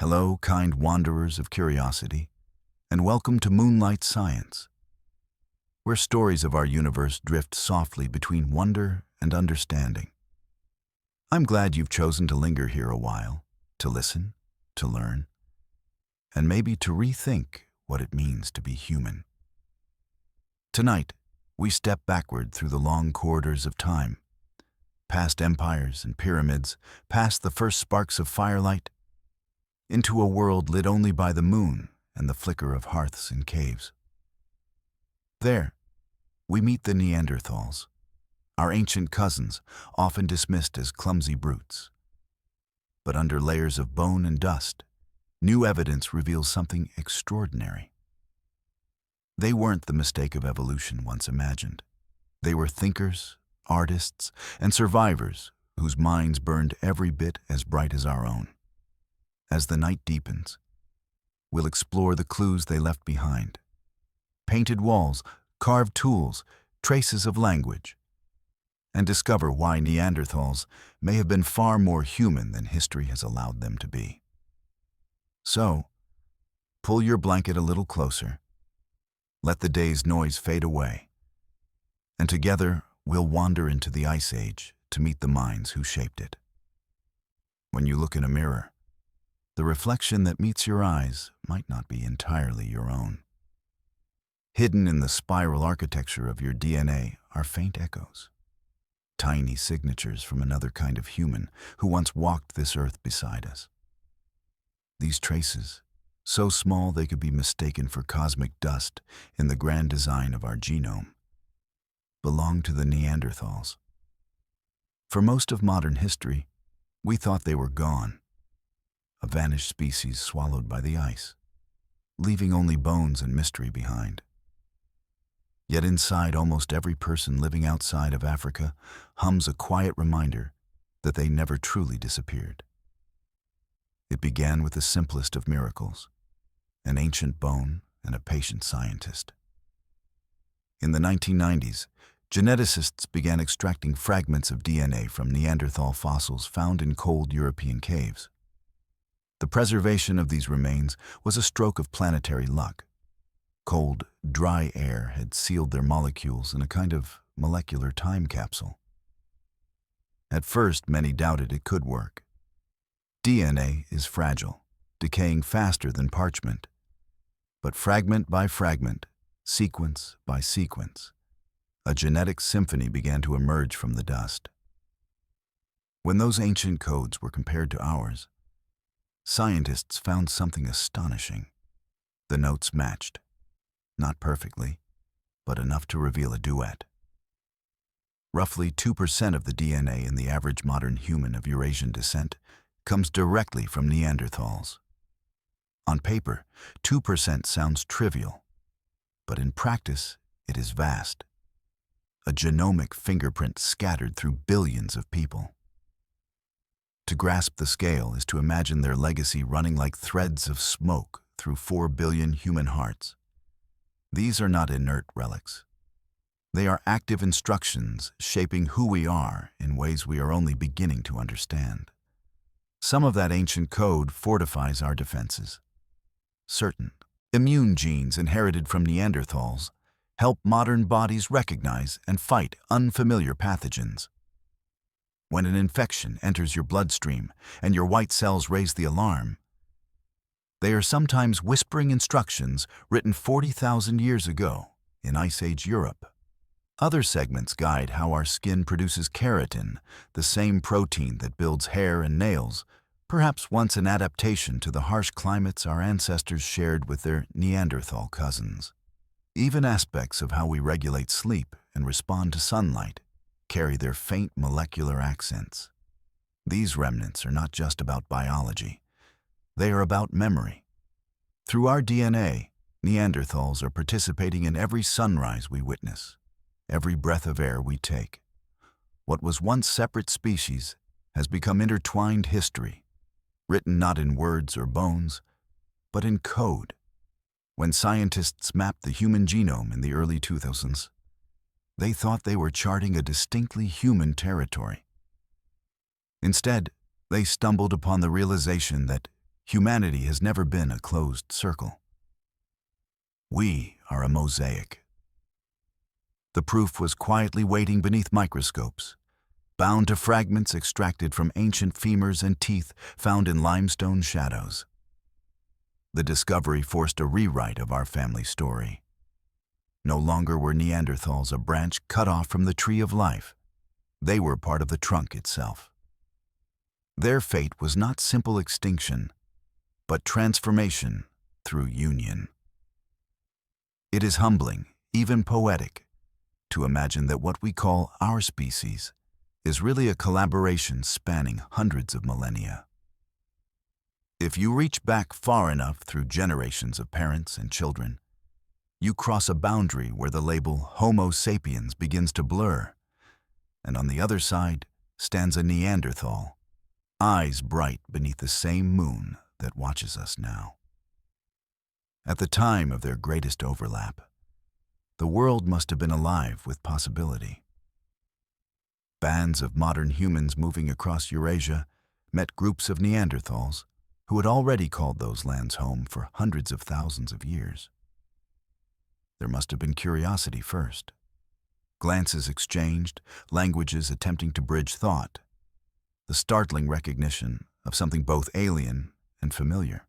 Hello, kind wanderers of curiosity, and welcome to Moonlight Science, where stories of our universe drift softly between wonder and understanding. I'm glad you've chosen to linger here a while, to listen, to learn, and maybe to rethink what it means to be human. Tonight, we step backward through the long corridors of time, past empires and pyramids, past the first sparks of firelight, into a world lit only by the moon and the flicker of hearths in caves. There, we meet the Neanderthals, our ancient cousins, often dismissed as clumsy brutes. But under layers of bone and dust, new evidence reveals something extraordinary. They weren't the mistake of evolution once imagined. They were thinkers, artists, and survivors whose minds burned every bit as bright as our own. As the night deepens, we'll explore the clues they left behind. Painted walls, carved tools, traces of language, and discover why Neanderthals may have been far more human than history has allowed them to be. So, pull your blanket a little closer, let the day's noise fade away, and together we'll wander into the Ice Age to meet the minds who shaped it. When you look in a mirror, the reflection that meets your eyes might not be entirely your own. Hidden in the spiral architecture of your DNA are faint echoes, tiny signatures from another kind of human who once walked this earth beside us. These traces, so small they could be mistaken for cosmic dust in the grand design of our genome, belong to the Neanderthals. For most of modern history, we thought they were gone, a vanished species swallowed by the ice, leaving only bones and mystery behind. Yet inside almost every person living outside of Africa hums a quiet reminder that they never truly disappeared. It began with the simplest of miracles, an ancient bone and a patient scientist. In the 1990s, geneticists began extracting fragments of DNA from Neanderthal fossils found in cold European caves. The preservation of these remains was a stroke of planetary luck. Cold, dry air had sealed their molecules in a kind of molecular time capsule. At first, many doubted it could work. DNA is fragile, decaying faster than parchment. But fragment by fragment, sequence by sequence, a genetic symphony began to emerge from the dust. When those ancient codes were compared to ours, scientists found something astonishing. The notes matched, not perfectly, but enough to reveal a duet. Roughly 2% of the DNA in the average modern human of Eurasian descent comes directly from Neanderthals. On paper, 2% sounds trivial, but in practice, it is vast. A genomic fingerprint scattered through billions of people. To grasp the scale is to imagine their legacy running like threads of smoke through 4 billion human hearts. These are not inert relics. They are active instructions shaping who we are in ways we are only beginning to understand. Some of that ancient code fortifies our defenses. Certain immune genes inherited from Neanderthals help modern bodies recognize and fight unfamiliar pathogens. When an infection enters your bloodstream and your white cells raise the alarm, they are sometimes whispering instructions written 40,000 years ago in Ice Age Europe. Other segments guide how our skin produces keratin, the same protein that builds hair and nails, perhaps once an adaptation to the harsh climates our ancestors shared with their Neanderthal cousins. Even aspects of how we regulate sleep and respond to sunlight carry their faint molecular accents. These remnants are not just about biology. They are about memory. Through our DNA, Neanderthals are participating in every sunrise we witness, every breath of air we take. What was once separate species has become intertwined history, written not in words or bones, but in code. When scientists mapped the human genome in the early 2000s, they thought they were charting a distinctly human territory. Instead, they stumbled upon the realization that humanity has never been a closed circle. We are a mosaic. The proof was quietly waiting beneath microscopes, bound to fragments extracted from ancient femurs and teeth found in limestone shadows. The discovery forced a rewrite of our family story. No longer were Neanderthals a branch cut off from the tree of life. They were part of the trunk itself. Their fate was not simple extinction, but transformation through union. It is humbling, even poetic, to imagine that what we call our species is really a collaboration spanning hundreds of millennia. If you reach back far enough through generations of parents and children, you cross a boundary where the label Homo sapiens begins to blur, and on the other side stands a Neanderthal, eyes bright beneath the same moon that watches us now. At the time of their greatest overlap, the world must have been alive with possibility. Bands of modern humans moving across Eurasia met groups of Neanderthals who had already called those lands home for hundreds of thousands of years. There must have been curiosity first. Glances exchanged, languages attempting to bridge thought, the startling recognition of something both alien and familiar.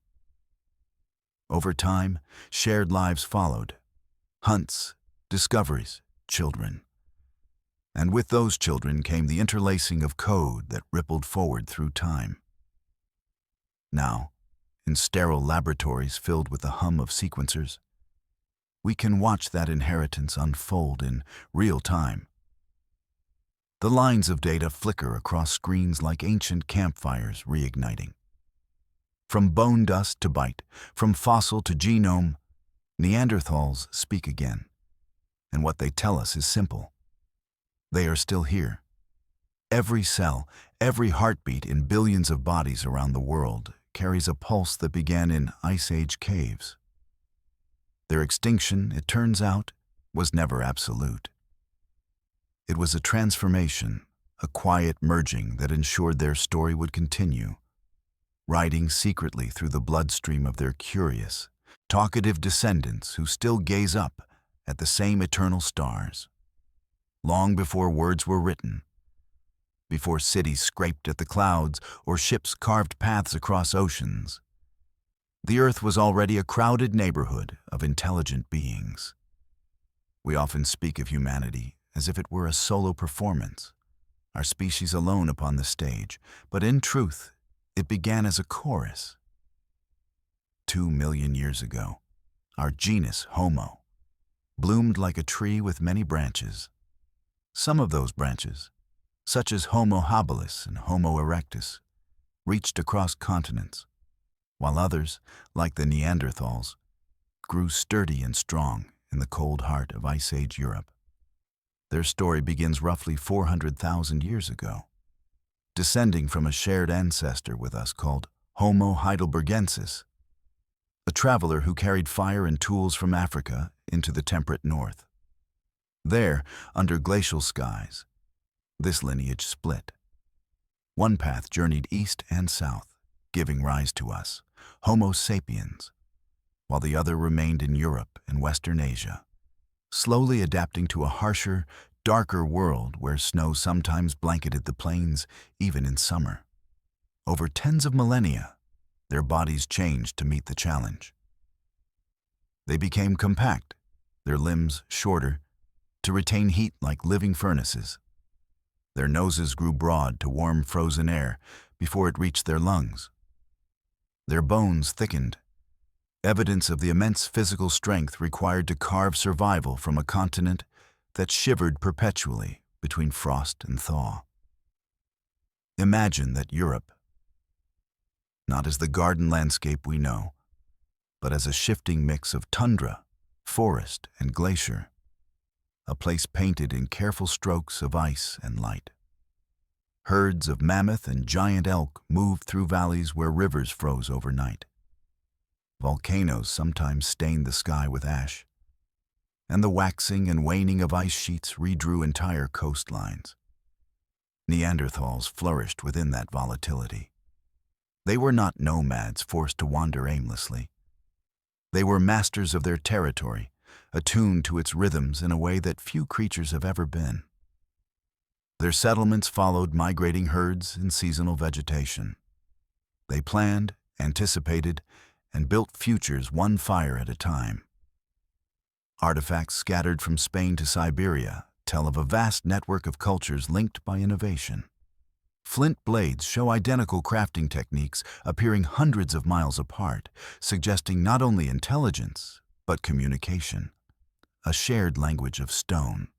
Over time, shared lives followed. Hunts, discoveries, children. And with those children came the interlacing of code that rippled forward through time. Now, in sterile laboratories filled with the hum of sequencers, we can watch that inheritance unfold in real time. The lines of data flicker across screens like ancient campfires reigniting. From bone dust to bite, from fossil to genome, Neanderthals speak again. And what they tell us is simple. They are still here. Every cell, every heartbeat in billions of bodies around the world carries a pulse that began in Ice Age caves. Their extinction, it turns out, was never absolute. It was a transformation, a quiet merging that ensured their story would continue, riding secretly through the bloodstream of their curious, talkative descendants who still gaze up at the same eternal stars. Long before words were written, before cities scraped at the clouds or ships carved paths across oceans, the Earth was already a crowded neighborhood of intelligent beings. We often speak of humanity as if it were a solo performance, our species alone upon the stage, but in truth, it began as a chorus. 2 million years ago, our genus Homo bloomed like a tree with many branches. Some of those branches, such as Homo habilis and Homo erectus, reached across continents, while others, like the Neanderthals, grew sturdy and strong in the cold heart of Ice Age Europe. Their story begins roughly 400,000 years ago, descending from a shared ancestor with us called Homo heidelbergensis, a traveler who carried fire and tools from Africa into the temperate north. There, under glacial skies, this lineage split. One path journeyed east and south, giving rise to us, Homo sapiens, while the other remained in Europe and Western Asia, slowly adapting to a harsher, darker world where snow sometimes blanketed the plains, even in summer. Over tens of millennia, their bodies changed to meet the challenge. They became compact, their limbs shorter, to retain heat like living furnaces. Their noses grew broad to warm frozen air before it reached their lungs. Their bones thickened, evidence of the immense physical strength required to carve survival from a continent that shivered perpetually between frost and thaw. Imagine that Europe, not as the garden landscape we know, but as a shifting mix of tundra, forest, and glacier, a place painted in careful strokes of ice and light. Herds of mammoth and giant elk moved through valleys where rivers froze overnight. Volcanoes sometimes stained the sky with ash, and the waxing and waning of ice sheets redrew entire coastlines. Neanderthals flourished within that volatility. They were not nomads forced to wander aimlessly. They were masters of their territory, attuned to its rhythms in a way that few creatures have ever been. Their settlements followed migrating herds in seasonal vegetation. They planned, anticipated, and built futures one fire at a time. Artifacts scattered from Spain to Siberia tell of a vast network of cultures linked by innovation. Flint blades show identical crafting techniques appearing hundreds of miles apart, suggesting not only intelligence, but communication, a shared language of stone.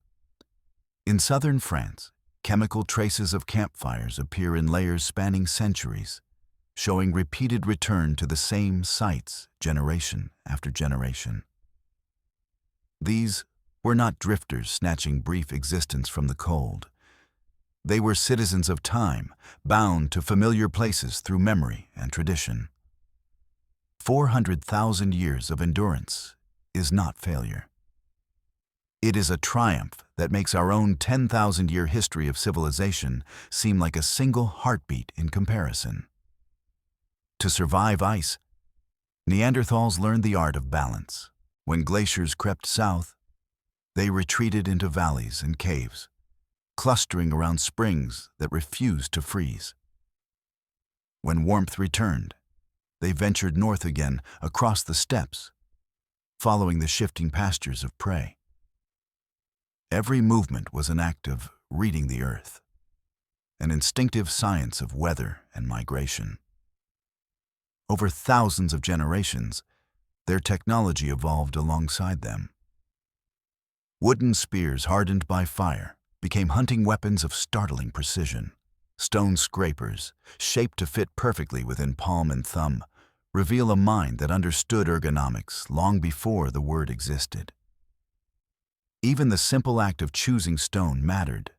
In southern France, chemical traces of campfires appear in layers spanning centuries, showing repeated return to the same sites generation after generation. These were not drifters snatching brief existence from the cold. They were citizens of time, bound to familiar places through memory and tradition. 400,000 years of endurance is not failure. It is a triumph that makes our own 10,000-year history of civilization seem like a single heartbeat in comparison. To survive ice, Neanderthals learned the art of balance. When glaciers crept south, they retreated into valleys and caves, clustering around springs that refused to freeze. When warmth returned, they ventured north again across the steppes, following the shifting pastures of prey. Every movement was an act of reading the earth, an instinctive science of weather and migration. Over thousands of generations, their technology evolved alongside them. Wooden spears hardened by fire became hunting weapons of startling precision. Stone scrapers, shaped to fit perfectly within palm and thumb, reveal a mind that understood ergonomics long before the word existed. Even the simple act of choosing stone mattered.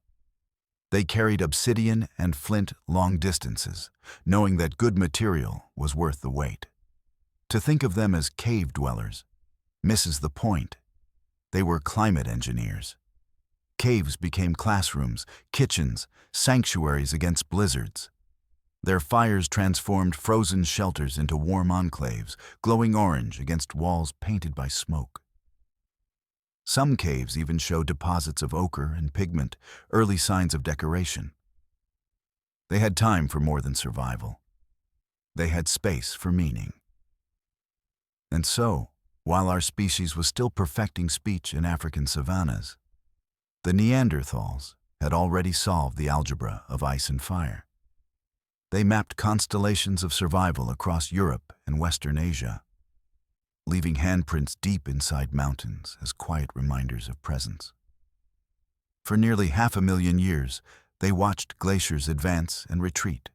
They carried obsidian and flint long distances, knowing that good material was worth the wait. To think of them as cave dwellers misses the point. They were climate engineers. Caves became classrooms, kitchens, sanctuaries against blizzards. Their fires transformed frozen shelters into warm enclaves, glowing orange against walls painted by smoke. Some caves even show deposits of ochre and pigment, early signs of decoration. They had time for more than survival. They had space for meaning. And so, while our species was still perfecting speech in African savannas, the Neanderthals had already solved the algebra of ice and fire. They mapped constellations of survival across Europe and Western Asia, leaving handprints deep inside mountains as quiet reminders of presence. For nearly 500,000 years, they watched glaciers advance and retreat,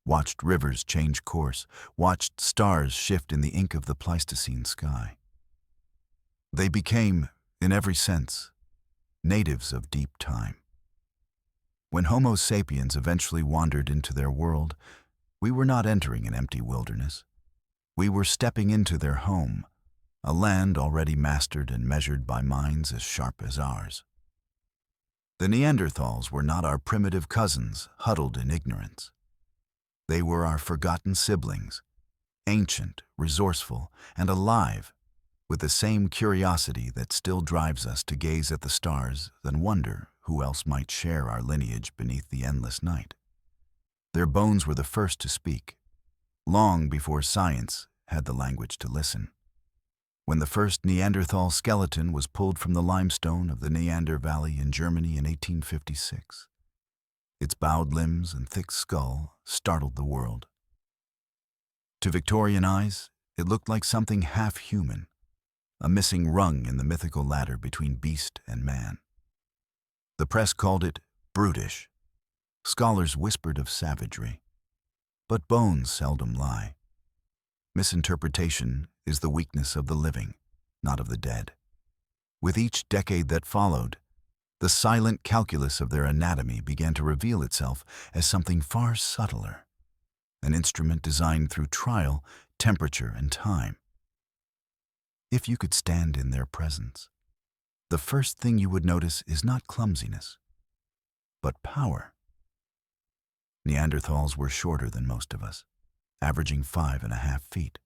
watched rivers change course, watched stars shift in the ink of the Pleistocene sky. They became, in every sense, natives of deep time. When Homo sapiens eventually wandered into their world, we were not entering an empty wilderness. We were stepping into their home, a land already mastered and measured by minds as sharp as ours. The Neanderthals were not our primitive cousins huddled in ignorance. They were our forgotten siblings, ancient, resourceful, and alive, with the same curiosity that still drives us to gaze at the stars and wonder who else might share our lineage beneath the endless night. Their bones were the first to speak, long before science had the language to listen. When the first Neanderthal skeleton was pulled from the limestone of the Neander Valley in Germany in 1856, its bowed limbs and thick skull startled the world. To Victorian eyes, it looked like something half-human, a missing rung in the mythical ladder between beast and man. The press called it brutish. Scholars whispered of savagery. But bones seldom lie. Misinterpretation is the weakness of the living, not of the dead. With each decade that followed, the silent calculus of their anatomy began to reveal itself as something far subtler, an instrument designed through trial, temperature, and time. If you could stand in their presence, the first thing you would notice is not clumsiness, but power. Neanderthals were shorter than most of us, averaging 5.5 feet.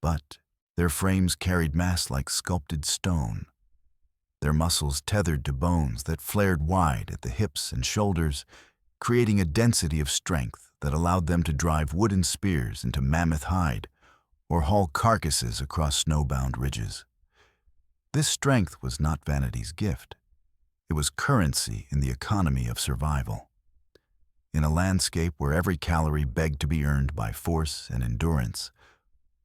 But their frames carried mass like sculpted stone, their muscles tethered to bones that flared wide at the hips and shoulders, creating a density of strength that allowed them to drive wooden spears into mammoth hide or haul carcasses across snowbound ridges. This strength was not vanity's gift. It was currency in the economy of survival. In a landscape where every calorie begged to be earned by force and endurance,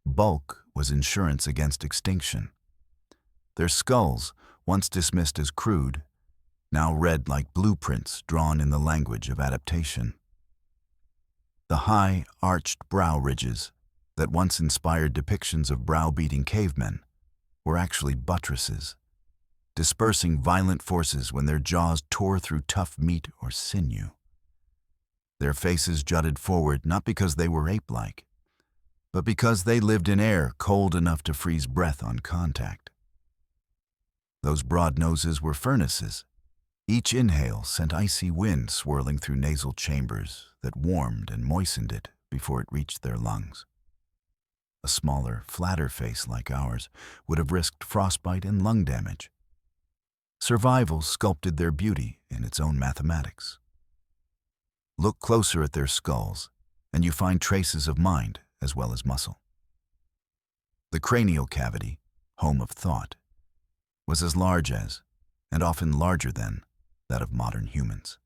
bulk was insurance against extinction. Their skulls, once dismissed as crude, now read like blueprints drawn in the language of adaptation. The high, arched brow ridges that once inspired depictions of browbeating cavemen were actually buttresses, dispersing violent forces when their jaws tore through tough meat or sinew. Their faces jutted forward not because they were ape-like, but because they lived in air cold enough to freeze breath on contact. Those broad noses were furnaces. Each inhale sent icy wind swirling through nasal chambers that warmed and moistened it before it reached their lungs. A smaller, flatter face like ours would have risked frostbite and lung damage. Survival sculpted their beauty in its own mathematics. Look closer at their skulls, and you find traces of mind as well as muscle. The cranial cavity, home of thought, was as large as, and often larger than, that of modern humans.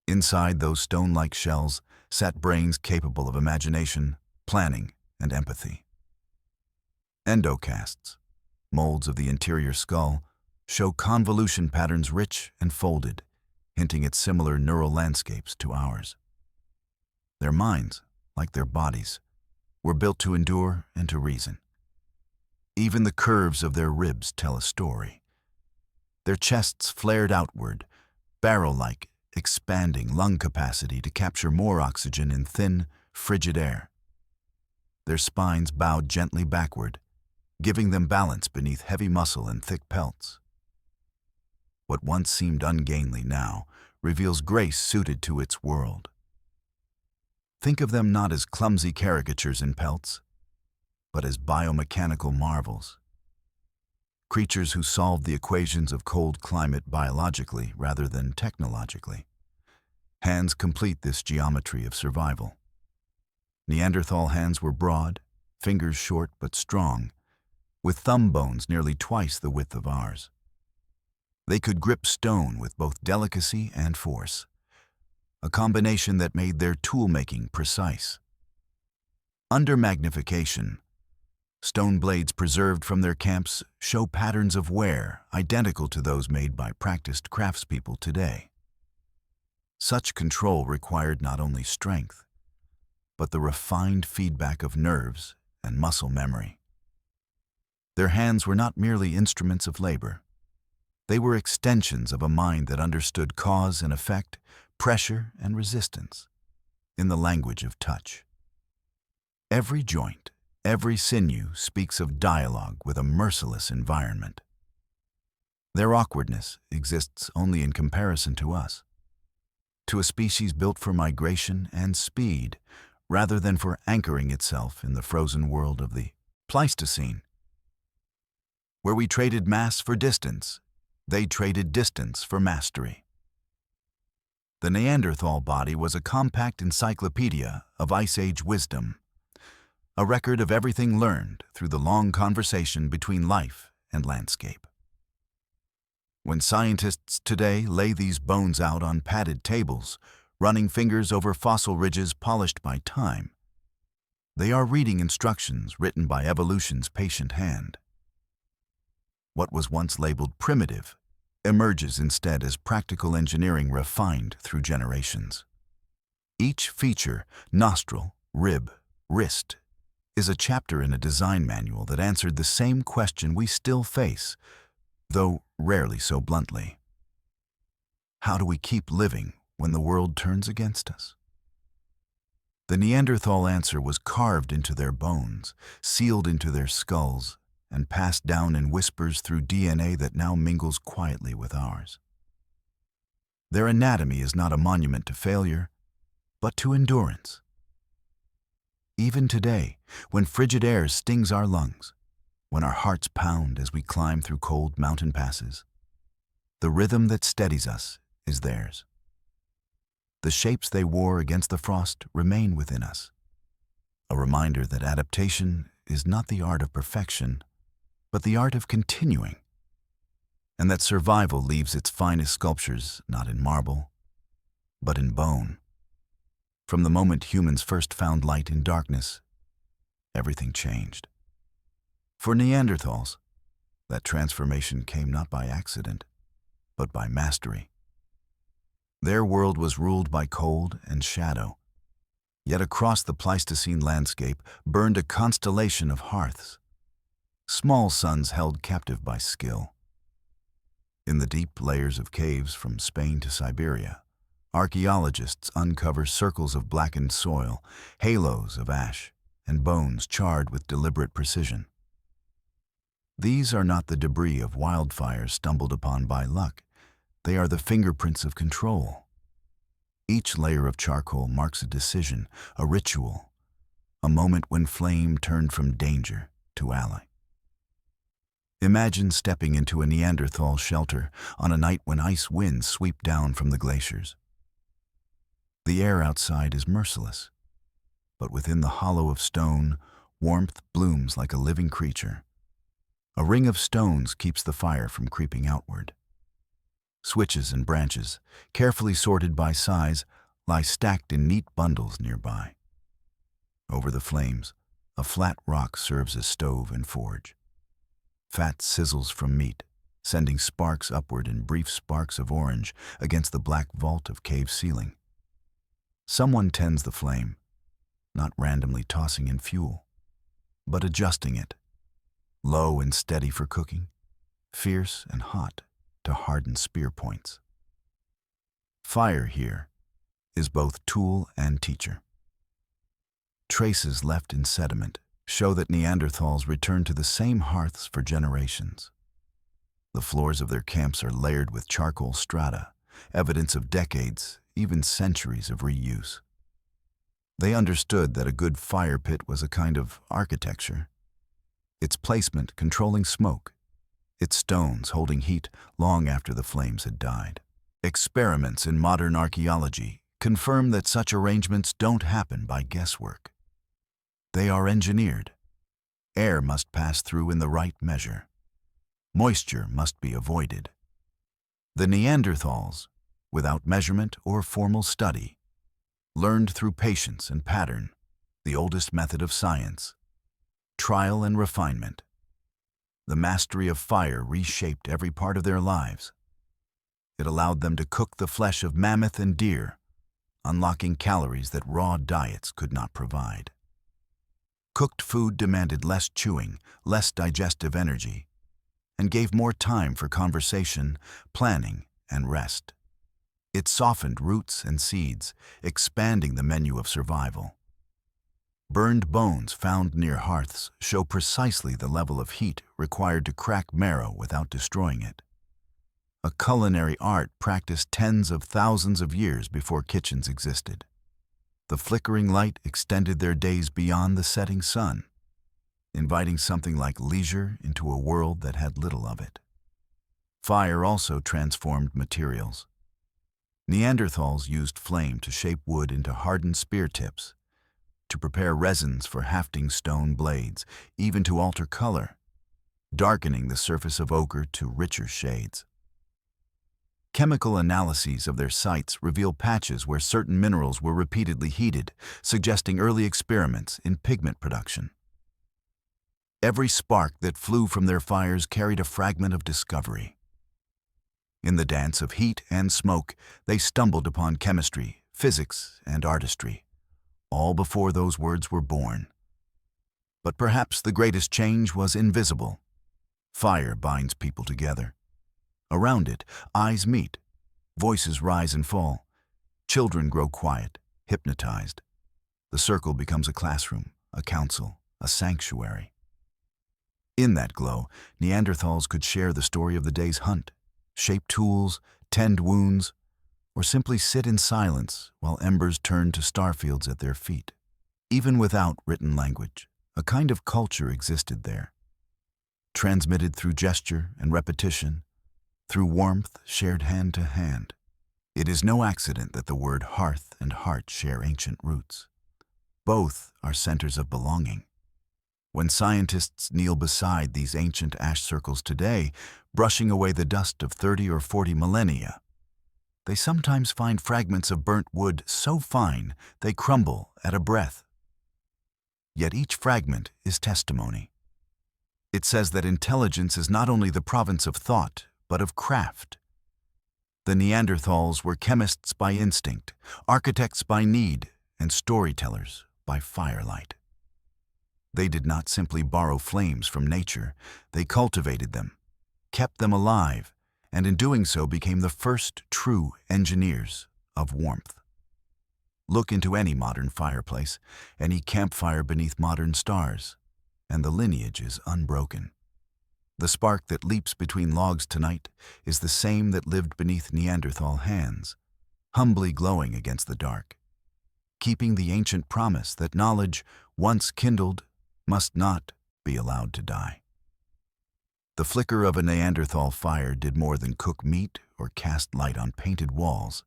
Inside those stone-like shells sat brains capable of imagination, planning, and empathy. Endocasts, molds of the interior skull, show convolution patterns rich and folded, hinting at similar neural landscapes to ours. Their minds, like their bodies, were built to endure and to reason. Even the curves of their ribs tell a story. Their chests flared outward, barrel-like, expanding lung capacity to capture more oxygen in thin, frigid air. Their spines bowed gently backward, giving them balance beneath heavy muscle and thick pelts. What once seemed ungainly now reveals grace suited to its world. Think of them not as clumsy caricatures in pelts, but as biomechanical marvels. Creatures who solved the equations of cold climate biologically rather than technologically. Hands complete this geometry of survival. Neanderthal hands were broad, fingers short but strong, with thumb bones nearly twice the width of ours. They could grip stone with both delicacy and force, a combination that made their tool-making precise. Under magnification, stone blades preserved from their camps show patterns of wear identical to those made by practiced craftspeople today. Such control required not only strength, but the refined feedback of nerves and muscle memory. Their hands were not merely instruments of labor. They were extensions of a mind that understood cause and effect, pressure and resistance, in the language of touch. Every joint, every sinew speaks of dialogue with a merciless environment. Their awkwardness exists only in comparison to us, to a species built for migration and speed, rather than for anchoring itself in the frozen world of the Pleistocene. Where we traded mass for distance, they traded distance for mastery. The Neanderthal body was a compact encyclopedia of Ice Age wisdom, a record of everything learned through the long conversation between life and landscape. When scientists today lay these bones out on padded tables, running fingers over fossil ridges polished by time, they are reading instructions written by evolution's patient hand. What was once labeled primitive emerges instead as practical engineering refined through generations. Each feature, nostril, rib, wrist, is a chapter in a design manual that answered the same question we still face, though rarely so bluntly. How do we keep living when the world turns against us? The Neanderthal answer was carved into their bones, sealed into their skulls, and passed down in whispers through DNA that now mingles quietly with ours. Their anatomy is not a monument to failure, but to endurance, Even today, when frigid air stings our lungs, when our hearts pound as we climb through cold mountain passes, the rhythm that steadies us is theirs. The shapes they wore against the frost remain within us, a reminder that adaptation is not the art of perfection, but the art of continuing, and that survival leaves its finest sculptures not in marble, but in bone. From the moment humans first found light in darkness, everything changed. For Neanderthals, that transformation came not by accident, but by mastery. Their world was ruled by cold and shadow, yet across the Pleistocene landscape burned a constellation of hearths, small suns held captive by skill. In the deep layers of caves from Spain to Siberia, archaeologists uncover circles of blackened soil, halos of ash, and bones charred with deliberate precision. These are not the debris of wildfires stumbled upon by luck. They are the fingerprints of control. Each layer of charcoal marks a decision, a ritual, a moment when flame turned from danger to ally. Imagine stepping into a Neanderthal shelter on a night when ice winds sweep down from the glaciers. The air outside is merciless, but within the hollow of stone, warmth blooms like a living creature. A ring of stones keeps the fire from creeping outward. Switches and branches, carefully sorted by size, lie stacked in neat bundles nearby. Over the flames, a flat rock serves as stove and forge. Fat sizzles from meat, sending sparks upward in brief sparks of orange against the black vault of cave ceiling. Someone tends the flame, not randomly tossing in fuel, but adjusting it, low and steady for cooking, fierce and hot to harden spear points. Fire here is both tool and teacher. Traces left in sediment show that Neanderthals returned to the same hearths for generations. The floors of their camps are layered with charcoal strata, evidence of decades, even centuries of reuse. They understood that a good fire pit was a kind of architecture, its placement controlling smoke, its stones holding heat long after the flames had died. Experiments in modern archaeology confirm that such arrangements don't happen by guesswork. They are engineered. Air must pass through in the right measure. Moisture must be avoided. The Neanderthals, without measurement or formal study, learned through patience and pattern, the oldest method of science, trial and refinement. The mastery of fire reshaped every part of their lives. It allowed them to cook the flesh of mammoth and deer, unlocking calories that raw diets could not provide. Cooked food demanded less chewing, less digestive energy, and gave more time for conversation, planning, and rest. It softened roots and seeds, expanding the menu of survival. Burned bones found near hearths show precisely the level of heat required to crack marrow without destroying it. A culinary art practiced tens of thousands of years before kitchens existed. The flickering light extended their days beyond the setting sun, inviting something like leisure into a world that had little of it. Fire also transformed materials. Neanderthals used flame to shape wood into hardened spear tips, to prepare resins for hafting stone blades, even to alter color, darkening the surface of ochre to richer shades. Chemical analyses of their sites reveal patches where certain minerals were repeatedly heated, suggesting early experiments in pigment production. Every spark that flew from their fires carried a fragment of discovery. In the dance of heat and smoke, they stumbled upon chemistry, physics, and artistry, all before those words were born. But perhaps the greatest change was invisible. Fire binds people together. Around it, eyes meet, voices rise and fall. Children grow quiet, hypnotized. The circle becomes a classroom, a council, a sanctuary. In that glow, Neanderthals could share the story of the day's hunt, shape tools, tend wounds, or simply sit in silence while embers turned to starfields at their feet. Even without written language, a kind of culture existed there, transmitted through gesture and repetition, through warmth shared hand to hand. It is no accident that the word hearth and heart share ancient roots. Both are centers of belonging. When scientists kneel beside these ancient ash circles today, brushing away the dust of 30 or 40 millennia, they sometimes find fragments of burnt wood so fine they crumble at a breath. Yet each fragment is testimony. It says that intelligence is not only the province of thought, but of craft. The Neanderthals were chemists by instinct, architects by need, and storytellers by firelight. They did not simply borrow flames from nature, they cultivated them, kept them alive, and in doing so became the first true engineers of warmth. Look into any modern fireplace, any campfire beneath modern stars, and the lineage is unbroken. The spark that leaps between logs tonight is the same that lived beneath Neanderthal hands, humbly glowing against the dark, keeping the ancient promise that knowledge, once kindled, must not be allowed to die. The flicker of a Neanderthal fire did more than cook meat or cast light on painted walls.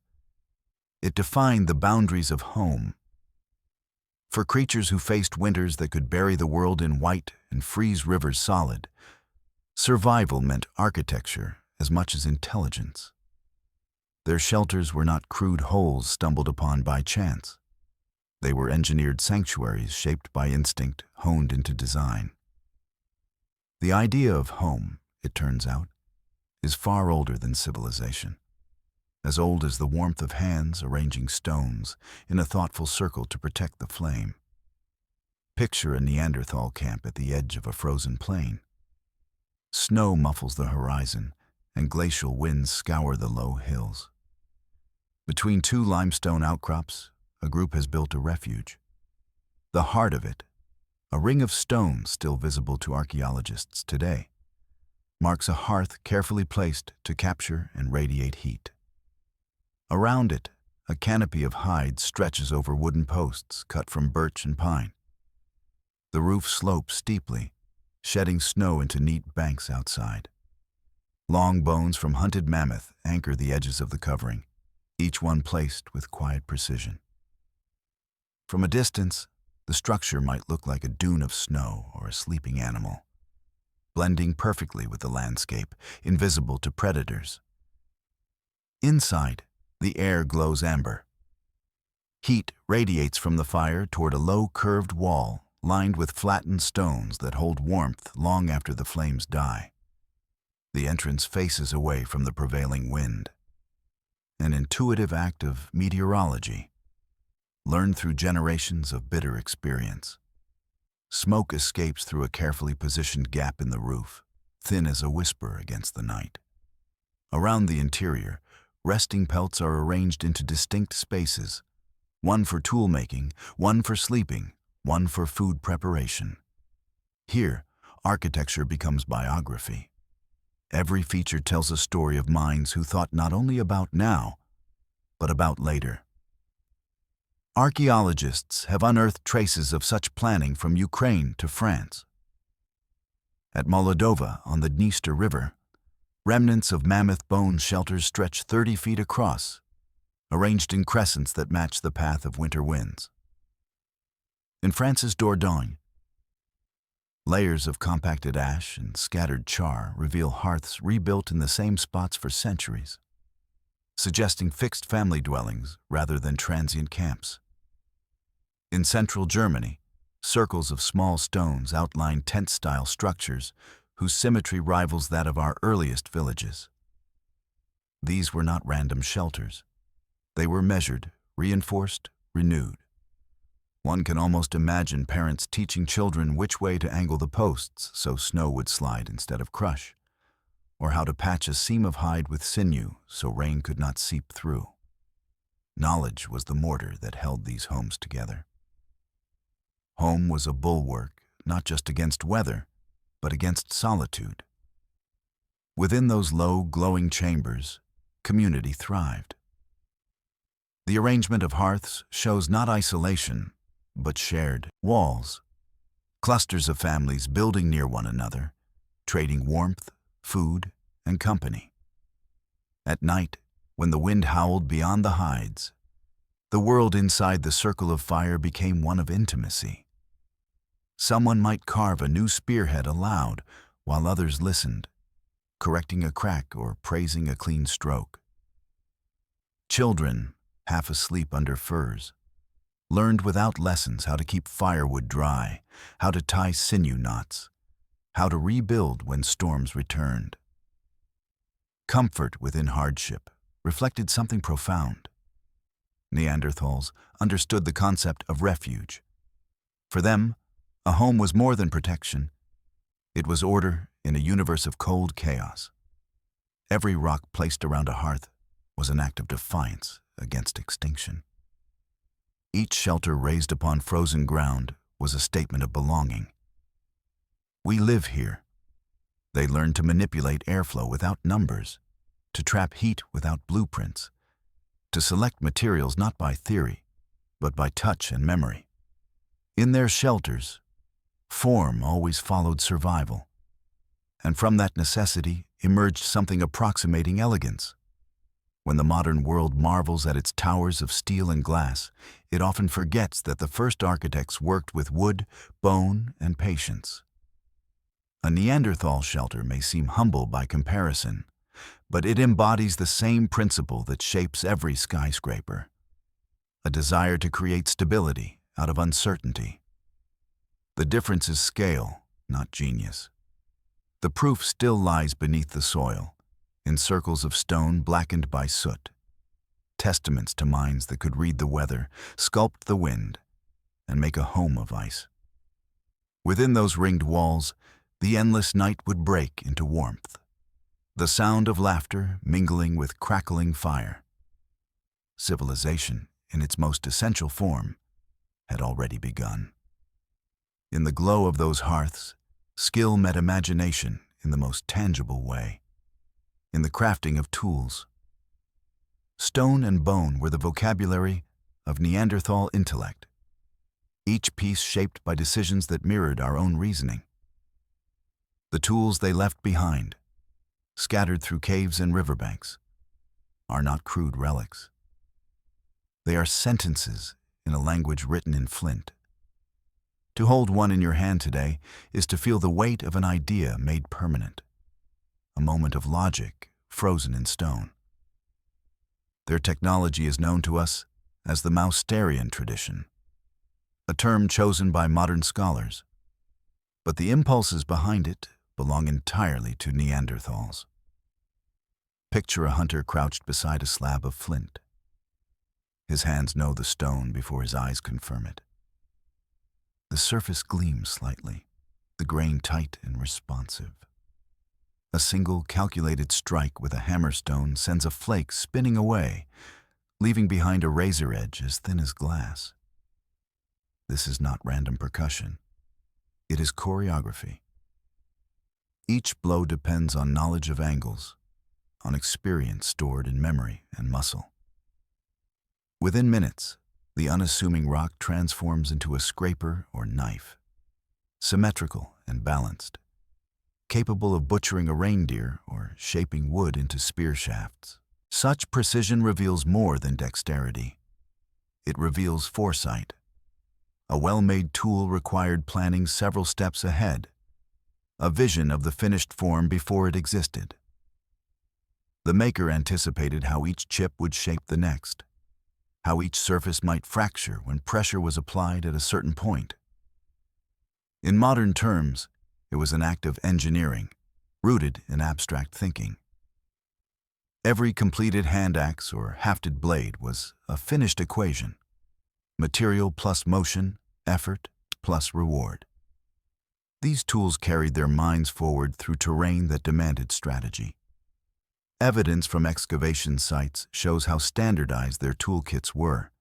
It defined the boundaries of home. For creatures who faced winters that could bury the world in white and freeze rivers solid, survival meant architecture as much as intelligence. Their shelters were not crude holes stumbled upon by chance. They were engineered sanctuaries shaped by instinct, honed into design. The idea of home, it turns out, is far older than civilization. As old as the warmth of hands arranging stones in a thoughtful circle to protect the flame. Picture a Neanderthal camp at the edge of a frozen plain. Snow muffles the horizon, and glacial winds scour the low hills. Between two limestone outcrops, a group has built a refuge. The heart of it, a ring of stones still visible to archaeologists today, marks a hearth carefully placed to capture and radiate heat. Around it, a canopy of hide stretches over wooden posts cut from birch and pine. The roof slopes steeply, shedding snow into neat banks outside. Long bones from hunted mammoth anchor the edges of the covering, each one placed with quiet precision. From a distance, the structure might look like a dune of snow or a sleeping animal, blending perfectly with the landscape, invisible to predators. Inside, the air glows amber. Heat radiates from the fire toward a low curved wall lined with flattened stones that hold warmth long after the flames die. The entrance faces away from the prevailing wind. An intuitive act of meteorology, learned through generations of bitter experience. Smoke escapes through a carefully positioned gap in the roof, thin as a whisper against the night. Around the interior, resting pelts are arranged into distinct spaces, one for tool making, one for sleeping, one for food preparation. Here, architecture becomes biography. Every feature tells a story of minds who thought not only about now, but about later. Archaeologists have unearthed traces of such planning from Ukraine to France. At Moldova on the Dniester River, remnants of mammoth bone shelters stretch 30 feet across, arranged in crescents that match the path of winter winds. In France's Dordogne, layers of compacted ash and scattered char reveal hearths rebuilt in the same spots for centuries, suggesting fixed family dwellings rather than transient camps. In central Germany, circles of small stones outline tent-style structures whose symmetry rivals that of our earliest villages. These were not random shelters. They were measured, reinforced, renewed. One can almost imagine parents teaching children which way to angle the posts so snow would slide instead of crush, or how to patch a seam of hide with sinew so rain could not seep through. Knowledge was the mortar that held these homes together. Home was a bulwark not just against weather, but against solitude. Within those low, glowing chambers, community thrived. The arrangement of hearths shows not isolation, but shared walls. Clusters of families building near one another, trading warmth, food, and company. At night, when the wind howled beyond the hides, the world inside the circle of fire became one of intimacy. Someone might carve a new spearhead aloud while others listened, correcting a crack or praising a clean stroke. Children, half asleep under furs, learned without lessons how to keep firewood dry, how to tie sinew knots, how to rebuild when storms returned. Comfort within hardship reflected something profound. Neanderthals understood the concept of refuge. For them, a home was more than protection. It was order in a universe of cold chaos. Every rock placed around a hearth was an act of defiance against extinction. Each shelter raised upon frozen ground was a statement of belonging. We live here. They learned to manipulate airflow without numbers, to trap heat without blueprints, to select materials not by theory, but by touch and memory. In their shelters, form always followed survival, and from that necessity emerged something approximating elegance. When the modern world marvels at its towers of steel and glass, it often forgets that the first architects worked with wood, bone, and patience. A Neanderthal shelter may seem humble by comparison, but it embodies the same principle that shapes every skyscraper: a desire to create stability out of uncertainty. The difference is scale, not genius. The proof still lies beneath the soil, in circles of stone blackened by soot, testaments to minds that could read the weather, sculpt the wind, and make a home of ice. Within those ringed walls, the endless night would break into warmth, the sound of laughter mingling with crackling fire. Civilization, in its most essential form, had already begun. In the glow of those hearths, skill met imagination in the most tangible way, in the crafting of tools. Stone and bone were the vocabulary of Neanderthal intellect, each piece shaped by decisions that mirrored our own reasoning. The tools they left behind, scattered through caves and riverbanks, are not crude relics. They are sentences in a language written in flint. To hold one in your hand today is to feel the weight of an idea made permanent, a moment of logic frozen in stone. Their technology is known to us as the Mousterian tradition, a term chosen by modern scholars, but the impulses behind it belong entirely to Neanderthals. Picture a hunter crouched beside a slab of flint. His hands know the stone before his eyes confirm it. The surface gleams slightly, the grain tight and responsive. A single calculated strike with a hammerstone sends a flake spinning away, leaving behind a razor edge as thin as glass. This is not random percussion. It is choreography. Each blow depends on knowledge of angles, on experience stored in memory and muscle. Within minutes, the unassuming rock transforms into a scraper or knife, symmetrical and balanced, capable of butchering a reindeer or shaping wood into spear shafts. Such precision reveals more than dexterity. It reveals foresight. A well-made tool required planning several steps ahead, a vision of the finished form before it existed. The maker anticipated how each chip would shape the next, how each surface might fracture when pressure was applied at a certain point. In modern terms, it was an act of engineering, rooted in abstract thinking. Every completed hand axe or hafted blade was a finished equation: material plus motion, effort plus reward. These tools carried their minds forward through terrain that demanded strategy. Evidence from excavation sites shows how standardized their toolkits were,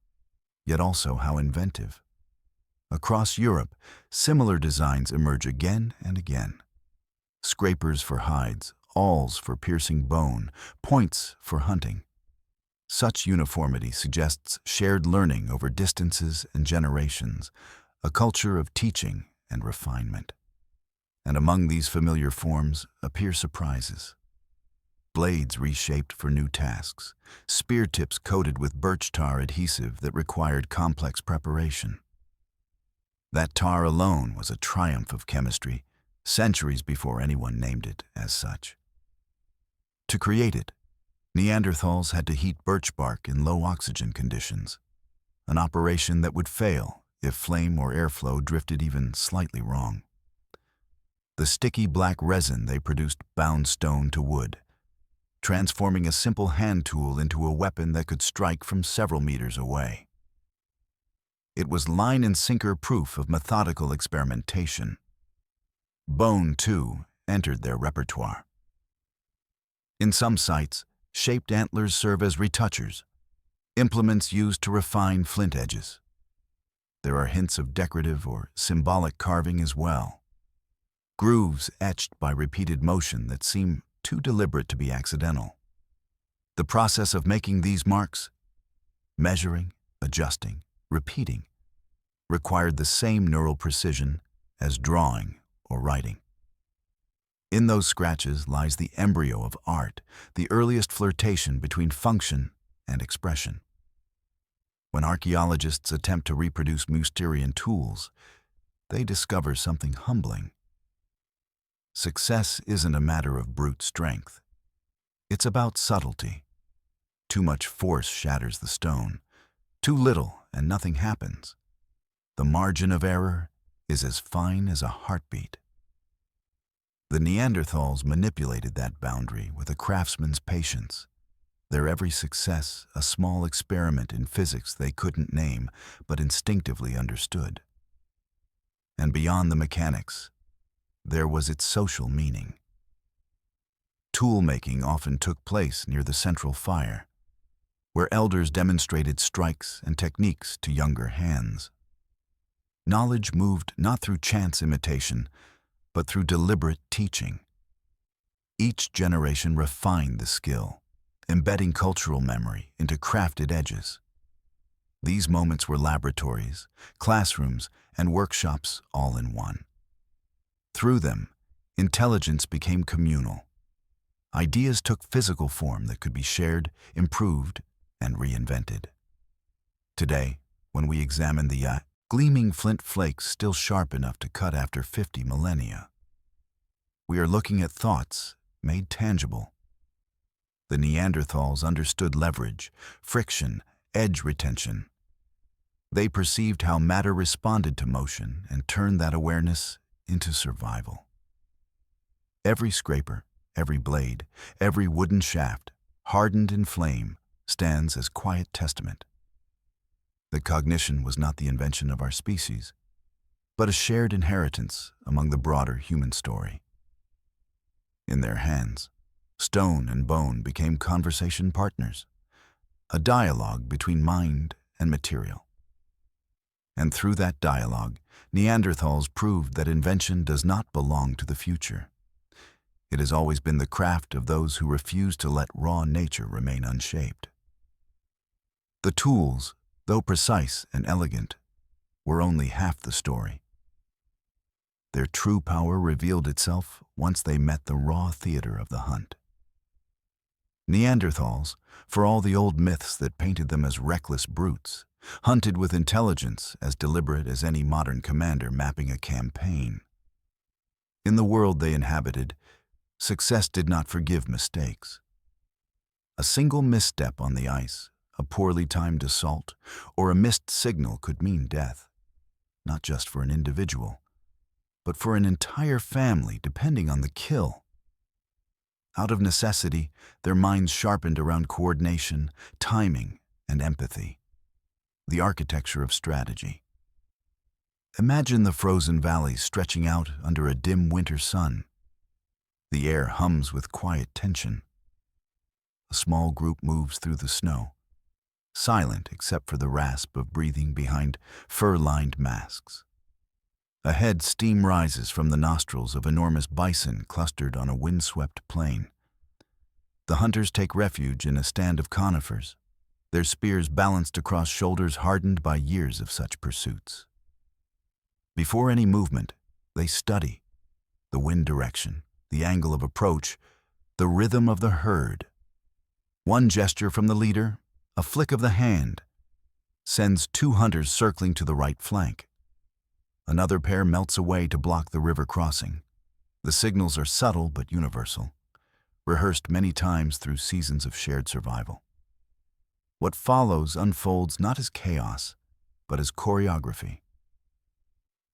yet also how inventive. Across Europe, similar designs emerge again and again. Scrapers for hides, awls for piercing bone, points for hunting. Such uniformity suggests shared learning over distances and generations, a culture of teaching and refinement. And among these familiar forms appear surprises. Blades reshaped for new tasks, spear tips coated with birch tar adhesive that required complex preparation. That tar alone was a triumph of chemistry, centuries before anyone named it as such. To create it, Neanderthals had to heat birch bark in low oxygen conditions, an operation that would fail if flame or airflow drifted even slightly wrong. The sticky black resin they produced bound stone to wood, transforming a simple hand tool into a weapon that could strike from several meters away. It was line and sinker proof of methodical experimentation. Bone, too, entered their repertoire. In some sites, shaped antlers serve as retouchers, implements used to refine flint edges. There are hints of decorative or symbolic carving as well. Grooves etched by repeated motion that seem too deliberate to be accidental. The process of making these marks, measuring, adjusting, repeating, required the same neural precision as drawing or writing. In those scratches lies the embryo of art, the earliest flirtation between function and expression. When archaeologists attempt to reproduce Mousterian tools, they discover something humbling. Success isn't a matter of brute strength. It's about subtlety. Too much force shatters the stone. Too little and nothing happens. The margin of error is as fine as a heartbeat. The Neanderthals manipulated that boundary with a craftsman's patience, their every success a small experiment in physics they couldn't name but instinctively understood. And beyond the mechanics, there was its social meaning. Tool-making often took place near the central fire, where elders demonstrated strikes and techniques to younger hands. Knowledge moved not through chance imitation, but through deliberate teaching. Each generation refined the skill, embedding cultural memory into crafted edges. These moments were laboratories, classrooms, and workshops all in one. Through them, intelligence became communal. Ideas took physical form that could be shared, improved, and reinvented. Today, when we examine the gleaming flint flakes still sharp enough to cut after 50 millennia, we are looking at thoughts made tangible. The Neanderthals understood leverage, friction, edge retention. They perceived how matter responded to motion and turned that awareness into survival. Every scraper, every blade, every wooden shaft, hardened in flame, stands as quiet testament. That cognition was not the invention of our species, but a shared inheritance among the broader human story. In their hands, stone and bone became conversation partners, a dialogue between mind and material. And through that dialogue, Neanderthals proved that invention does not belong to the future. It has always been the craft of those who refuse to let raw nature remain unshaped. The tools, though precise and elegant, were only half the story. Their true power revealed itself once they met the raw theater of the hunt. Neanderthals, for all the old myths that painted them as reckless brutes, hunted with intelligence as deliberate as any modern commander mapping a campaign. In the world they inhabited, success did not forgive mistakes. A single misstep on the ice, a poorly timed assault, or a missed signal could mean death, not just for an individual, but for an entire family depending on the kill. Out of necessity, their minds sharpened around coordination, timing, and empathy, the architecture of strategy. Imagine the frozen valleys stretching out under a dim winter sun. The air hums with quiet tension. A small group moves through the snow, silent except for the rasp of breathing behind fur-lined masks. Ahead, steam rises from the nostrils of enormous bison clustered on a windswept plain. The hunters take refuge in a stand of conifers, their spears balanced across shoulders hardened by years of such pursuits. Before any movement, they study the wind direction, the angle of approach, the rhythm of the herd. One gesture from the leader, a flick of the hand, sends 2 hunters circling to the right flank. Another pair melts away to block the river crossing. The signals are subtle but universal, rehearsed many times through seasons of shared survival. What follows unfolds not as chaos, but as choreography.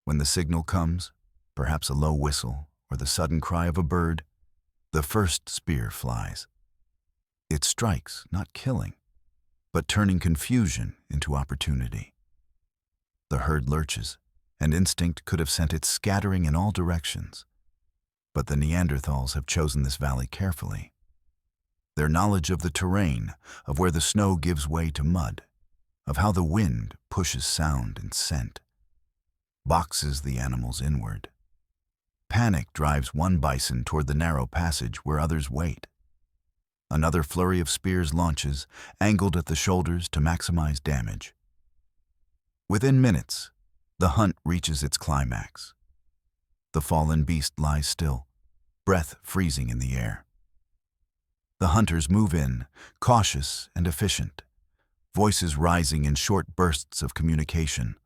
When the signal comes, perhaps a low whistle or the sudden cry of a bird, the first spear flies. It strikes, not killing, but turning confusion into opportunity. The herd lurches, and instinct could have sent it scattering in all directions. But the Neanderthals have chosen this valley carefully. Their knowledge of the terrain, of where the snow gives way to mud, of how the wind pushes sound and scent, boxes the animals inward. Panic drives one bison toward the narrow passage where others wait. Another flurry of spears launches, angled at the shoulders to maximize damage. Within minutes, the hunt reaches its climax. The fallen beast lies still, breath freezing in the air. The hunters move in, cautious and efficient, voices rising in short bursts of communication,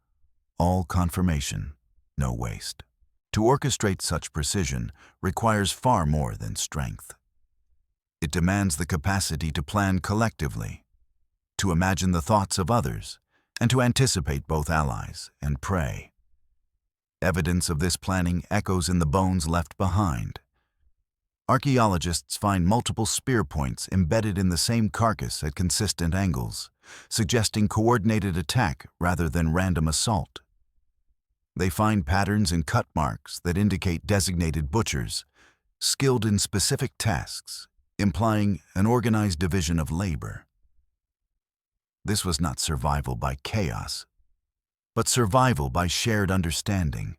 all confirmation, no waste. To orchestrate such precision requires far more than strength. It demands the capacity to plan collectively, to imagine the thoughts of others, and to anticipate both allies and prey. Evidence of this planning echoes in the bones left behind. Archaeologists find multiple spear points embedded in the same carcass at consistent angles, suggesting coordinated attack rather than random assault. They find patterns in cut marks that indicate designated butchers, skilled in specific tasks, implying an organized division of labor. This was not survival by chaos, but survival by shared understanding.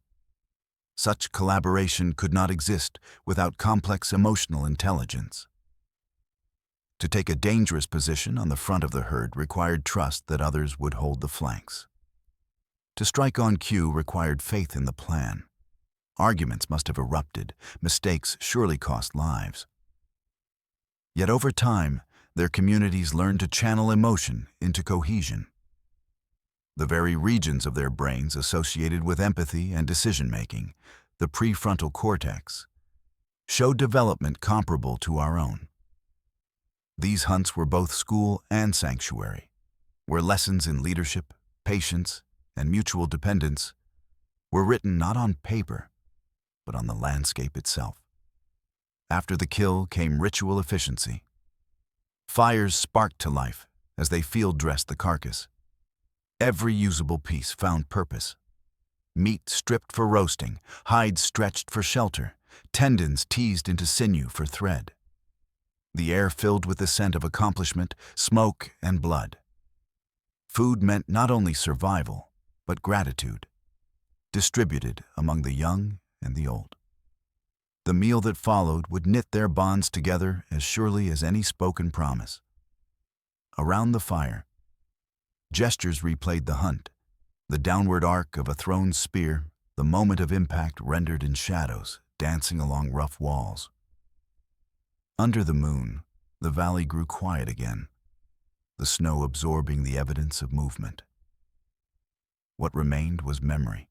Such collaboration could not exist without complex emotional intelligence. To take a dangerous position on the front of the herd required trust that others would hold the flanks. To strike on cue required faith in the plan. Arguments must have erupted, mistakes surely cost lives. Yet over time, their communities learned to channel emotion into cohesion. The very regions of their brains associated with empathy and decision-making, the prefrontal cortex, showed development comparable to our own. These hunts were both school and sanctuary, where lessons in leadership, patience, and mutual dependence were written not on paper, but on the landscape itself. After the kill came ritual efficiency. Fires sparked to life as they field-dressed the carcass. Every usable piece found purpose. Meat stripped for roasting, hides stretched for shelter, tendons teased into sinew for thread. The air filled with the scent of accomplishment, smoke, and blood. Food meant not only survival, but gratitude, distributed among the young and the old. The meal that followed would knit their bonds together as surely as any spoken promise. Around the fire, gestures replayed the hunt, the downward arc of a thrown spear, the moment of impact rendered in shadows, dancing along rough walls. Under the moon, the valley grew quiet again, the snow absorbing the evidence of movement. What remained was memory,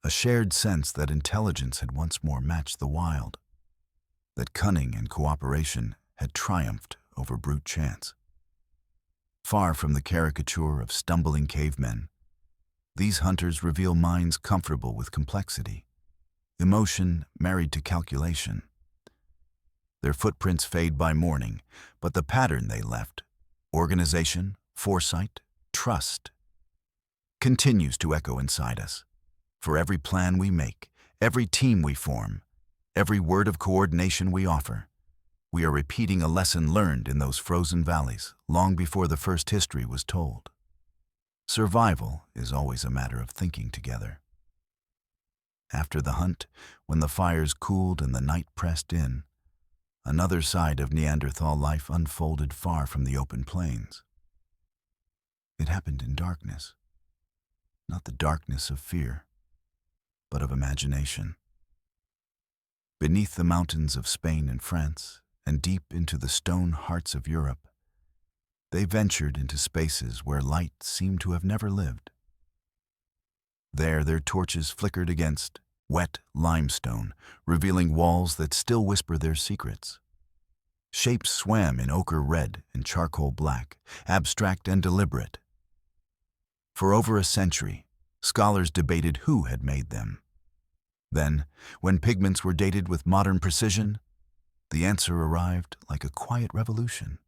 a shared sense that intelligence had once more matched the wild, that cunning and cooperation had triumphed over brute chance. Far from the caricature of stumbling cavemen, these hunters reveal minds comfortable with complexity, emotion married to calculation. Their footprints fade by morning, but the pattern they left, organization, foresight, trust, continues to echo inside us. For every plan we make, every team we form, every word of coordination we offer, we are repeating a lesson learned in those frozen valleys long before the first history was told. Survival is always a matter of thinking together. After the hunt, when the fires cooled and the night pressed in, another side of Neanderthal life unfolded far from the open plains. It happened in darkness, not the darkness of fear, but of imagination. Beneath the mountains of Spain and France, and deep into the stone hearts of Europe, they ventured into spaces where light seemed to have never lived. There their torches flickered against wet limestone, revealing walls that still whisper their secrets. Shapes swam in ochre red and charcoal black, abstract and deliberate. For over a century, scholars debated who had made them. Then, when pigments were dated with modern precision, the answer arrived like a quiet revolution.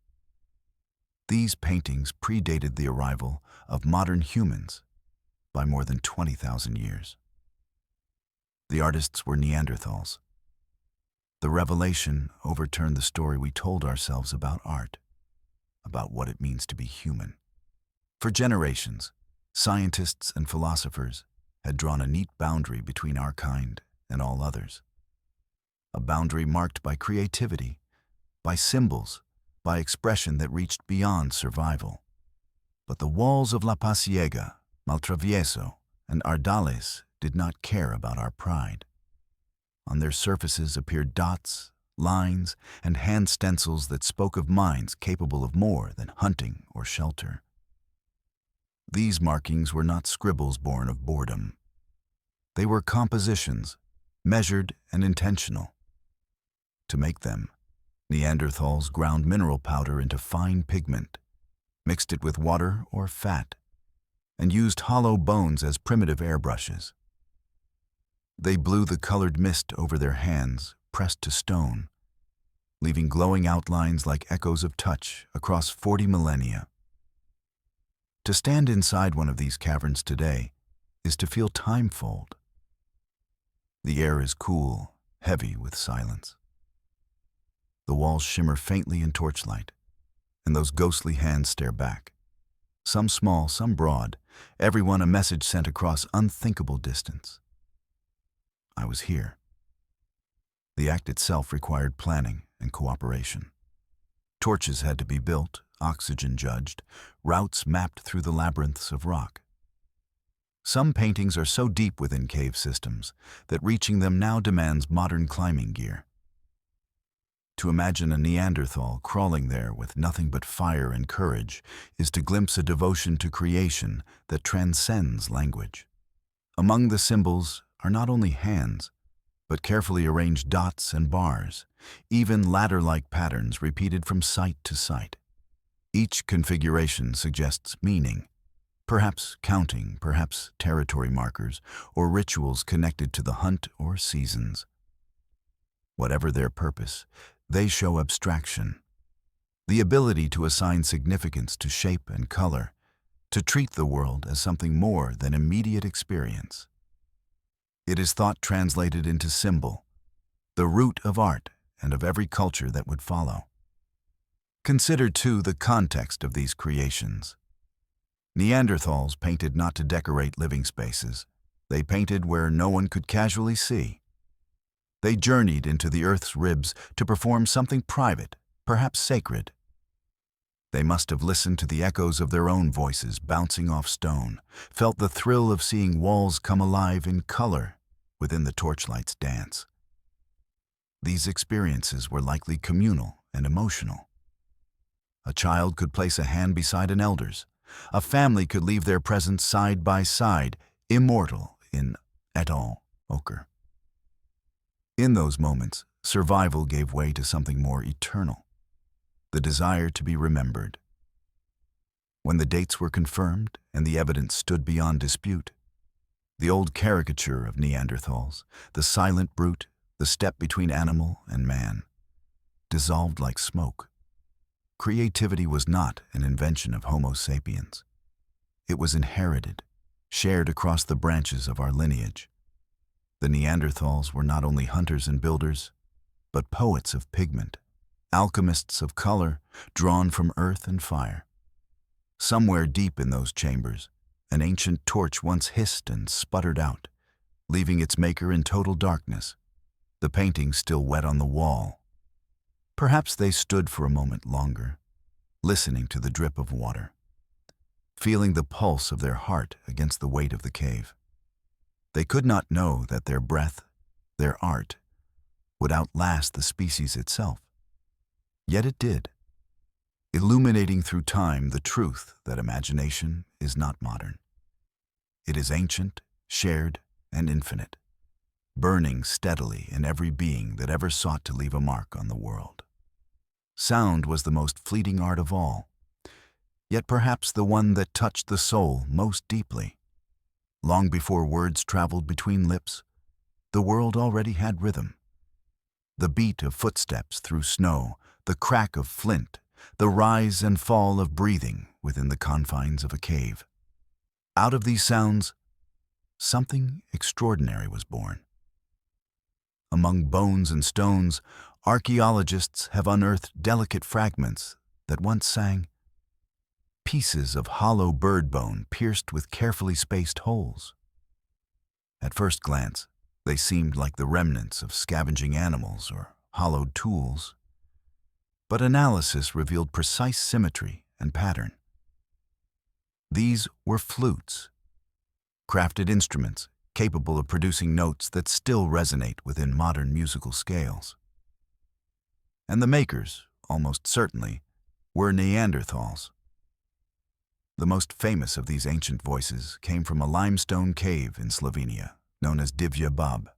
These paintings predated the arrival of modern humans by more than 20,000 years. The artists were Neanderthals. The revelation overturned the story we told ourselves about art, about what it means to be human. For generations, scientists and philosophers had drawn a neat boundary between our kind and all others. A boundary marked by creativity, by symbols, by expression that reached beyond survival. But the walls of La Pasiega, Maltravieso, and Ardales did not care about our pride. On their surfaces appeared dots, lines, and hand stencils that spoke of minds capable of more than hunting or shelter. These markings were not scribbles born of boredom. They were compositions, measured and intentional. To make them, Neanderthals ground mineral powder into fine pigment, mixed it with water or fat, and used hollow bones as primitive airbrushes. They blew the colored mist over their hands, pressed to stone, leaving glowing outlines like echoes of touch across 40 millennia. To stand inside one of these caverns today is to feel time-fold. The air is cool, heavy with silence. The walls shimmer faintly in torchlight, and those ghostly hands stare back. Some small, some broad, everyone a message sent across unthinkable distance. I was here. The act itself required planning and cooperation. Torches had to be built, oxygen judged, routes mapped through the labyrinths of rock. Some paintings are so deep within cave systems that reaching them now demands modern climbing gear. To imagine a Neanderthal crawling there with nothing but fire and courage is to glimpse a devotion to creation that transcends language. Among the symbols are not only hands, but carefully arranged dots and bars, even ladder-like patterns repeated from site to site. Each configuration suggests meaning, perhaps counting, perhaps territory markers, or rituals connected to the hunt or seasons. Whatever their purpose, they show abstraction, the ability to assign significance to shape and color, to treat the world as something more than immediate experience. It is thought translated into symbol, the root of art and of every culture that would follow. Consider, too, the context of these creations. Neanderthals painted not to decorate living spaces. They painted where no one could casually see. They journeyed into the earth's ribs to perform something private, perhaps sacred. They must have listened to the echoes of their own voices bouncing off stone, felt the thrill of seeing walls come alive in color within the torchlight's dance. These experiences were likely communal and emotional. A child could place a hand beside an elder's. A family could leave their presence side by side, immortal in étang ochre. In those moments, survival gave way to something more eternal, the desire to be remembered. When the dates were confirmed and the evidence stood beyond dispute, the old caricature of Neanderthals, the silent brute, the step between animal and man, dissolved like smoke. Creativity was not an invention of Homo sapiens. It was inherited, shared across the branches of our lineage. The Neanderthals were not only hunters and builders, but poets of pigment, alchemists of color, drawn from earth and fire. Somewhere deep in those chambers, an ancient torch once hissed and sputtered out, leaving its maker in total darkness, the painting still wet on the wall. Perhaps they stood for a moment longer, listening to the drip of water, feeling the pulse of their heart against the weight of the cave. They could not know that their breath, their art, would outlast the species itself. Yet it did, illuminating through time the truth that imagination is not modern. It is ancient, shared, and infinite, burning steadily in every being that ever sought to leave a mark on the world. Sound was the most fleeting art of all, yet perhaps the one that touched the soul most deeply. Long before words traveled between lips, the world already had rhythm. The beat of footsteps through snow, the crack of flint, the rise and fall of breathing within the confines of a cave. Out of these sounds, something extraordinary was born. Among bones and stones, archaeologists have unearthed delicate fragments that once sang, pieces of hollow bird bone pierced with carefully spaced holes. At first glance, they seemed like the remnants of scavenging animals or hollowed tools, but analysis revealed precise symmetry and pattern. These were flutes, crafted instruments capable of producing notes that still resonate within modern musical scales. And the makers, almost certainly, were Neanderthals. The most famous of these ancient voices came from a limestone cave in Slovenia, known as Divja Bab.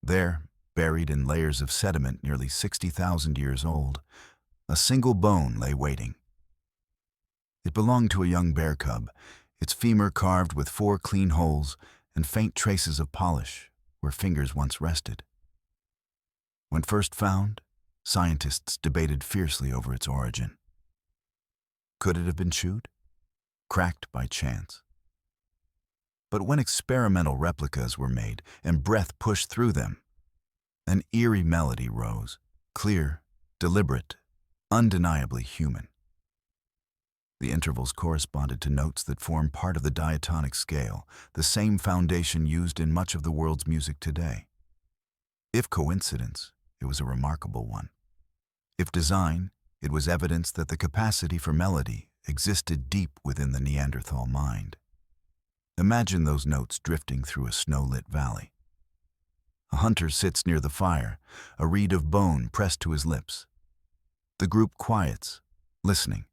There, buried in layers of sediment nearly 60,000 years old, a single bone lay waiting. It belonged to a young bear cub, its femur carved with 4 clean holes and faint traces of polish where fingers once rested. When first found, scientists debated fiercely over its origin. Could it have been chewed? Cracked by chance? But when experimental replicas were made and breath pushed through them, an eerie melody rose, clear, deliberate, undeniably human. The intervals corresponded to notes that form part of the diatonic scale, the same foundation used in much of the world's music today. If coincidence, it was a remarkable one. If design, it was evidence that the capacity for melody existed deep within the Neanderthal mind. Imagine those notes drifting through a snow-lit valley. A hunter sits near the fire, a reed of bone pressed to his lips. The group quiets, listening.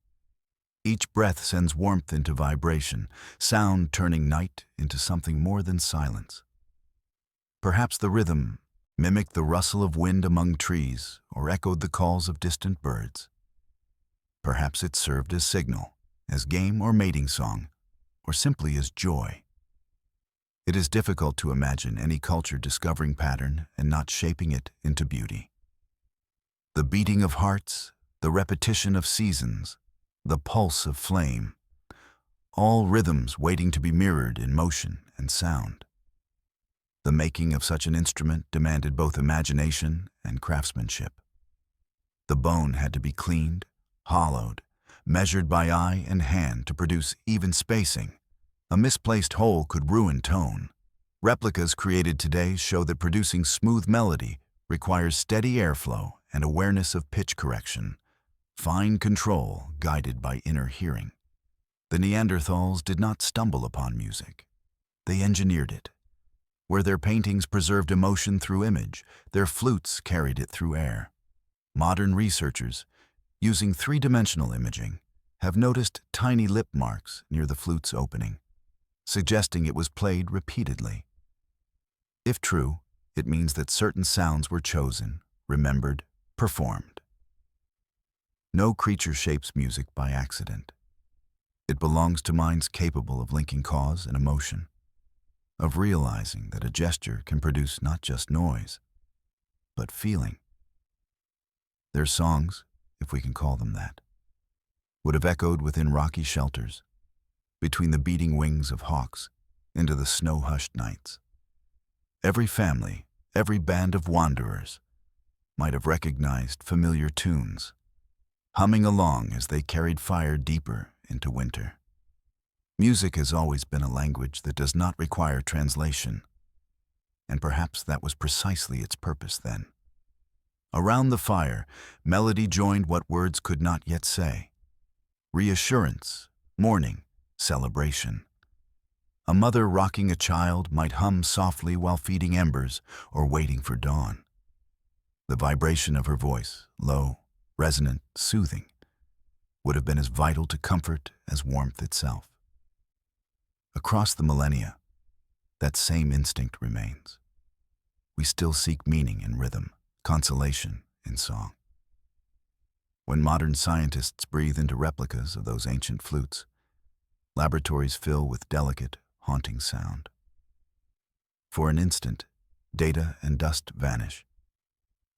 Each breath sends warmth into vibration, sound turning night into something more than silence. Perhaps the rhythm mimicked the rustle of wind among trees or echoed the calls of distant birds. Perhaps it served as signal, as game or mating song, or simply as joy. It is difficult to imagine any culture discovering pattern and not shaping it into beauty. The beating of hearts, the repetition of seasons, the pulse of flame, all rhythms waiting to be mirrored in motion and sound. The making of such an instrument demanded both imagination and craftsmanship. The bone had to be cleaned, hollowed, measured by eye and hand to produce even spacing. A misplaced hole could ruin tone. Replicas created today show that producing smooth melody requires steady airflow and awareness of pitch correction, fine control guided by inner hearing. The Neanderthals did not stumble upon music. They engineered it. Where their paintings preserved emotion through image, their flutes carried it through air. Modern researchers, using 3-dimensional imaging, have noticed tiny lip marks near the flute's opening, suggesting it was played repeatedly. If true, it means that certain sounds were chosen, remembered, performed. No creature shapes music by accident. It belongs to minds capable of linking cause and emotion, of realizing that a gesture can produce not just noise, but feeling. Their songs, if we can call them that, would have echoed within rocky shelters, between the beating wings of hawks, into the snow-hushed nights. Every family, every band of wanderers, might have recognized familiar tunes, humming along as they carried fire deeper into winter. Music has always been a language that does not require translation, and perhaps that was precisely its purpose then. Around the fire, melody joined what words could not yet say. Reassurance, mourning, celebration. A mother rocking a child might hum softly while feeding embers or waiting for dawn. The vibration of her voice, low, resonant, soothing, would have been as vital to comfort as warmth itself. Across the millennia, that same instinct remains. We still seek meaning in rhythm, consolation in song. When modern scientists breathe into replicas of those ancient flutes, laboratories fill with delicate, haunting sound. For an instant, data and dust vanish,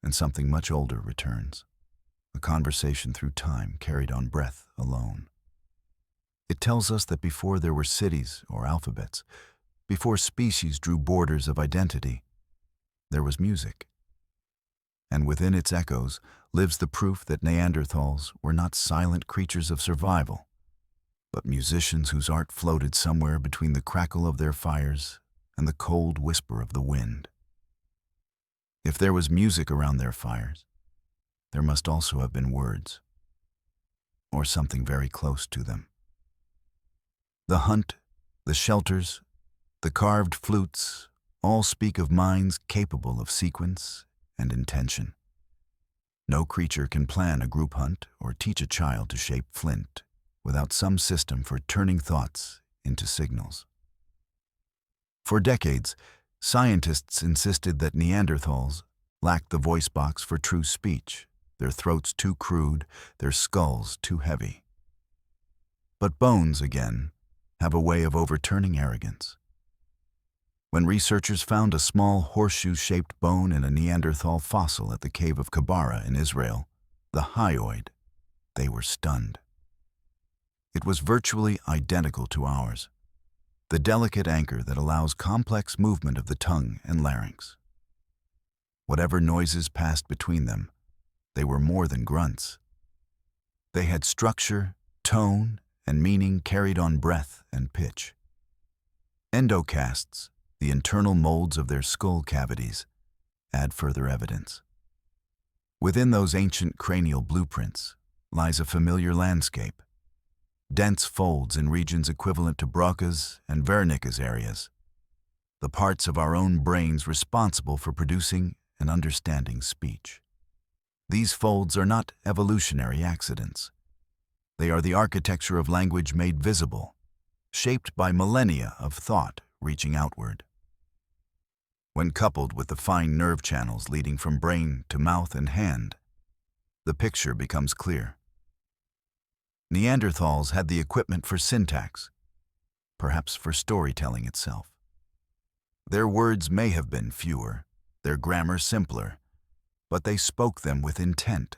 and something much older returns, a conversation through time carried on breath alone. It tells us that before there were cities or alphabets, before species drew borders of identity, there was music. And within its echoes lives the proof that Neanderthals were not silent creatures of survival, but musicians whose art floated somewhere between the crackle of their fires and the cold whisper of the wind. If there was music around their fires, there must also have been words, or something very close to them. The hunt, the shelters, the carved flutes all speak of minds capable of sequence and intention. No creature can plan a group hunt or teach a child to shape flint without some system for turning thoughts into signals. For decades, scientists insisted that Neanderthals lacked the voice box for true speech, their throats too crude, their skulls too heavy. But bones, again, have a way of overturning arrogance. When researchers found a small horseshoe-shaped bone in a Neanderthal fossil at the cave of Kabara in Israel, the hyoid, they were stunned. It was virtually identical to ours, the delicate anchor that allows complex movement of the tongue and larynx. Whatever noises passed between them, they were more than grunts. They had structure, tone, and meaning carried on breath and pitch. Endocasts, the internal molds of their skull cavities, add further evidence. Within those ancient cranial blueprints lies a familiar landscape, dense folds in regions equivalent to Broca's and Wernicke's areas, the parts of our own brains responsible for producing and understanding speech. These folds are not evolutionary accidents. They are the architecture of language made visible, shaped by millennia of thought reaching outward. When coupled with the fine nerve channels leading from brain to mouth and hand, the picture becomes clear. Neanderthals had the equipment for syntax, perhaps for storytelling itself. Their words may have been fewer, their grammar simpler, but they spoke them with intent.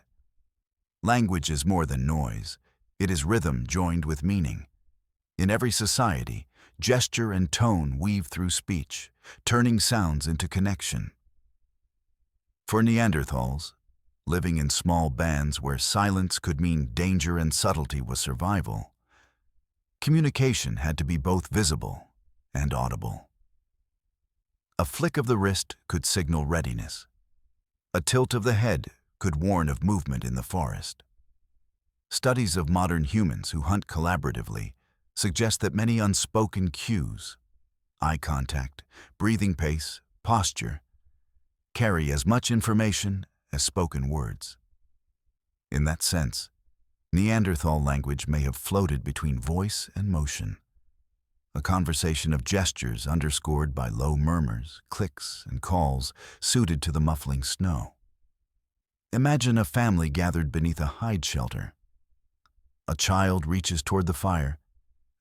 Language is more than noise. It is rhythm joined with meaning. In every society, gesture and tone weave through speech, turning sounds into connection. For Neanderthals, living in small bands where silence could mean danger and subtlety was survival, communication had to be both visible and audible. A flick of the wrist could signal readiness. A tilt of the head could warn of movement in the forest. Studies of modern humans who hunt collaboratively suggest that many unspoken cues, eye contact, breathing pace, posture, carry as much information as spoken words. In that sense, Neanderthal language may have floated between voice and motion, a conversation of gestures underscored by low murmurs, clicks, and calls suited to the muffling snow. Imagine a family gathered beneath a hide shelter. A child reaches toward the fire,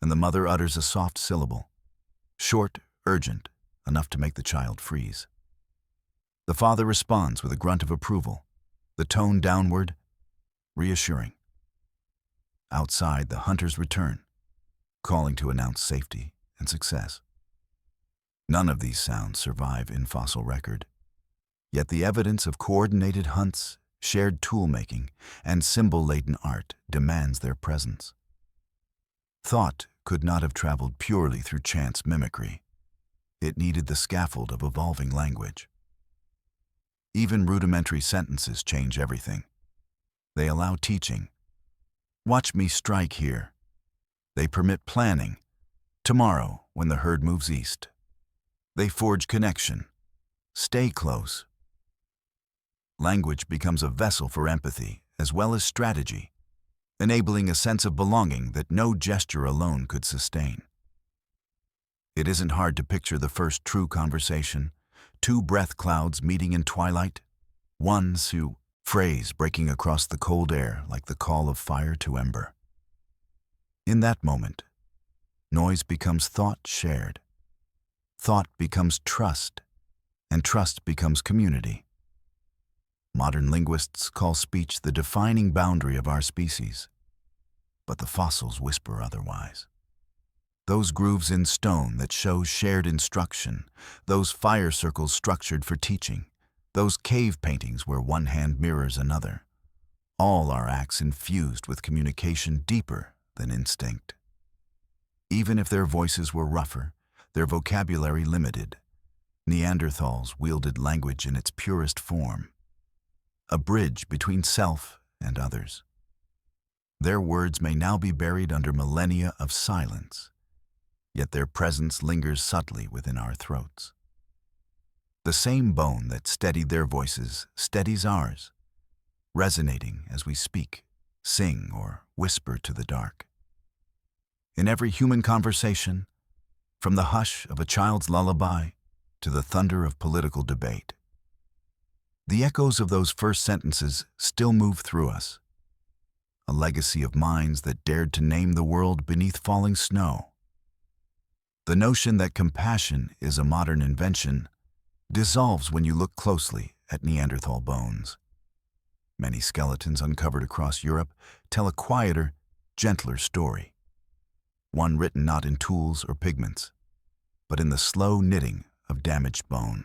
and the mother utters a soft syllable, short, urgent, enough to make the child freeze. The father responds with a grunt of approval, the tone downward, reassuring. Outside, the hunters return, calling to announce safety and success. None of these sounds survive in fossil record, yet the evidence of coordinated hunts, shared tool-making, and symbol-laden art demands their presence. Thought could not have traveled purely through chance mimicry. It needed the scaffold of evolving language. Even rudimentary sentences change everything. They allow teaching. Watch me strike here. They permit planning. Tomorrow, when the herd moves east. They forge connection. Stay close. Language becomes a vessel for empathy as well as strategy, enabling a sense of belonging that no gesture alone could sustain. It isn't hard to picture the first true conversation, two breath clouds meeting in twilight, one Sioux phrase breaking across the cold air like the call of fire to ember. In that moment, noise becomes thought shared. Thought becomes trust, and trust becomes community. Modern linguists call speech the defining boundary of our species, but the fossils whisper otherwise. Those grooves in stone that show shared instruction, those fire circles structured for teaching, those cave paintings where one hand mirrors another, all are acts infused with communication deeper than instinct. Even if their voices were rougher, their vocabulary limited, Neanderthals wielded language in its purest form, a bridge between self and others. Their words may now be buried under millennia of silence, yet their presence lingers subtly within our throats. The same bone that steadied their voices steadies ours, resonating as we speak, sing, or whisper to the dark. In every human conversation, from the hush of a child's lullaby to the thunder of political debate, the echoes of those first sentences still move through us, a legacy of minds that dared to name the world beneath falling snow. The notion that compassion is a modern invention dissolves when you look closely at Neanderthal bones. Many skeletons uncovered across Europe tell a quieter, gentler story, one written not in tools or pigments, but in the slow knitting of damaged bone.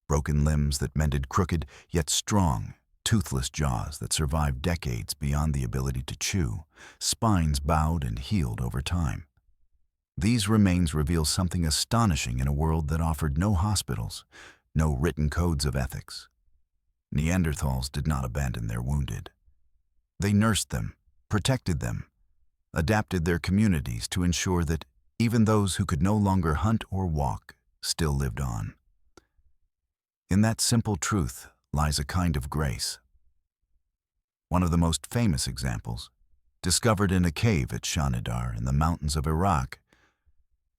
Broken limbs that mended crooked yet strong, toothless jaws that survived decades beyond the ability to chew, spines bowed and healed over time. These remains reveal something astonishing in a world that offered no hospitals, no written codes of ethics. Neanderthals did not abandon their wounded. They nursed them, protected them, adapted their communities to ensure that even those who could no longer hunt or walk still lived on. In that simple truth lies a kind of grace. One of the most famous examples, discovered in a cave at Shanidar in the mountains of Iraq,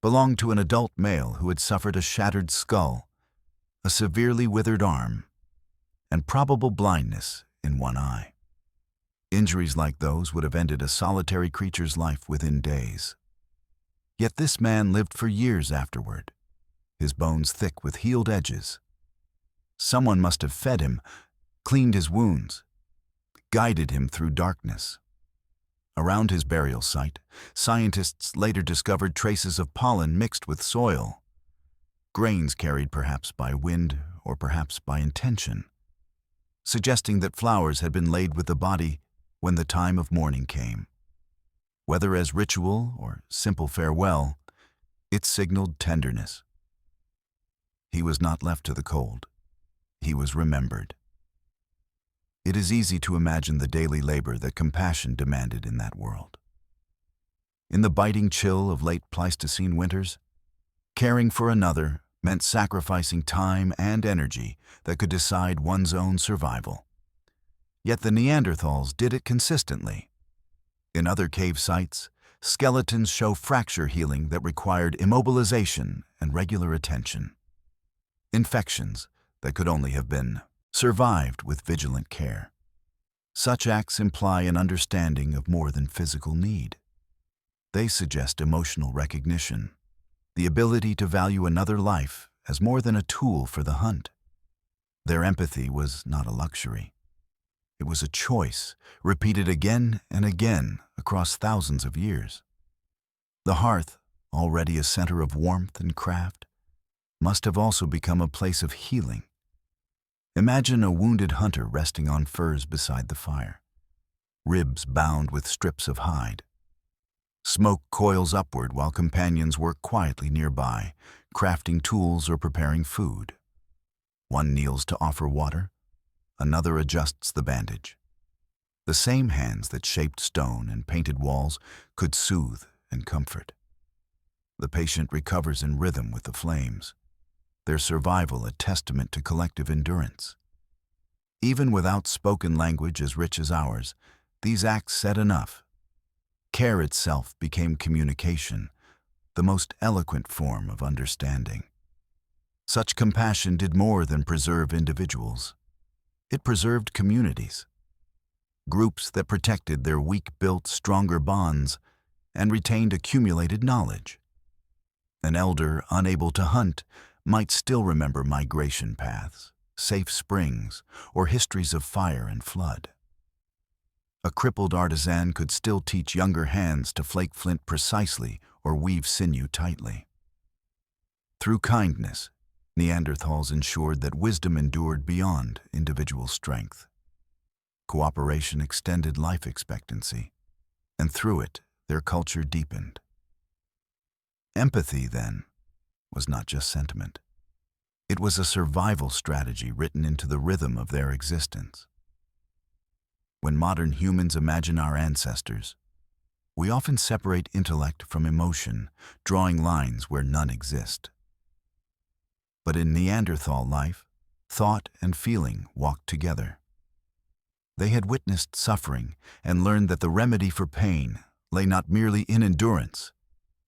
belonged to an adult male who had suffered a shattered skull, a severely withered arm, and probable blindness in one eye. Injuries like those would have ended a solitary creature's life within days. Yet this man lived for years afterward, his bones thick with healed edges. Someone must have fed him, cleaned his wounds, guided him through darkness. Around his burial site, scientists later discovered traces of pollen mixed with soil, grains carried perhaps by wind or perhaps by intention, suggesting that flowers had been laid with the body when the time of mourning came. Whether as ritual or simple farewell, it signaled tenderness. He was not left to the cold. He was remembered. It is easy to imagine the daily labor that compassion demanded in that world. In the biting chill of late Pleistocene winters, caring for another meant sacrificing time and energy that could decide one's own survival. Yet the Neanderthals did it consistently. In other cave sites, skeletons show fracture healing that required immobilization and regular attention. Infections that could only have been survived with vigilant care. Such acts imply an understanding of more than physical need. They suggest emotional recognition, the ability to value another life as more than a tool for the hunt. Their empathy was not a luxury. It was a choice, repeated again and again across thousands of years. The hearth, already a center of warmth and craft, must have also become a place of healing. Imagine a wounded hunter resting on furs beside the fire, ribs bound with strips of hide. Smoke coils upward while companions work quietly nearby, crafting tools or preparing food. One kneels to offer water, another adjusts the bandage. The same hands that shaped stone and painted walls could soothe and comfort. The patient recovers in rhythm with the flames, their survival a testament to collective endurance. Even without spoken language as rich as ours, these acts said enough. Care itself became communication, the most eloquent form of understanding. Such compassion did more than preserve individuals. It preserved communities, groups that protected their weak-built, stronger bonds and retained accumulated knowledge. An elder unable to hunt might still remember migration paths, safe springs, or histories of fire and flood. A crippled artisan could still teach younger hands to flake flint precisely or weave sinew tightly. Through kindness, Neanderthals ensured that wisdom endured beyond individual strength. Cooperation extended life expectancy, and through it, their culture deepened. Empathy, then, was not just sentiment. It was a survival strategy written into the rhythm of their existence. When modern humans imagine our ancestors, we often separate intellect from emotion, drawing lines where none exist. But in Neanderthal life, thought and feeling walked together. They had witnessed suffering and learned that the remedy for pain lay not merely in endurance,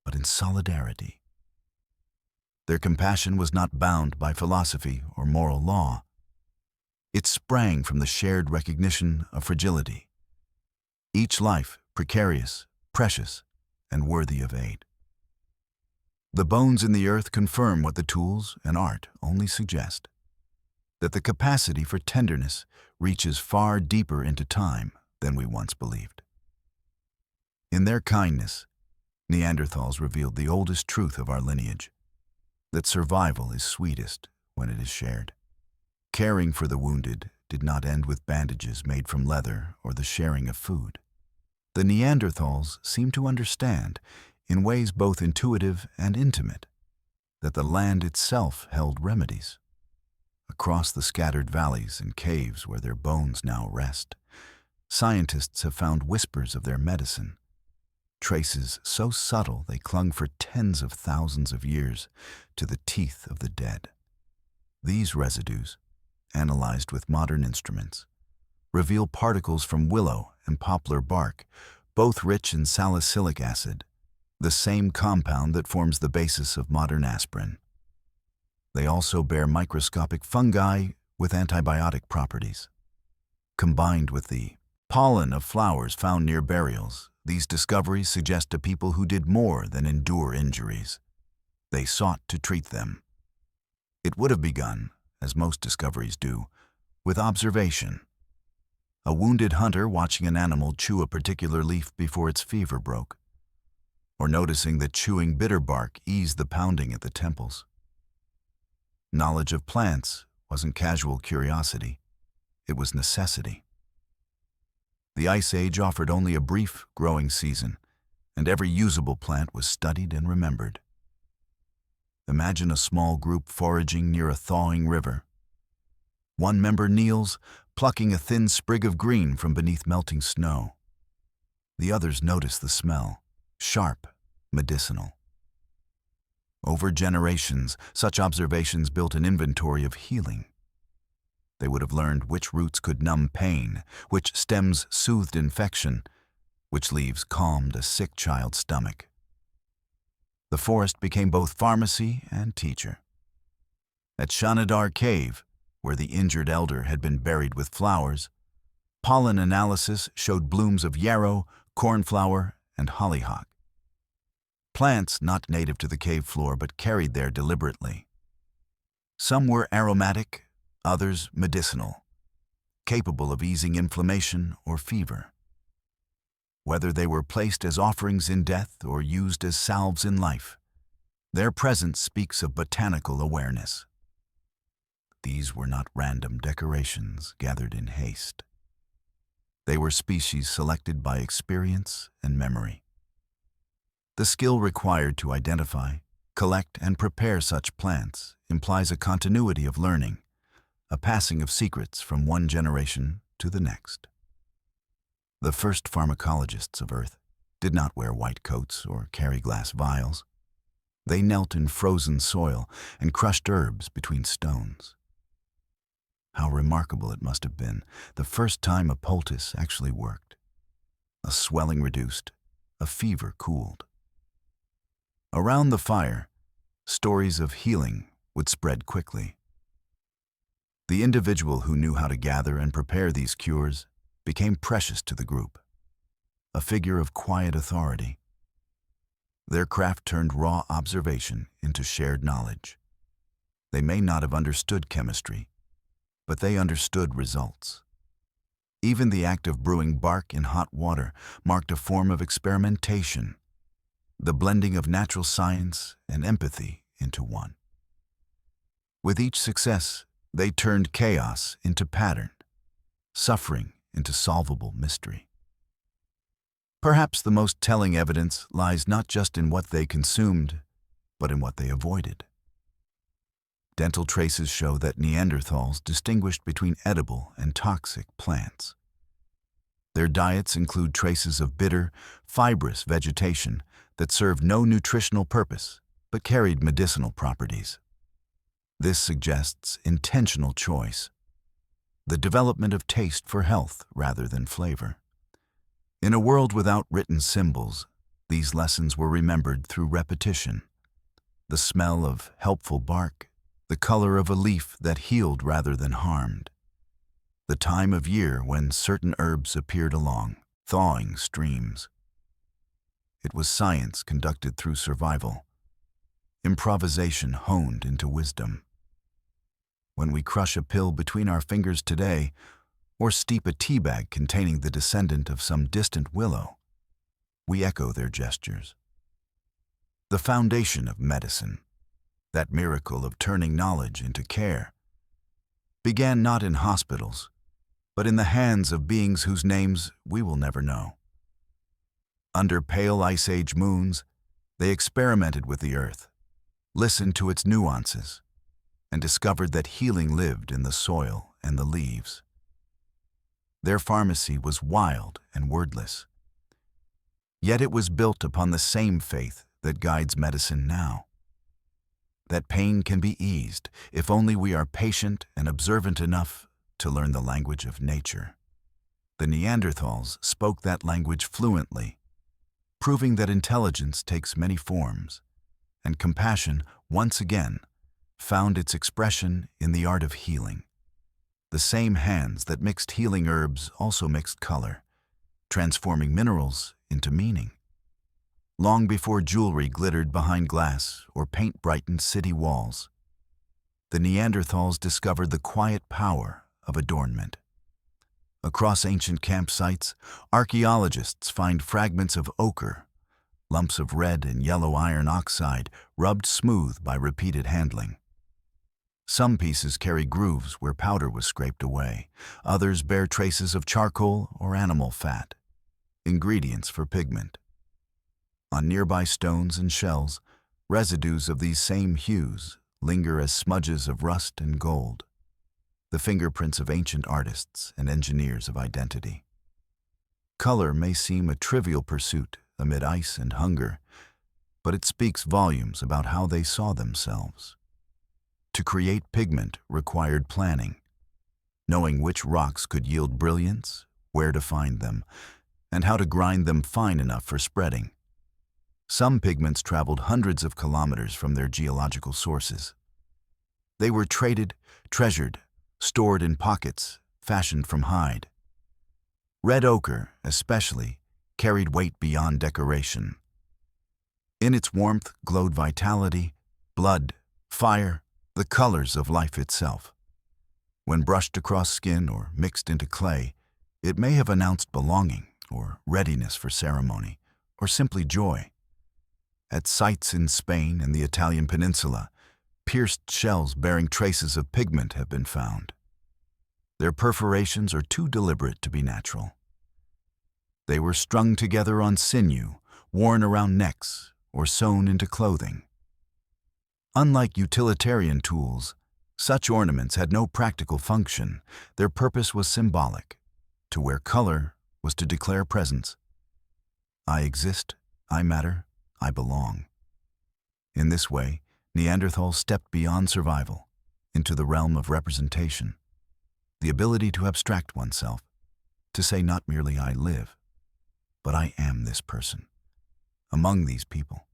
but in solidarity. Their compassion was not bound by philosophy or moral law. It sprang from the shared recognition of fragility. Each life precarious, precious, and worthy of aid. The bones in the earth confirm what the tools and art only suggest, that the capacity for tenderness reaches far deeper into time than we once believed. In their kindness, Neanderthals revealed the oldest truth of our lineage, that survival is sweetest when it is shared. Caring for the wounded did not end with bandages made from leather or the sharing of food. The Neanderthals seemed to understand, in ways both intuitive and intimate, that the land itself held remedies. Across the scattered valleys and caves where their bones now rest, scientists have found whispers of their medicine, traces so subtle they clung for tens of thousands of years to the teeth of the dead. These residues, analyzed with modern instruments, reveal particles from willow and poplar bark, both rich in salicylic acid, the same compound that forms the basis of modern aspirin. They also bear microscopic fungi with antibiotic properties. Combined with the pollen of flowers found near burials, these discoveries suggest to people who did more than endure injuries. They sought to treat them. It would have begun, as most discoveries do, with observation. A wounded hunter watching an animal chew a particular leaf before its fever broke, or noticing that chewing bitter bark eased the pounding at the temples. Knowledge of plants wasn't casual curiosity, it was necessity. The Ice Age offered only a brief growing season, and every usable plant was studied and remembered. Imagine a small group foraging near a thawing river. One member kneels, plucking a thin sprig of green from beneath melting snow. The others notice the smell, sharp, medicinal. Over generations, such observations built an inventory of healing. They would have learned which roots could numb pain, which stems soothed infection, which leaves calmed a sick child's stomach. The forest became both pharmacy and teacher. At Shanidar Cave, where the injured elder had been buried with flowers, pollen analysis showed blooms of yarrow, cornflower, and hollyhock. Plants not native to the cave floor but carried there deliberately. Some were aromatic, others medicinal, capable of easing inflammation or fever. Whether they were placed as offerings in death or used as salves in life, their presence speaks of botanical awareness. These were not random decorations gathered in haste. They were species selected by experience and memory. The skill required to identify, collect, and prepare such plants implies a continuity of learning, a passing of secrets from one generation to the next. The first pharmacologists of Earth did not wear white coats or carry glass vials. They knelt in frozen soil and crushed herbs between stones. How remarkable it must have been, the first time a poultice actually worked. A swelling reduced, a fever cooled. Around the fire, stories of healing would spread quickly. The individual who knew how to gather and prepare these cures became precious to the group, a figure of quiet authority. Their craft turned raw observation into shared knowledge. They may not have understood chemistry, but they understood results. Even the act of brewing bark in hot water marked a form of experimentation, the blending of natural science and empathy into one. With each success, they turned chaos into pattern, suffering into solvable mystery. Perhaps the most telling evidence lies not just in what they consumed, but in what they avoided. Dental traces show that Neanderthals distinguished between edible and toxic plants. Their diets include traces of bitter, fibrous vegetation that served no nutritional purpose but carried medicinal properties. This suggests intentional choice, the development of taste for health rather than flavor. In a world without written symbols, these lessons were remembered through repetition. The smell of helpful bark, the color of a leaf that healed rather than harmed, the time of year when certain herbs appeared along thawing streams. It was science conducted through survival, improvisation honed into wisdom. When we crush a pill between our fingers today, or steep a tea bag containing the descendant of some distant willow, we echo their gestures. The foundation of medicine, that miracle of turning knowledge into care, began not in hospitals, but in the hands of beings whose names we will never know. Under pale Ice Age moons, they experimented with the earth, listened to its nuances, and discovered that healing lived in the soil and the leaves. Their pharmacy was wild and wordless, yet it was built upon the same faith that guides medicine now. That pain can be eased if only we are patient and observant enough to learn the language of nature. The Neanderthals spoke that language fluently, proving that intelligence takes many forms, and compassion, once again, found its expression in the art of healing. The same hands that mixed healing herbs also mixed color, transforming minerals into meaning. Long before jewelry glittered behind glass or paint brightened city walls, the Neanderthals discovered the quiet power of adornment. Across ancient campsites, archaeologists find fragments of ochre, lumps of red and yellow iron oxide rubbed smooth by repeated handling. Some pieces carry grooves where powder was scraped away. Others bear traces of charcoal or animal fat, ingredients for pigment. On nearby stones and shells, residues of these same hues linger as smudges of rust and gold, the fingerprints of ancient artists and engineers of identity. Color may seem a trivial pursuit amid ice and hunger, but it speaks volumes about how they saw themselves. To create pigment required planning, knowing which rocks could yield brilliance, where to find them, and how to grind them fine enough for spreading. Some pigments traveled hundreds of kilometers from their geological sources. They were traded, treasured, stored in pockets fashioned from hide. Red ochre, especially, carried weight beyond decoration. In its warmth glowed vitality, blood, fire, the colors of life itself. When brushed across skin or mixed into clay, it may have announced belonging or readiness for ceremony, or simply joy. At sites in Spain and the Italian peninsula, pierced shells bearing traces of pigment have been found. Their perforations are too deliberate to be natural. They were strung together on sinew, worn around necks, or sewn into clothing. Unlike utilitarian tools, such ornaments had no practical function. Their purpose was symbolic. To wear color was to declare presence. I exist, I matter, I belong. In this way, Neanderthals stepped beyond survival into the realm of representation, the ability to abstract oneself, to say not merely I live, but I am this person, among these people.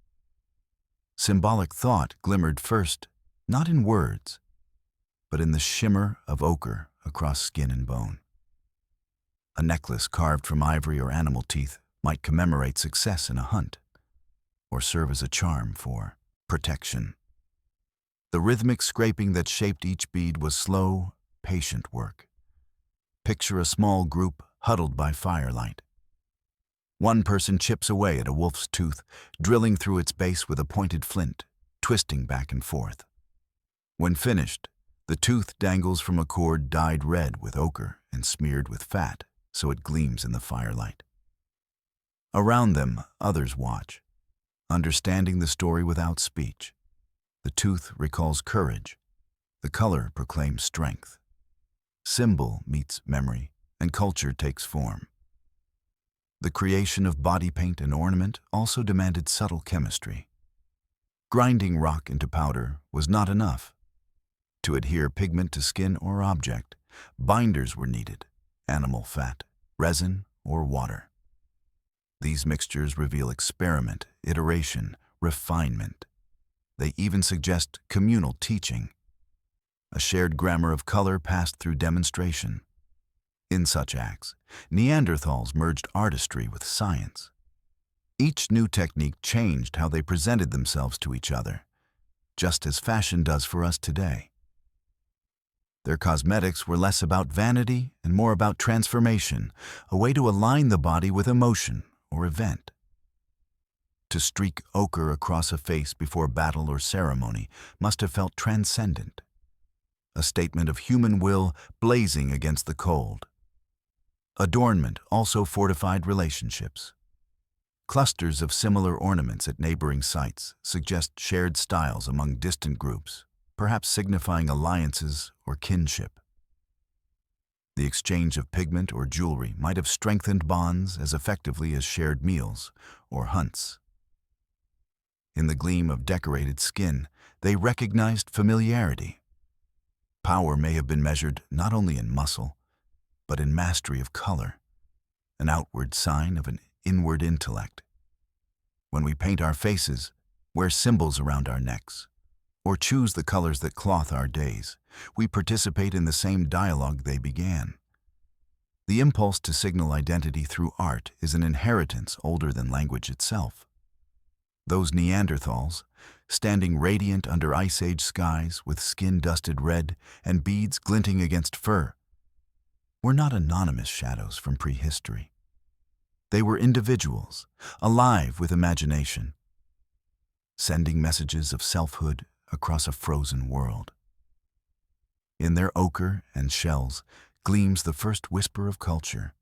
Symbolic thought glimmered first, not in words, but in the shimmer of ochre across skin and bone. A necklace carved from ivory or animal teeth might commemorate success in a hunt, or serve as a charm for protection. The rhythmic scraping that shaped each bead was slow, patient work. Picture a small group huddled by firelight. One person chips away at a wolf's tooth, drilling through its base with a pointed flint, twisting back and forth. When finished, the tooth dangles from a cord dyed red with ochre and smeared with fat, so it gleams in the firelight. Around them, others watch, understanding the story without speech. The tooth recalls courage. The color proclaims strength. Symbol meets memory, and culture takes form. The creation of body paint and ornament also demanded subtle chemistry. Grinding rock into powder was not enough. To adhere pigment to skin or object, binders were needed: animal fat, resin, or water. These mixtures reveal experiment, iteration, refinement. They even suggest communal teaching. A shared grammar of color passed through demonstration. In such acts, Neanderthals merged artistry with science. Each new technique changed how they presented themselves to each other, just as fashion does for us today. Their cosmetics were less about vanity and more about transformation, a way to align the body with emotion or event. To streak ochre across a face before battle or ceremony must have felt transcendent, a statement of human will blazing against the cold. Adornment also fortified relationships. Clusters of similar ornaments at neighboring sites suggest shared styles among distant groups, perhaps signifying alliances or kinship. The exchange of pigment or jewelry might have strengthened bonds as effectively as shared meals or hunts. In the gleam of decorated skin, they recognized familiarity. Power may have been measured not only in muscle, but in mastery of color, an outward sign of an inward intellect. When we paint our faces, wear symbols around our necks, or choose the colors that cloth our days, we participate in the same dialogue they began. The impulse to signal identity through art is an inheritance older than language itself. Those Neanderthals, standing radiant under Ice Age skies with skin dusted red and beads glinting against fur, were not anonymous shadows from prehistory. They were individuals, alive with imagination, sending messages of selfhood across a frozen world. In their ochre and shells gleams the first whisper of culture,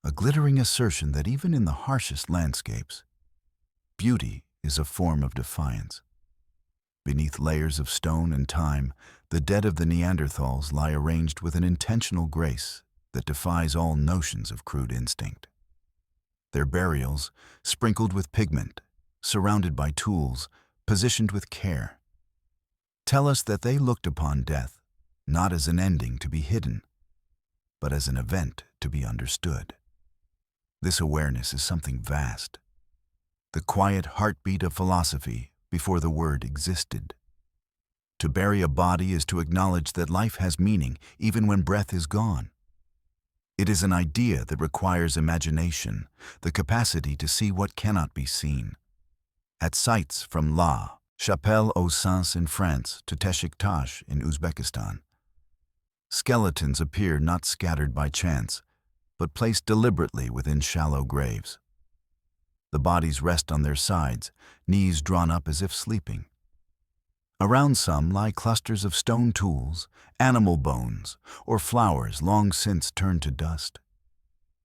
a glittering assertion that even in the harshest landscapes, beauty is a form of defiance. Beneath layers of stone and time, the dead of the Neanderthals lie arranged with an intentional grace that defies all notions of crude instinct. Their burials, sprinkled with pigment, surrounded by tools, positioned with care, tell us that they looked upon death not as an ending to be hidden, but as an event to be understood. This awareness is something vast, the quiet heartbeat of philosophy before the word existed. To bury a body is to acknowledge that life has meaning even when breath is gone. It is an idea that requires imagination, the capacity to see what cannot be seen. At sites from La Chapelle-aux-Saints in France to Teshiktash in Uzbekistan, skeletons appear not scattered by chance, but placed deliberately within shallow graves. The bodies rest on their sides, knees drawn up as if sleeping. Around some lie clusters of stone tools, animal bones, or flowers long since turned to dust.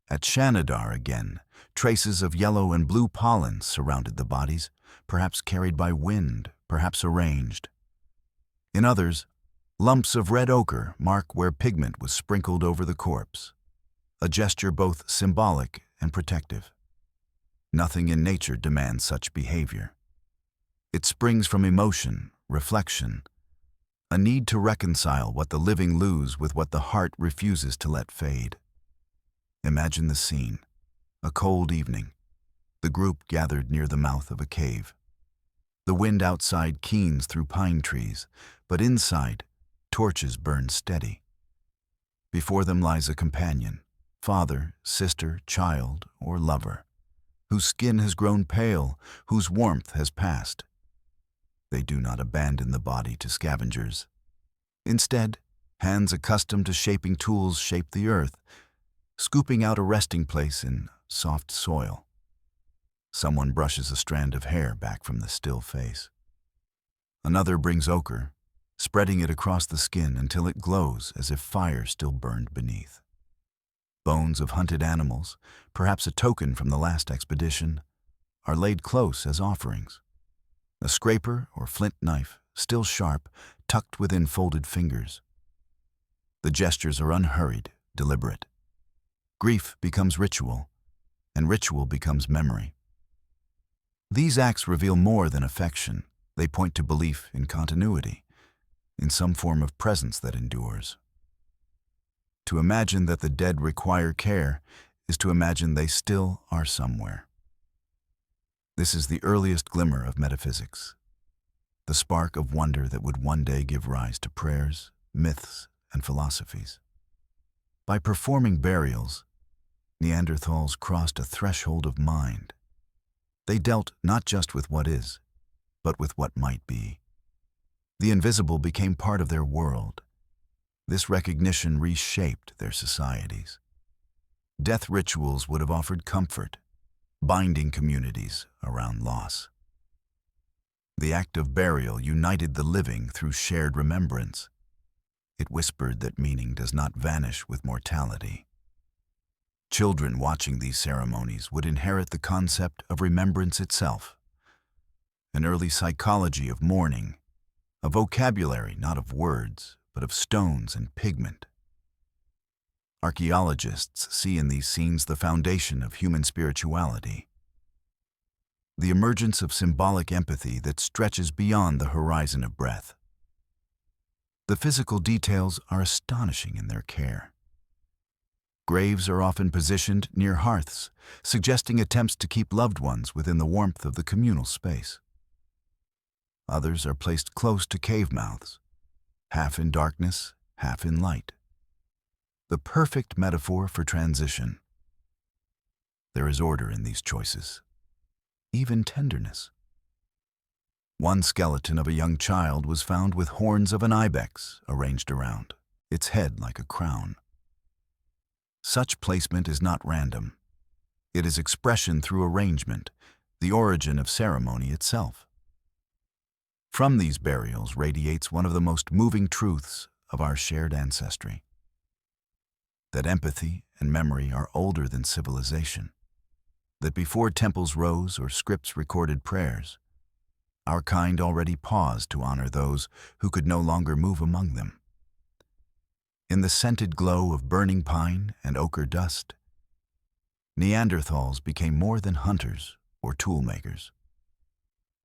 At Shanidar again, traces of yellow and blue pollen surrounded the bodies, perhaps carried by wind, perhaps arranged. In others, lumps of red ochre mark where pigment was sprinkled over the corpse, a gesture both symbolic and protective. Nothing in nature demands such behavior. It springs from emotion, reflection, a need to reconcile what the living lose with what the heart refuses to let fade. Imagine the scene. A cold evening. The group gathered near the mouth of a cave. The wind outside keens through pine trees, but inside, torches burn steady. Before them lies a companion, father, sister, child, or lover, whose skin has grown pale, whose warmth has passed. They do not abandon the body to scavengers. Instead, hands accustomed to shaping tools shape the earth, scooping out a resting place in soft soil. Someone brushes a strand of hair back from the still face. Another brings ochre, spreading it across the skin until it glows as if fire still burned beneath. Bones of hunted animals, perhaps a token from the last expedition, are laid close as offerings. A scraper or flint knife, still sharp, tucked within folded fingers. The gestures are unhurried, deliberate. Grief becomes ritual, and ritual becomes memory. These acts reveal more than affection. They point to belief in continuity, in some form of presence that endures. To imagine that the dead require care is to imagine they still are somewhere. This is the earliest glimmer of metaphysics, the spark of wonder that would one day give rise to prayers, myths, and philosophies. By performing burials, Neanderthals crossed a threshold of mind. They dealt not just with what is, but with what might be. The invisible became part of their world. This recognition reshaped their societies. Death rituals would have offered comfort, binding communities around loss. The act of burial united the living through shared remembrance. It whispered that meaning does not vanish with mortality. Children watching these ceremonies would inherit the concept of remembrance itself, an early psychology of mourning, a vocabulary not of words, but of stones and pigment. Archaeologists see in these scenes the foundation of human spirituality, the emergence of symbolic empathy that stretches beyond the horizon of breath. The physical details are astonishing in their care. Graves are often positioned near hearths, suggesting attempts to keep loved ones within the warmth of the communal space. Others are placed close to cave mouths, half in darkness, half in light. The perfect metaphor for transition. There is order in these choices, even tenderness. One skeleton of a young child was found with horns of an ibex arranged around, its head like a crown. Such placement is not random. It is expression through arrangement, the origin of ceremony itself. From these burials radiates one of the most moving truths of our shared ancestry. That empathy and memory are older than civilization. That before temples rose or scripts recorded prayers, our kind already paused to honor those who could no longer move among them. In the scented glow of burning pine and ochre dust, Neanderthals became more than hunters or toolmakers.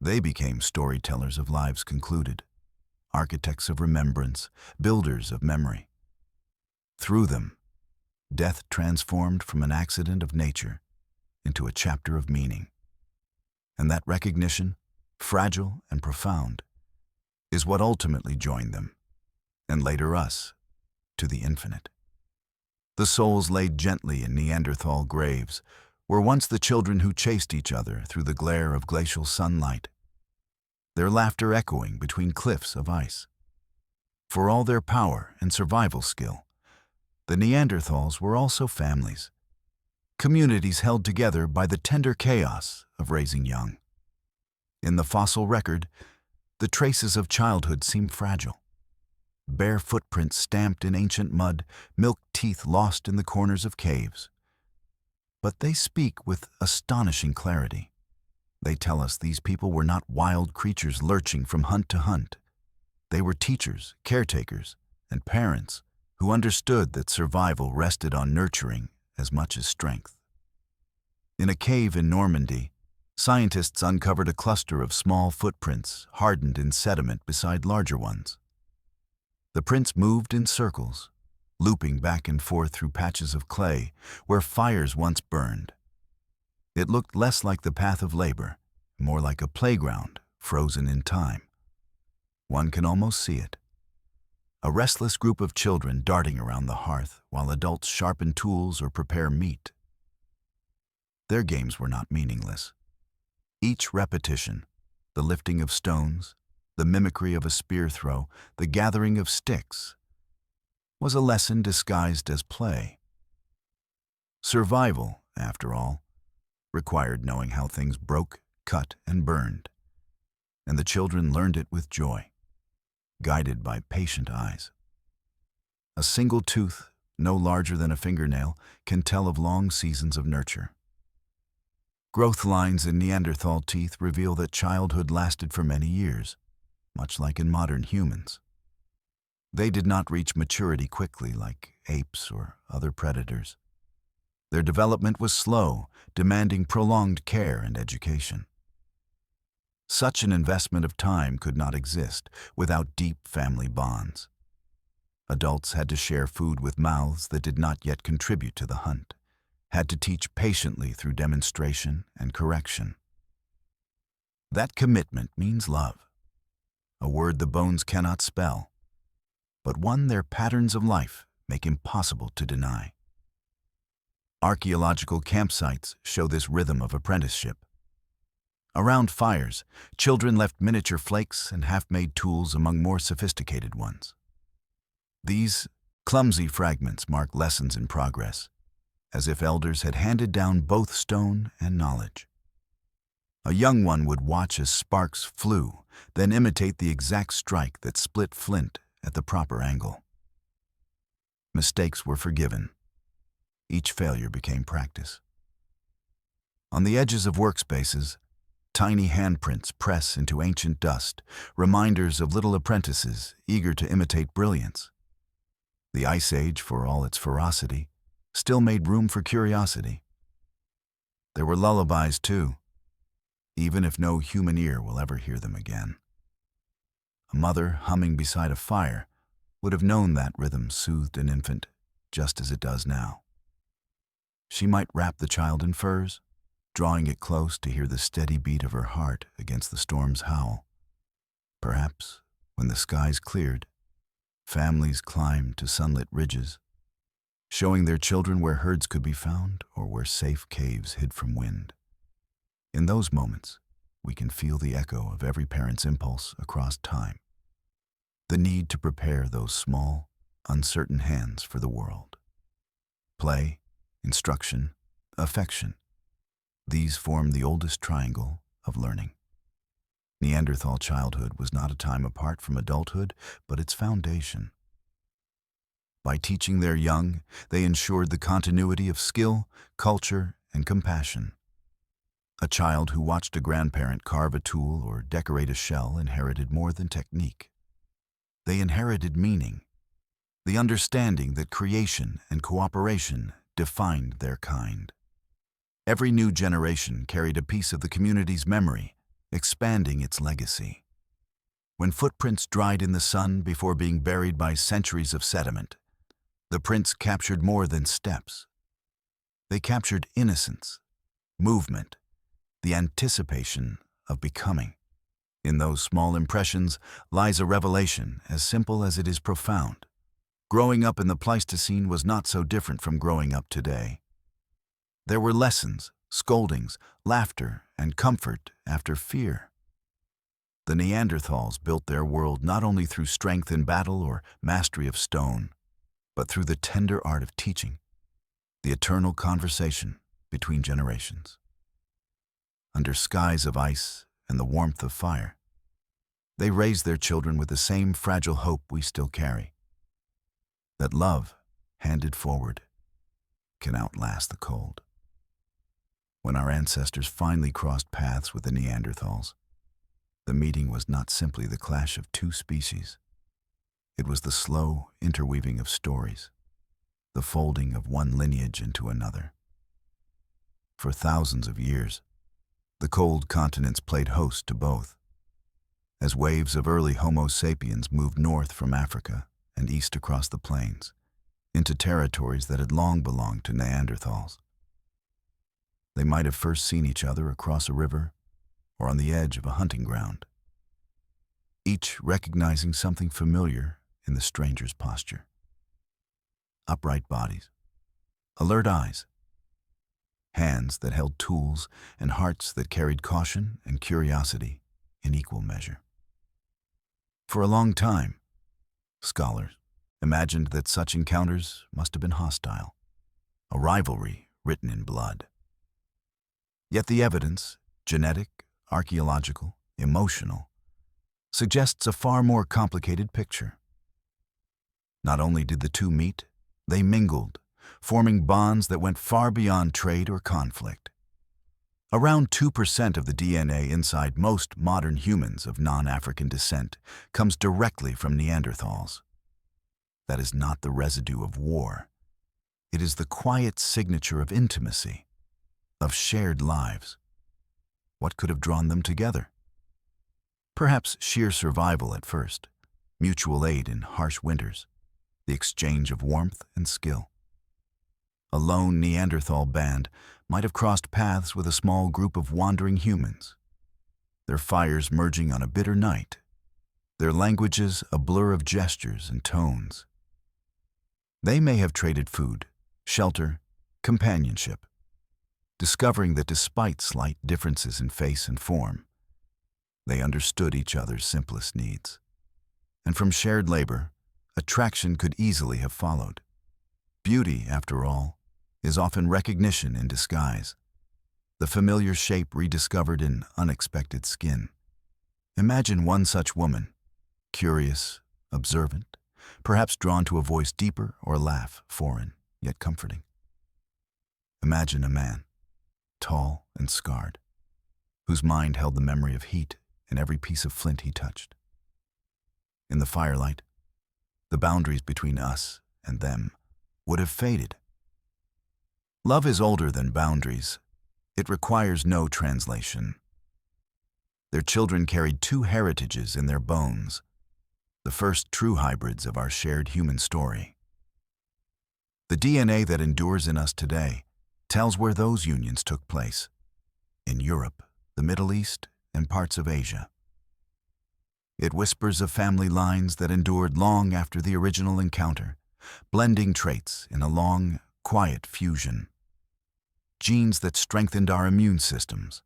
They became storytellers of lives concluded, architects of remembrance, builders of memory. Through them, death transformed from an accident of nature into a chapter of meaning. And that recognition, fragile and profound, is what ultimately joined them, and later us, to the infinite. The souls laid gently in Neanderthal graves were once the children who chased each other through the glare of glacial sunlight, their laughter echoing between cliffs of ice. For all their power and survival skill, the Neanderthals were also families, communities held together by the tender chaos of raising young. In the fossil record, the traces of childhood seem fragile. Bare footprints stamped in ancient mud, milk teeth lost in the corners of caves. But they speak with astonishing clarity. They tell us these people were not wild creatures lurching from hunt to hunt. They were teachers, caretakers, and parents who understood that survival rested on nurturing as much as strength. In a cave in Normandy, scientists uncovered a cluster of small footprints hardened in sediment beside larger ones. The prints moved in circles, looping back and forth through patches of clay where fires once burned. It looked less like the path of labor, more like a playground frozen in time. One can almost see it. A restless group of children darting around the hearth while adults sharpen tools or prepare meat. Their games were not meaningless. Each repetition, the lifting of stones, the mimicry of a spear throw, the gathering of sticks, was a lesson disguised as play. Survival, after all, required knowing how things broke, cut, and burned, and the children learned it with joy, guided by patient eyes. A single tooth, no larger than a fingernail, can tell of long seasons of nurture. Growth lines in Neanderthal teeth reveal that childhood lasted for many years, much like in modern humans. They did not reach maturity quickly like apes or other predators. Their development was slow, demanding prolonged care and education. Such an investment of time could not exist without deep family bonds. Adults had to share food with mouths that did not yet contribute to the hunt, had to teach patiently through demonstration and correction. That commitment means love, a word the bones cannot spell, but one their patterns of life make impossible to deny. Archaeological campsites show this rhythm of apprenticeship. Around fires, children left miniature flakes and half-made tools among more sophisticated ones. These clumsy fragments mark lessons in progress, as if elders had handed down both stone and knowledge. A young one would watch as sparks flew, then imitate the exact strike that split flint at the proper angle. Mistakes were forgiven. Each failure became practice. On the edges of workspaces, tiny handprints press into ancient dust, reminders of little apprentices eager to imitate brilliance. The Ice Age, for all its ferocity, still made room for curiosity. There were lullabies, too, even if no human ear will ever hear them again. A mother humming beside a fire would have known that rhythm soothed an infant just as it does now. She might wrap the child in furs, drawing it close to hear the steady beat of her heart against the storm's howl. Perhaps, when the skies cleared, families climbed to sunlit ridges, showing their children where herds could be found or where safe caves hid from wind. In those moments, we can feel the echo of every parent's impulse across time, the need to prepare those small, uncertain hands for the world. Play, instruction, affection. These form the oldest triangle of learning. Neanderthal childhood was not a time apart from adulthood, but its foundation. By teaching their young, they ensured the continuity of skill, culture, and compassion. A child who watched a grandparent carve a tool or decorate a shell inherited more than technique. They inherited meaning, the understanding that creation and cooperation defined their kind. Every new generation carried a piece of the community's memory, expanding its legacy. When footprints dried in the sun before being buried by centuries of sediment, the prints captured more than steps. They captured innocence, movement, the anticipation of becoming. In those small impressions lies a revelation as simple as it is profound. Growing up in the Pleistocene was not so different from growing up today. There were lessons, scoldings, laughter, and comfort after fear. The Neanderthals built their world not only through strength in battle or mastery of stone, but through the tender art of teaching, the eternal conversation between generations. Under skies of ice and the warmth of fire, they raised their children with the same fragile hope we still carry, that love, handed forward, can outlast the cold. When our ancestors finally crossed paths with the Neanderthals, the meeting was not simply the clash of two species. It was the slow interweaving of stories, the folding of one lineage into another. For thousands of years, the cold continents played host to both, as waves of early Homo sapiens moved north from Africa and east across the plains, into territories that had long belonged to Neanderthals. They might have first seen each other across a river or on the edge of a hunting ground, each recognizing something familiar in the stranger's posture. Upright bodies, alert eyes, hands that held tools, and hearts that carried caution and curiosity in equal measure. For a long time, scholars imagined that such encounters must have been hostile, a rivalry written in blood. Yet the evidence, genetic, archaeological, emotional, suggests a far more complicated picture. Not only did the two meet, they mingled, forming bonds that went far beyond trade or conflict. Around 2% of the DNA inside most modern humans of non-African descent comes directly from Neanderthals. That is not the residue of war. It is the quiet signature of intimacy, of shared lives. What could have drawn them together? Perhaps sheer survival at first, mutual aid in harsh winters, the exchange of warmth and skill. A lone Neanderthal band might have crossed paths with a small group of wandering humans, their fires merging on a bitter night, their languages a blur of gestures and tones. They may have traded food, shelter, companionship, discovering that despite slight differences in face and form, they understood each other's simplest needs. And from shared labor, attraction could easily have followed. Beauty, after all, is often recognition in disguise, the familiar shape rediscovered in unexpected skin. Imagine one such woman, curious, observant, perhaps drawn to a voice deeper or a laugh foreign, yet comforting. Imagine a man, tall and scarred, whose mind held the memory of heat in every piece of flint he touched. In the firelight, the boundaries between us and them would have faded. Love is older than boundaries. It requires no translation. Their children carried two heritages in their bones, the first true hybrids of our shared human story. The DNA that endures in us today tells where those unions took place, in Europe, the Middle East, and parts of Asia. It whispers of family lines that endured long after the original encounter, blending traits in a long, quiet fusion. Genes that strengthened our immune systems,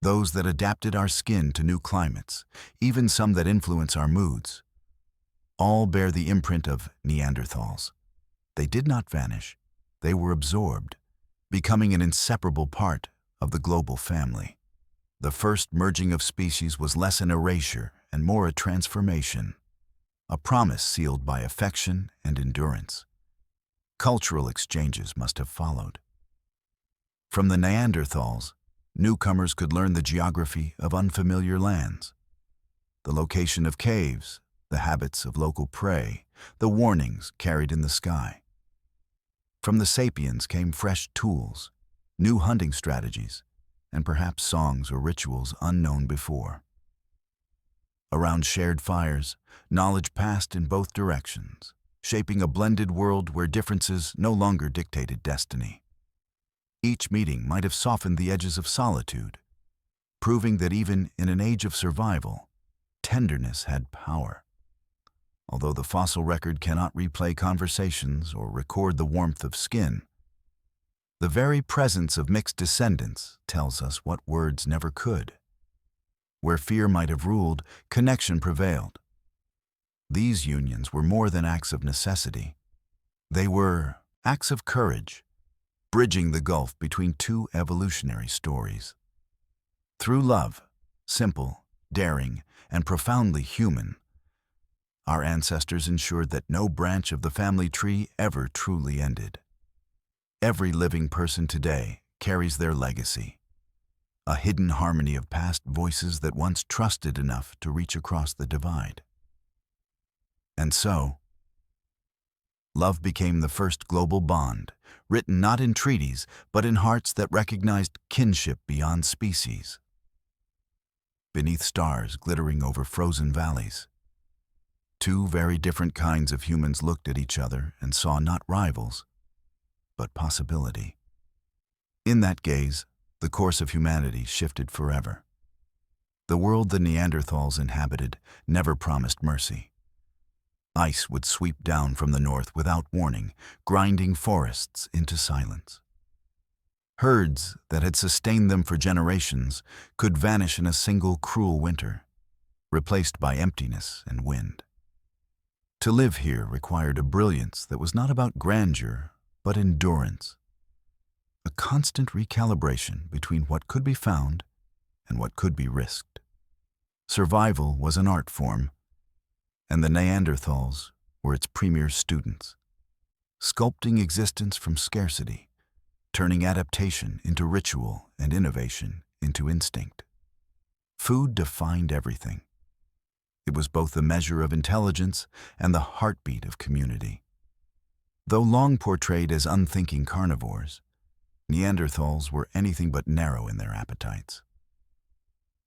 those that adapted our skin to new climates, even some that influence our moods. All bear the imprint of Neanderthals. They did not vanish. They were absorbed, becoming an inseparable part of the global family. The first merging of species was less an erasure and more a transformation, a promise sealed by affection and endurance. Cultural exchanges must have followed. From the Neanderthals, newcomers could learn the geography of unfamiliar lands, the location of caves, the habits of local prey, the warnings carried in the sky. From the sapiens came fresh tools, new hunting strategies, and perhaps songs or rituals unknown before. Around shared fires, knowledge passed in both directions, shaping a blended world where differences no longer dictated destiny. Each meeting might have softened the edges of solitude, proving that even in an age of survival, tenderness had power. Although the fossil record cannot replay conversations or record the warmth of skin, the very presence of mixed descendants tells us what words never could. Where fear might have ruled, connection prevailed. These unions were more than acts of necessity. They were acts of courage, bridging the gulf between two evolutionary stories. Through love, simple, daring, and profoundly human, our ancestors ensured that no branch of the family tree ever truly ended. Every living person today carries their legacy, a hidden harmony of past voices that once trusted enough to reach across the divide. And so, Love became the first global bond, written not in treaties, but in hearts that recognized kinship beyond species. Beneath stars glittering over frozen valleys, two very different kinds of humans looked at each other and saw not rivals, but possibility. In that gaze, the course of humanity shifted forever. The world the Neanderthals inhabited never promised mercy. Ice would sweep down from the north without warning, grinding forests into silence. Herds that had sustained them for generations could vanish in a single cruel winter, replaced by emptiness and wind. To live here required a brilliance that was not about grandeur, but endurance. A constant recalibration between what could be found and what could be risked. Survival was an art form, and the Neanderthals were its premier students, sculpting existence from scarcity, turning adaptation into ritual and innovation into instinct. Food defined everything. It was both the measure of intelligence and the heartbeat of community. Though long portrayed as unthinking carnivores, Neanderthals were anything but narrow in their appetites.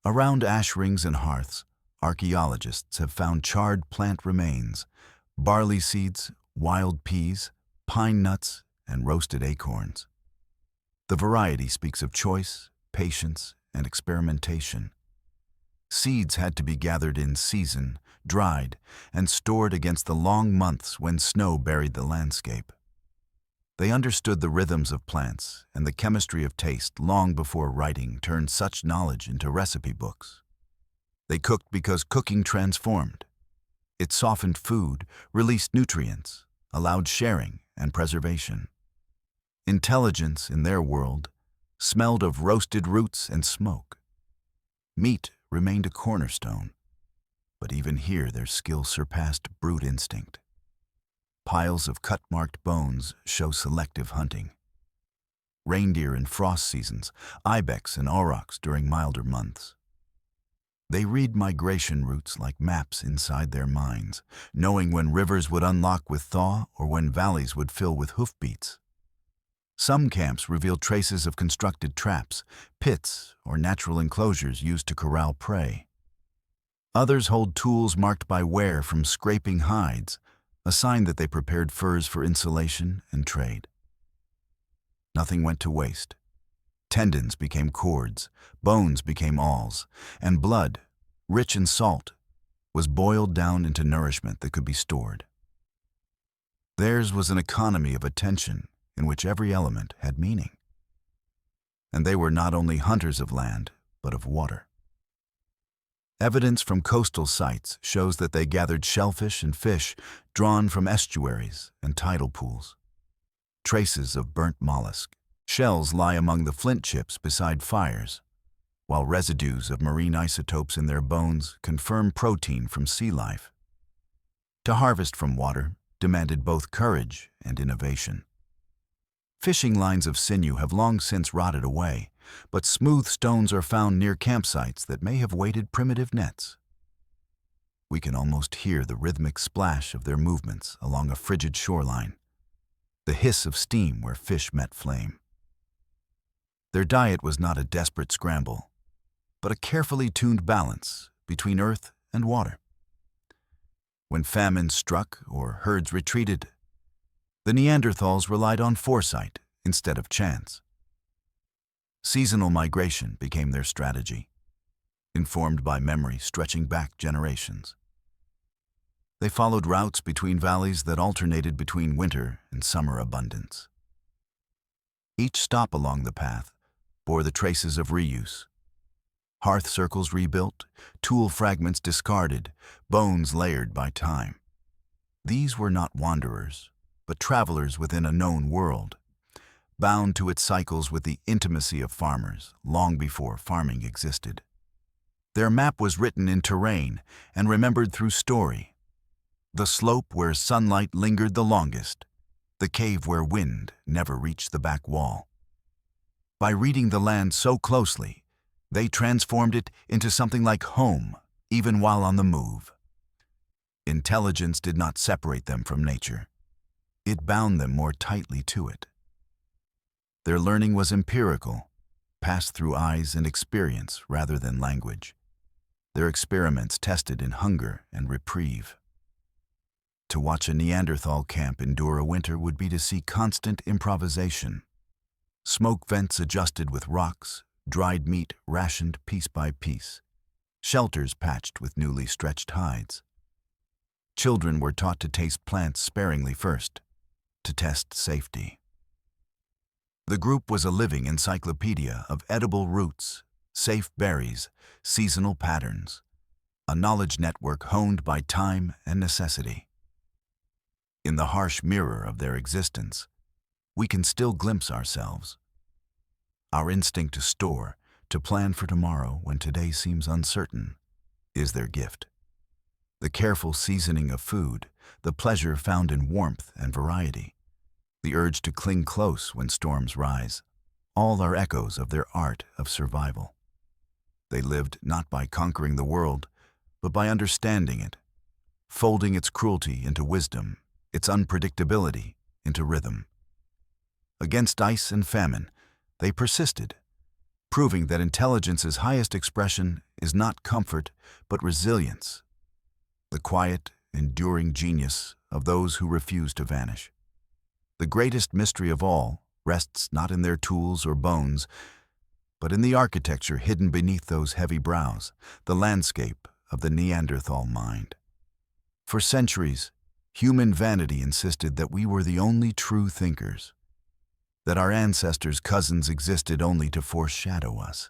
Around ash rings and hearths, archaeologists have found charred plant remains, barley seeds, wild peas, pine nuts, and roasted acorns. The variety speaks of choice, patience, and experimentation. Seeds had to be gathered in season, dried, and stored against the long months when snow buried the landscape. They understood the rhythms of plants and the chemistry of taste long before writing turned such knowledge into recipe books. They cooked because cooking transformed. It softened food, released nutrients, allowed sharing and preservation. Intelligence, in their world, smelled of roasted roots and smoke. Meat remained a cornerstone, but even here their skill surpassed brute instinct. Piles of cut-marked bones show selective hunting. Reindeer in frost seasons, ibex and aurochs during milder months. They read migration routes like maps inside their minds, knowing when rivers would unlock with thaw or when valleys would fill with hoofbeats. Some camps reveal traces of constructed traps, pits, or natural enclosures used to corral prey. Others hold tools marked by wear from scraping hides, a sign that they prepared furs for insulation and trade. Nothing went to waste. Tendons became cords, bones became awls, and blood, rich in salt, was boiled down into nourishment that could be stored. Theirs was an economy of attention in which every element had meaning. And they were not only hunters of land, but of water. Evidence from coastal sites shows that they gathered shellfish and fish drawn from estuaries and tidal pools. Traces of burnt mollusk, shells lie among the flint chips beside fires, while residues of marine isotopes in their bones confirm protein from sea life. To harvest from water demanded both courage and innovation. Fishing lines of sinew have long since rotted away, but smooth stones are found near campsites that may have weighted primitive nets. We can almost hear the rhythmic splash of their movements along a frigid shoreline, the hiss of steam where fish met flame. Their diet was not a desperate scramble, but a carefully tuned balance between earth and water. When famine struck or herds retreated, the Neanderthals relied on foresight instead of chance. Seasonal migration became their strategy, informed by memory stretching back generations. They followed routes between valleys that alternated between winter and summer abundance. Each stop along the path bore the traces of reuse. Hearth circles rebuilt, tool fragments discarded, bones layered by time. These were not wanderers, but travelers within a known world, bound to its cycles with the intimacy of farmers long before farming existed. Their map was written in terrain and remembered through story. The slope where sunlight lingered the longest, the cave where wind never reached the back wall. By reading the land so closely, they transformed it into something like home, even while on the move. Intelligence did not separate them from nature. It bound them more tightly to it. Their learning was empirical, passed through eyes and experience rather than language. Their experiments tested in hunger and reprieve. To watch a Neanderthal camp endure a winter would be to see constant improvisation. Smoke vents adjusted with rocks, dried meat rationed piece by piece, shelters patched with newly stretched hides. Children were taught to taste plants sparingly first, to test safety. The group was a living encyclopedia of edible roots, safe berries, seasonal patterns, a knowledge network honed by time and necessity. In the harsh mirror of their existence, we can still glimpse ourselves. Our instinct to store, to plan for tomorrow when today seems uncertain, is their gift. The careful seasoning of food, the pleasure found in warmth and variety, the urge to cling close when storms rise, all are echoes of their art of survival. They lived not by conquering the world, but by understanding it, folding its cruelty into wisdom, its unpredictability into rhythm. Against ice and famine, they persisted, proving that intelligence's highest expression is not comfort, but resilience, the quiet, enduring genius of those who refuse to vanish. The greatest mystery of all rests not in their tools or bones, but in the architecture hidden beneath those heavy brows, the landscape of the Neanderthal mind. For centuries, human vanity insisted that we were the only true thinkers, that our ancestors' cousins existed only to foreshadow us.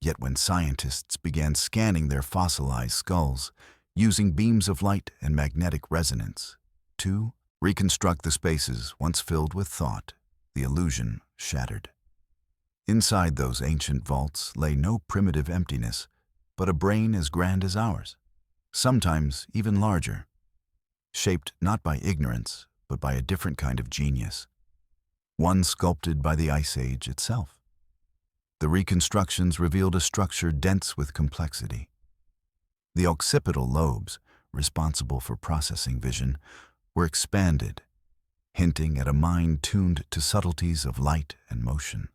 Yet when scientists began scanning their fossilized skulls, using beams of light and magnetic resonance to reconstruct the spaces once filled with thought, the illusion shattered. Inside those ancient vaults lay no primitive emptiness, but a brain as grand as ours, sometimes even larger, shaped not by ignorance, but by a different kind of genius, one sculpted by the Ice Age itself. The reconstructions revealed a structure dense with complexity. The occipital lobes, responsible for processing vision, were expanded, hinting at a mind tuned to subtleties of light and motion.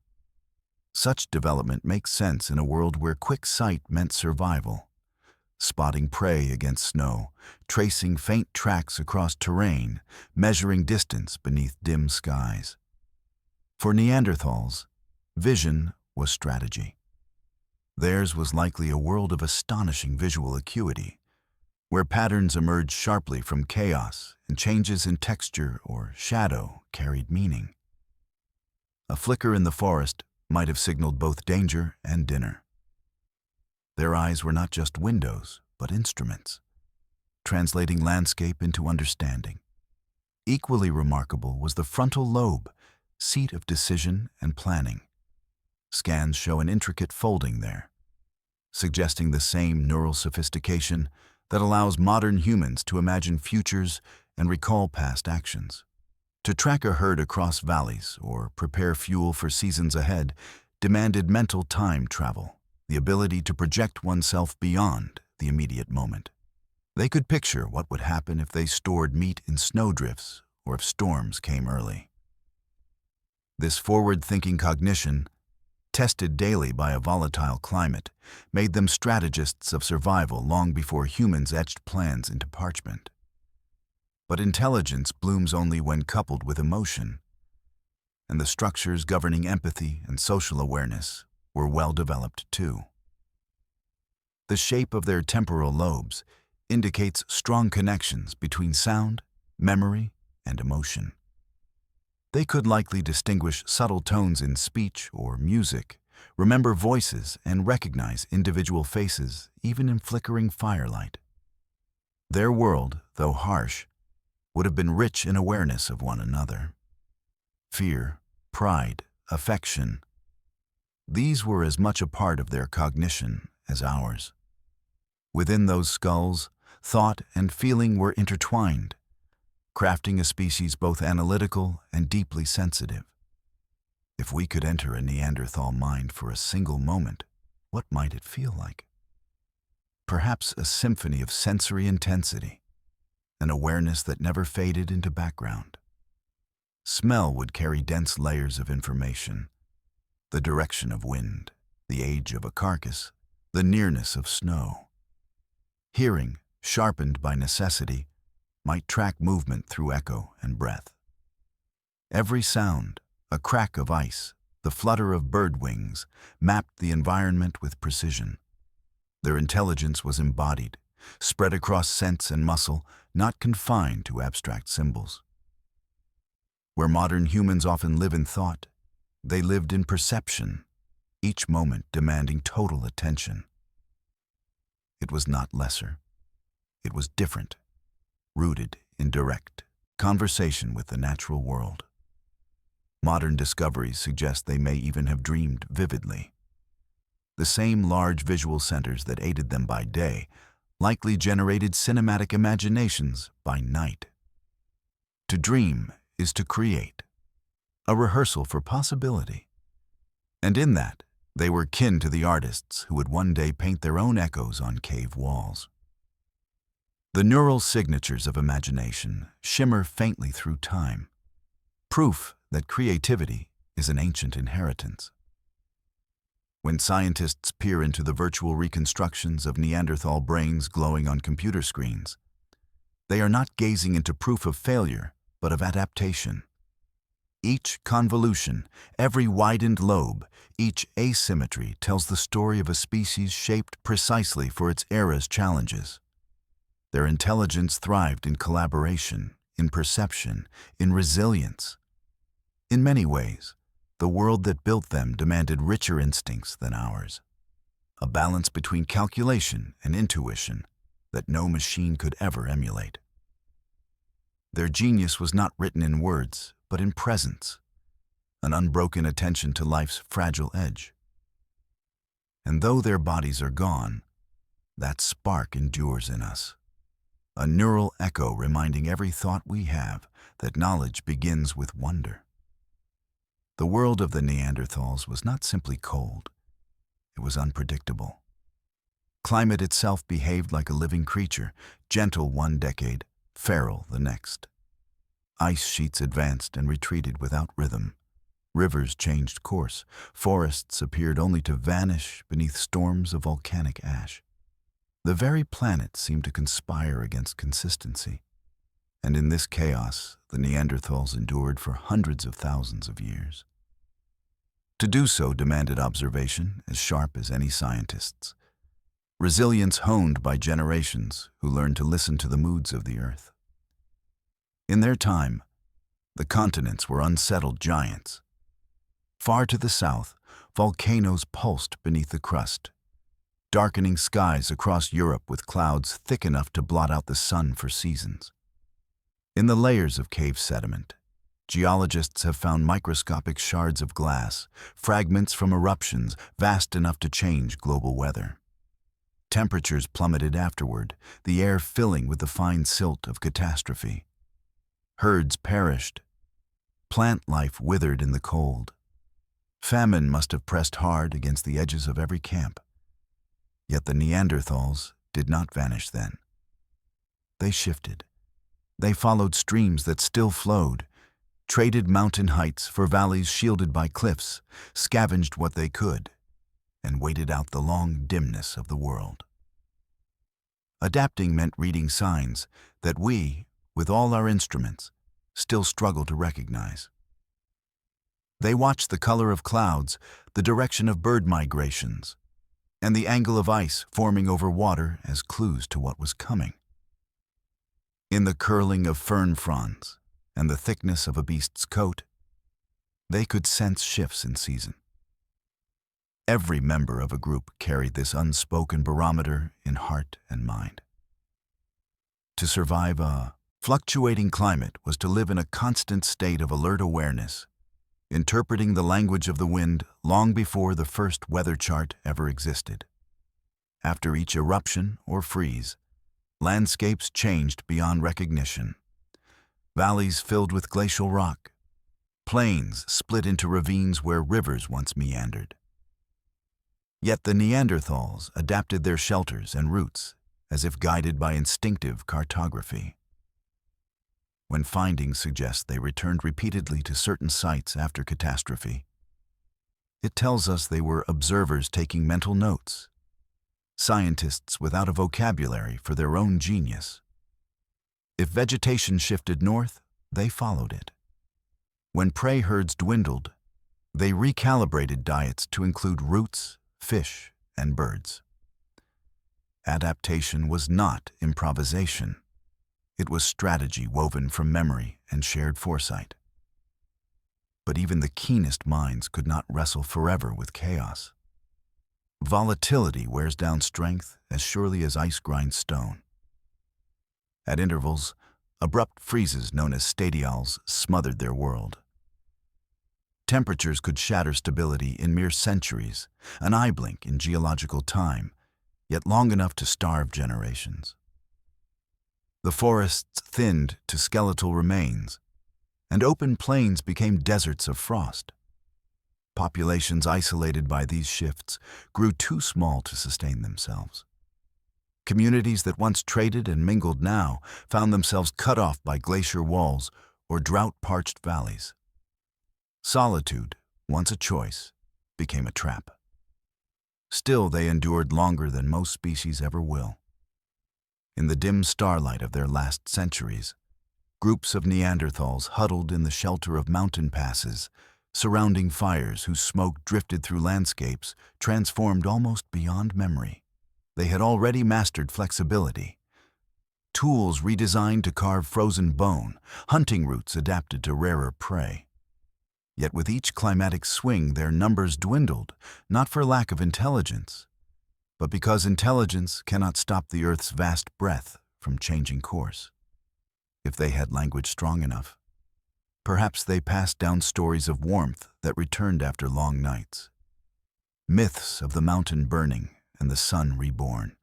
Such development makes sense in a world where quick sight meant survival, spotting prey against snow, tracing faint tracks across terrain, measuring distance beneath dim skies. For Neanderthals, vision was strategy. Theirs was likely a world of astonishing visual acuity, where patterns emerged sharply from chaos and changes in texture or shadow carried meaning. A flicker in the forest might have signaled both danger and dinner. Their eyes were not just windows, but instruments, translating landscape into understanding. Equally remarkable was the frontal lobe, seat of decision and planning. Scans show an intricate folding there, suggesting the same neural sophistication that allows modern humans to imagine futures and recall past actions. To track a herd across valleys or prepare fuel for seasons ahead demanded mental time travel, the ability to project oneself beyond the immediate moment. They could picture what would happen if they stored meat in snowdrifts or if storms came early. This forward-thinking cognition, tested daily by a volatile climate, made them strategists of survival long before humans etched plans into parchment. But intelligence blooms only when coupled with emotion, and the structures governing empathy and social awareness were well developed too. The shape of their temporal lobes indicates strong connections between sound, memory, and emotion. They could likely distinguish subtle tones in speech or music, remember voices, and recognize individual faces even in flickering firelight. Their world, though harsh, would have been rich in awareness of one another. Fear, pride, affection, these were as much a part of their cognition as ours. Within those skulls, thought and feeling were intertwined, crafting a species both analytical and deeply sensitive. If we could enter a Neanderthal mind for a single moment, what might it feel like? Perhaps a symphony of sensory intensity, an awareness that never faded into background. Smell would carry dense layers of information: the direction of wind, the age of a carcass, the nearness of snow. Hearing, sharpened by necessity, might track movement through echo and breath. Every sound, a crack of ice, the flutter of bird wings, mapped the environment with precision. Their intelligence was embodied, spread across sense and muscle, not confined to abstract symbols. Where modern humans often live in thought, they lived in perception, each moment demanding total attention. It was not lesser. It was different, rooted in direct conversation with the natural world. Modern discoveries suggest they may even have dreamed vividly. The same large visual centers that aided them by day likely generated cinematic imaginations by night. To dream is to create, a rehearsal for possibility. And in that, they were kin to the artists who would one day paint their own echoes on cave walls. The neural signatures of imagination shimmer faintly through time, proof that creativity is an ancient inheritance. When scientists peer into the virtual reconstructions of Neanderthal brains glowing on computer screens, they are not gazing into proof of failure, but of adaptation. Each convolution, every widened lobe, each asymmetry tells the story of a species shaped precisely for its era's challenges. Their intelligence thrived in collaboration, in perception, in resilience. In many ways, the world that built them demanded richer instincts than ours, a balance between calculation and intuition that no machine could ever emulate. Their genius was not written in words, but in presence, an unbroken attention to life's fragile edge. And though their bodies are gone, that spark endures in us, a neural echo reminding every thought we have that knowledge begins with wonder. The world of the Neanderthals was not simply cold, it was unpredictable. Climate itself behaved like a living creature, gentle one decade, feral the next. Ice sheets advanced and retreated without rhythm. Rivers changed course. Forests appeared only to vanish beneath storms of volcanic ash. The very planet seemed to conspire against consistency. And in this chaos, the Neanderthals endured for hundreds of thousands of years. To do so demanded observation as sharp as any scientist's, resilience honed by generations who learned to listen to the moods of the earth. In their time, the continents were unsettled giants. Far to the south, volcanoes pulsed beneath the crust, darkening skies across Europe with clouds thick enough to blot out the sun for seasons. In the layers of cave sediment, geologists have found microscopic shards of glass, fragments from eruptions vast enough to change global weather. Temperatures plummeted afterward, the air filling with the fine silt of catastrophe. Herds perished. Plant life withered in the cold. Famine must have pressed hard against the edges of every camp. Yet the Neanderthals did not vanish then. They shifted. They followed streams that still flowed, traded mountain heights for valleys shielded by cliffs, scavenged what they could, and waited out the long dimness of the world. Adapting meant reading signs that we, with all our instruments, still struggle to recognize. They watched the color of clouds, the direction of bird migrations, and the angle of ice forming over water as clues to what was coming. In the curling of fern fronds and the thickness of a beast's coat, they could sense shifts in season. Every member of a group carried this unspoken barometer in heart and mind. To survive a fluctuating climate was to live in a constant state of alert awareness, interpreting the language of the wind long before the first weather chart ever existed. After each eruption or freeze, landscapes changed beyond recognition. Valleys filled with glacial rock, plains split into ravines where rivers once meandered. Yet the Neanderthals adapted their shelters and routes as if guided by instinctive cartography. when findings suggest they returned repeatedly to certain sites after catastrophe. It tells us they were observers taking mental notes, scientists without a vocabulary for their own genius. If vegetation shifted north, they followed it. When prey herds dwindled, they recalibrated diets to include roots, fish, and birds. Adaptation was not improvisation. It was strategy woven from memory and shared foresight. But even the keenest minds could not wrestle forever with chaos. Volatility wears down strength as surely as ice grinds stone. At intervals, abrupt freezes known as stadials smothered their world. Temperatures could shatter stability in mere centuries, an eye blink in geological time, yet long enough to starve generations. The forests thinned to skeletal remains, and open plains became deserts of frost. Populations isolated by these shifts grew too small to sustain themselves. Communities that once traded and mingled now found themselves cut off by glacier walls or drought-parched valleys. Solitude, once a choice, became a trap. Still, they endured longer than most species ever will. In the dim starlight of their last centuries, groups of Neanderthals huddled in the shelter of mountain passes, surrounding fires whose smoke drifted through landscapes transformed almost beyond memory. They had already mastered flexibility. Tools redesigned to carve frozen bone, hunting routes adapted to rarer prey. Yet with each climatic swing, their numbers dwindled, not for lack of intelligence, but because intelligence cannot stop the Earth's vast breadth from changing course. If they had language strong enough, perhaps they passed down stories of warmth that returned after long nights, myths of the mountain burning and the sun reborn.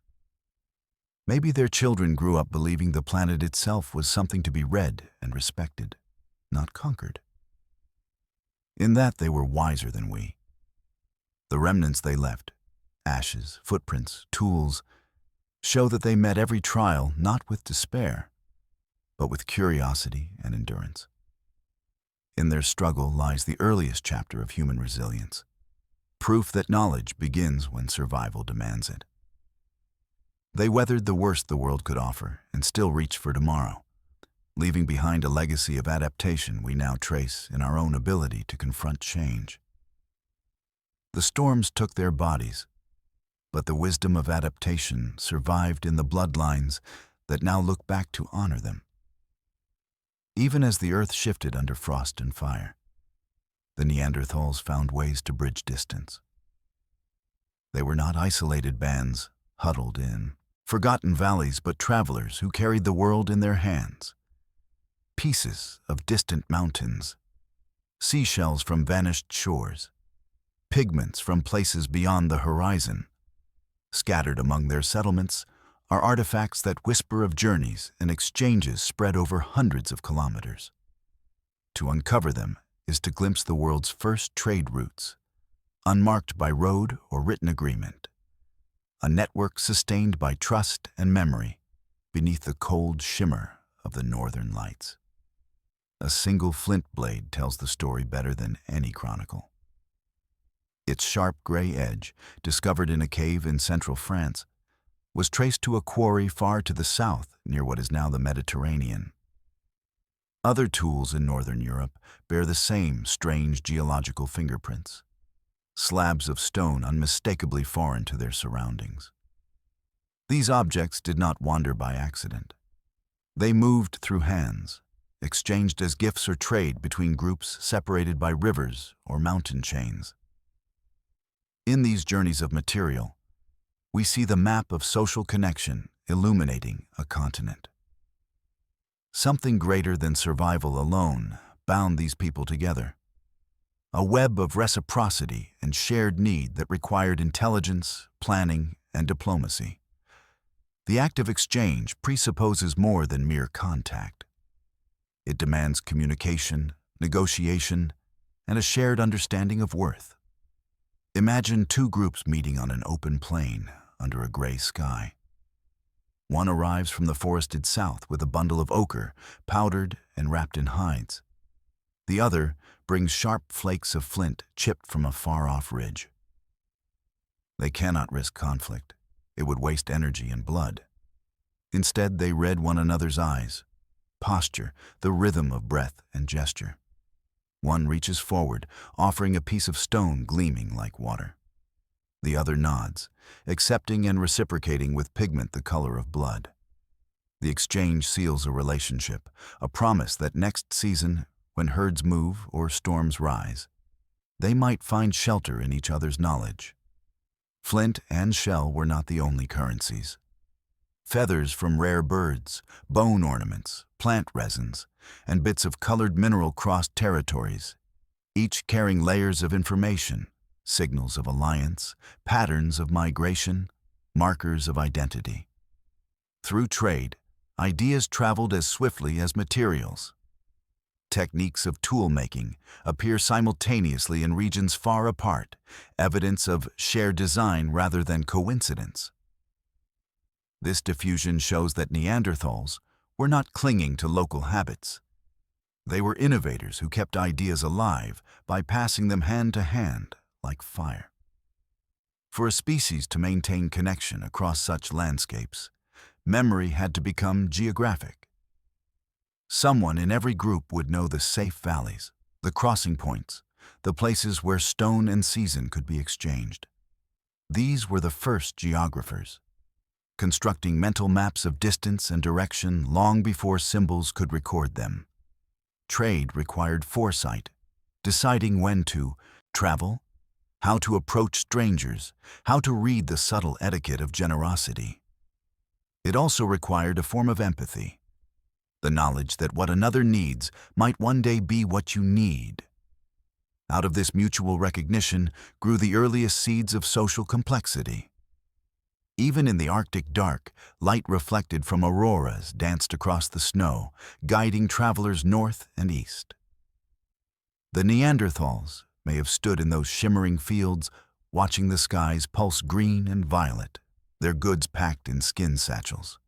Maybe their children grew up believing the planet itself was something to be read and respected, not conquered. In that they were wiser than we. The remnants they left, ashes, footprints, tools, show that they met every trial not with despair, but with curiosity and endurance. In their struggle lies the earliest chapter of human resilience, proof that knowledge begins when survival demands it. They weathered the worst the world could offer and still reached for tomorrow, leaving behind a legacy of adaptation we now trace in our own ability to confront change. The storms took their bodies, but the wisdom of adaptation survived in the bloodlines that now look back to honor them. Even as the earth shifted under frost and fire, the Neanderthals found ways to bridge distance. They were not isolated bands huddled in forgotten valleys, but travelers who carried the world in their hands. Pieces of distant mountains, seashells from vanished shores, pigments from places beyond the horizon. Scattered among their settlements are artifacts that whisper of journeys and exchanges spread over hundreds of kilometers. To uncover them is to glimpse the world's first trade routes, unmarked by road or written agreement. A network sustained by trust and memory beneath the cold shimmer of the northern lights. A single flint blade tells the story better than any chronicle. Its sharp gray edge, discovered in a cave in central France, was traced to a quarry far to the south near what is now the Mediterranean. Other tools in northern Europe bear the same strange geological fingerprints, slabs of stone unmistakably foreign to their surroundings. These objects did not wander by accident. They moved through hands, exchanged as gifts or trade between groups separated by rivers or mountain chains. In these journeys of material, we see the map of social connection illuminating a continent. Something greater than survival alone bound these people together. A web of reciprocity and shared need that required intelligence, planning, and diplomacy. The act of exchange presupposes more than mere contact. It demands communication, negotiation, and a shared understanding of worth. Imagine two groups meeting on an open plain under a gray sky. One arrives from the forested south with a bundle of ochre, powdered and wrapped in hides. The other brings sharp flakes of flint chipped from a far-off ridge. They cannot risk conflict. It would waste energy and blood. Instead, they read one another's eyes, posture, the rhythm of breath and gesture. One reaches forward, offering a piece of stone gleaming like water. The other nods, accepting and reciprocating with pigment the color of blood. The exchange seals a relationship, a promise that next season, when herds move or storms rise, they might find shelter in each other's knowledge. Flint and shell were not the only currencies. Feathers from rare birds, bone ornaments, plant resins, and bits of colored mineral crossed territories, each carrying layers of information, signals of alliance, patterns of migration, markers of identity. Through trade, ideas traveled as swiftly as materials. Techniques of tool-making appear simultaneously in regions far apart, evidence of shared design rather than coincidence. This diffusion shows that Neanderthals were not clinging to local habits. They were innovators who kept ideas alive by passing them hand to hand like fire. For a species to maintain connection across such landscapes, memory had to become geographic. Someone in every group would know the safe valleys, the crossing points, the places where stone and season could be exchanged. These were the first geographers, constructing mental maps of distance and direction long before symbols could record them. Trade required foresight, deciding when to travel, how to approach strangers, how to read the subtle etiquette of generosity. It also required a form of empathy, the knowledge that what another needs might one day be what you need. Out of this mutual recognition grew the earliest seeds of social complexity. Even in the Arctic dark, light reflected from auroras danced across the snow, guiding travelers north and east. The Neanderthals may have stood in those shimmering fields, watching the skies pulse green and violet, their goods packed in skin satchels.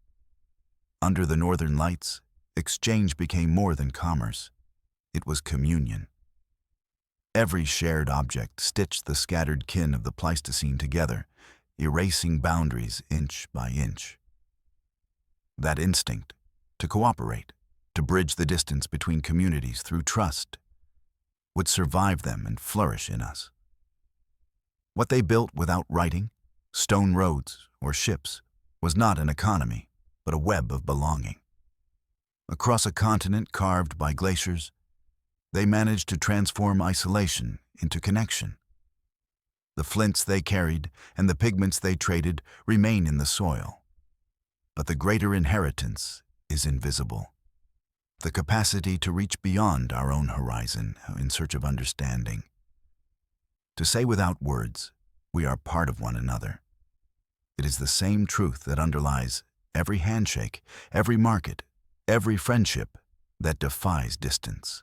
Under the northern lights, exchange became more than commerce. It was communion. Every shared object stitched the scattered kin of the Pleistocene together, erasing boundaries inch by inch. That instinct, to cooperate, to bridge the distance between communities through trust, would survive them and flourish in us. What they built without writing, stone roads or ships, was not an economy, but a web of belonging. Across a continent carved by glaciers, they managed to transform isolation into connection. The flints they carried and the pigments they traded remain in the soil. But the greater inheritance is invisible. The capacity to reach beyond our own horizon in search of understanding. To say without words, we are part of one another. It is the same truth that underlies every handshake, every market, every friendship that defies distance.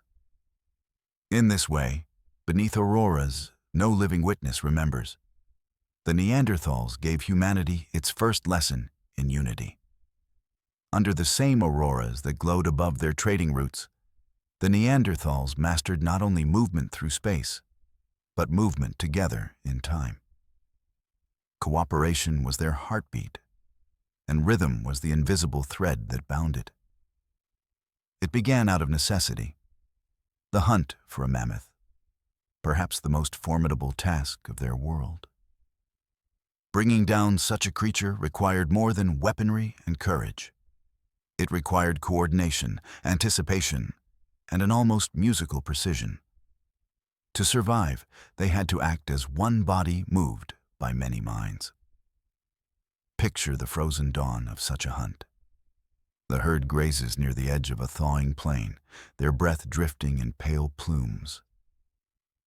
In this way, beneath auroras, no living witness remembers. The Neanderthals gave humanity its first lesson in unity. Under the same auroras that glowed above their trading routes, the Neanderthals mastered not only movement through space, but movement together in time. Cooperation was their heartbeat, and rhythm was the invisible thread that bound it. It began out of necessity, the hunt for a mammoth, perhaps the most formidable task of their world. Bringing down such a creature required more than weaponry and courage. It required coordination, anticipation, and an almost musical precision. To survive, they had to act as one body moved by many minds. Picture the frozen dawn of such a hunt. The herd grazes near the edge of a thawing plain, their breath drifting in pale plumes.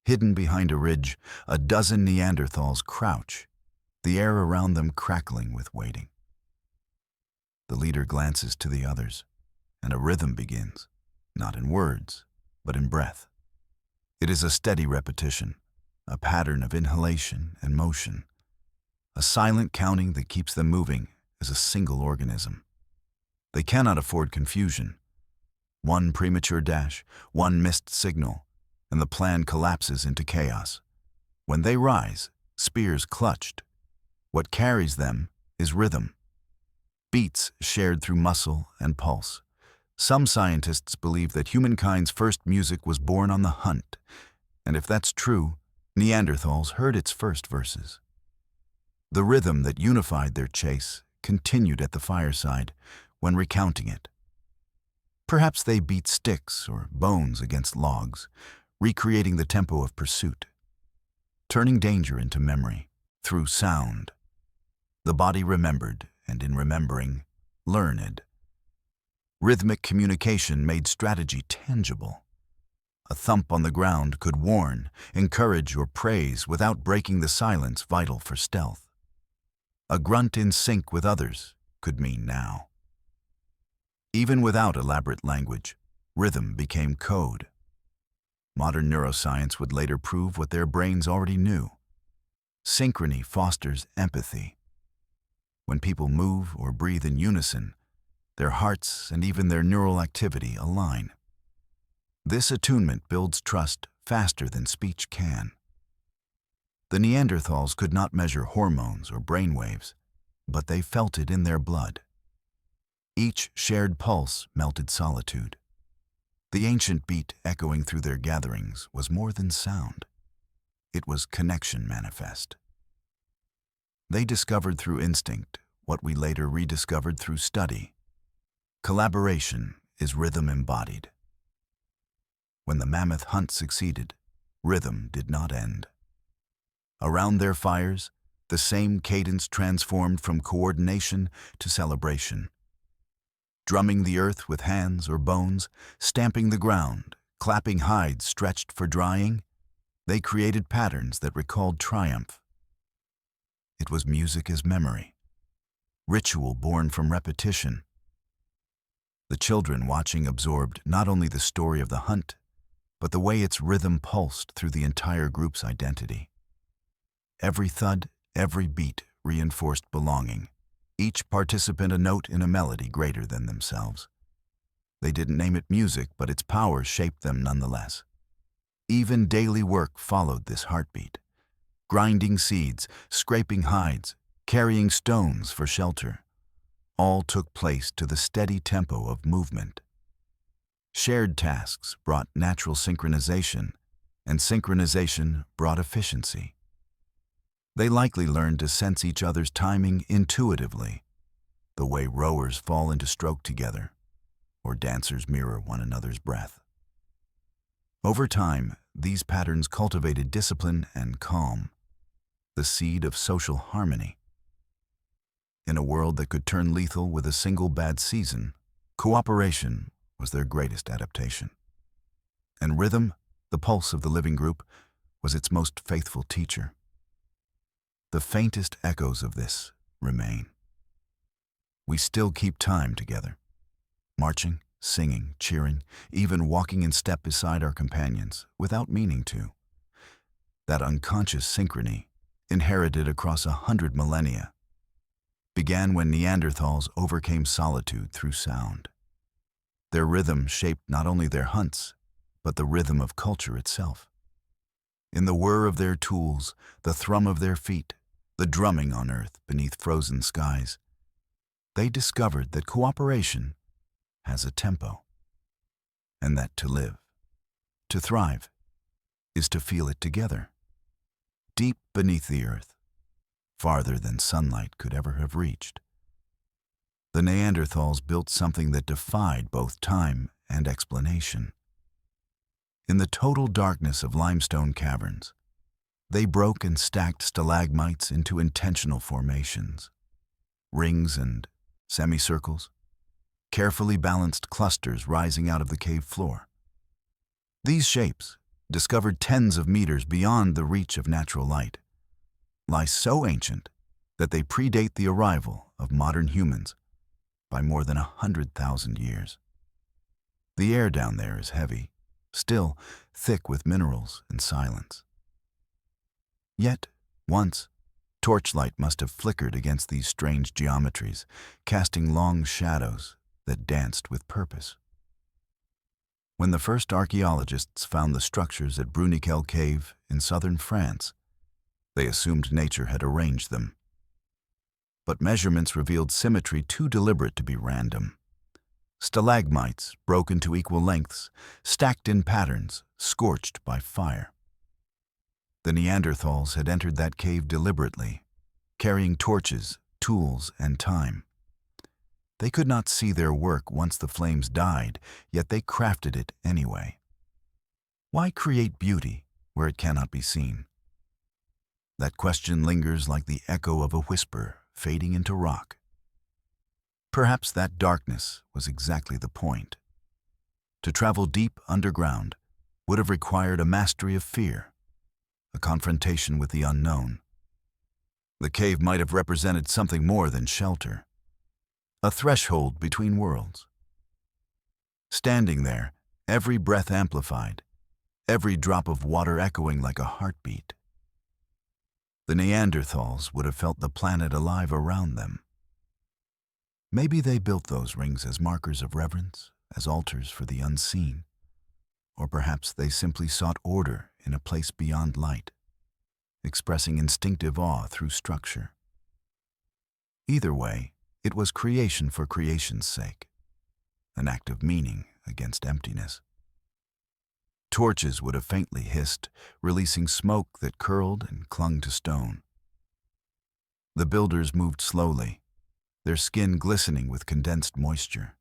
Hidden behind a ridge, a dozen Neanderthals crouch, the air around them crackling with waiting. The leader glances to the others, and a rhythm begins, not in words, but in breath. It is a steady repetition, a pattern of inhalation and motion, a silent counting that keeps them moving as a single organism. They cannot afford confusion. One premature dash, one missed signal, and the plan collapses into chaos. When they rise, spears clutched. What carries them is rhythm. Beats shared through muscle and pulse. Some scientists believe that humankind's first music was born on the hunt, and if that's true, Neanderthals heard its first verses. The rhythm that unified their chase continued at the fireside when recounting it. Perhaps they beat sticks or bones against logs, recreating the tempo of pursuit, turning danger into memory through sound. The body remembered, and in remembering, learned. Rhythmic communication made strategy tangible. A thump on the ground could warn, encourage, or praise without breaking the silence vital for stealth. A grunt in sync with others could mean now. Even without elaborate language, rhythm became code. Modern neuroscience would later prove what their brains already knew. Synchrony fosters empathy. When people move or breathe in unison, their hearts and even their neural activity align. This attunement builds trust faster than speech can. The Neanderthals could not measure hormones or brain waves, but they felt it in their blood. Each shared pulse melted solitude. The ancient beat echoing through their gatherings was more than sound. It was connection manifest. They discovered through instinct what we later rediscovered through study. Collaboration is rhythm embodied. When the mammoth hunt succeeded, rhythm did not end. Around their fires, the same cadence transformed from coordination to celebration. Drumming the earth with hands or bones, stamping the ground, clapping hides stretched for drying, they created patterns that recalled triumph. It was music as memory, ritual born from repetition. The children watching absorbed not only the story of the hunt, but the way its rhythm pulsed through the entire group's identity. Every thud, every beat reinforced belonging, each participant a note in a melody greater than themselves. They didn't name it music, but its power shaped them nonetheless. Even daily work followed this heartbeat. Grinding seeds, scraping hides, carrying stones for shelter. All took place to the steady tempo of movement. Shared tasks brought natural synchronization, and synchronization brought efficiency. They likely learned to sense each other's timing intuitively, the way rowers fall into stroke together, or dancers mirror one another's breath. Over time, these patterns cultivated discipline and calm, the seed of social harmony. In a world that could turn lethal with a single bad season, cooperation was their greatest adaptation. And rhythm, the pulse of the living group, was its most faithful teacher. The faintest echoes of this remain. We still keep time together, marching, singing, cheering, even walking in step beside our companions, without meaning to. That unconscious synchrony, inherited across 100 millennia, began when Neanderthals overcame solitude through sound. Their rhythm shaped not only their hunts, but the rhythm of culture itself. In the whir of their tools, the thrum of their feet, the drumming on earth beneath frozen skies, they discovered that cooperation has a tempo, and that to live, to thrive, is to feel it together, deep beneath the earth, farther than sunlight could ever have reached. The Neanderthals built something that defied both time and explanation. In the total darkness of limestone caverns, they broke and stacked stalagmites into intentional formations, rings and semicircles, carefully balanced clusters rising out of the cave floor. These shapes, discovered tens of meters beyond the reach of natural light, lie so ancient that they predate the arrival of modern humans by more than 100,000 years. The air down there is heavy, still thick with minerals and silence. Yet, once, torchlight must have flickered against these strange geometries, casting long shadows that danced with purpose. When the first archaeologists found the structures at Bruniquel Cave in southern France, they assumed nature had arranged them. But measurements revealed symmetry too deliberate to be random. Stalagmites, broken to equal lengths, stacked in patterns, scorched by fire. The Neanderthals had entered that cave deliberately, carrying torches, tools, and time. They could not see their work once the flames died, yet they crafted it anyway. Why create beauty where it cannot be seen? That question lingers like the echo of a whisper fading into rock. Perhaps that darkness was exactly the point. To travel deep underground would have required a mastery of fear, a confrontation with the unknown. The cave might have represented something more than shelter, a threshold between worlds. Standing there, every breath amplified, every drop of water echoing like a heartbeat. The Neanderthals would have felt the planet alive around them. Maybe they built those rings as markers of reverence, as altars for the unseen. Or perhaps they simply sought order in a place beyond light, expressing instinctive awe through structure. Either way, it was creation for creation's sake, an act of meaning against emptiness. Torches would have faintly hissed, releasing smoke that curled and clung to stone. The builders moved slowly, their skin glistening with condensed moisture,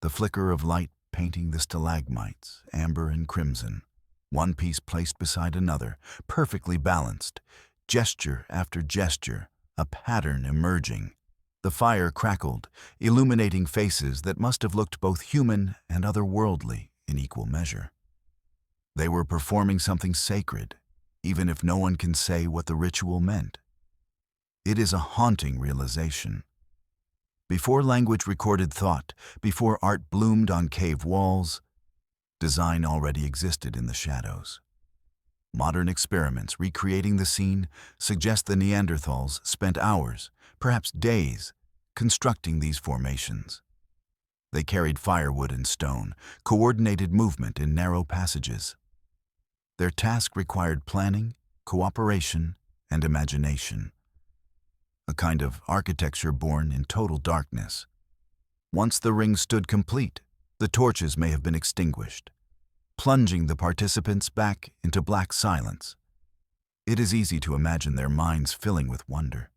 the flicker of light painting the stalagmites, amber and crimson, one piece placed beside another, perfectly balanced, gesture after gesture, a pattern emerging. The fire crackled, illuminating faces that must have looked both human and otherworldly in equal measure. They were performing something sacred, even if no one can say what the ritual meant. It is a haunting realization. Before language recorded thought, before art bloomed on cave walls, design already existed in the shadows. Modern experiments recreating the scene suggest the Neanderthals spent hours, perhaps days, constructing these formations. They carried firewood and stone, coordinated movement in narrow passages. Their task required planning, cooperation, and imagination. A kind of architecture born in total darkness. Once the ring stood complete, the torches may have been extinguished, plunging the participants back into black silence. It is easy to imagine their minds filling with wonder.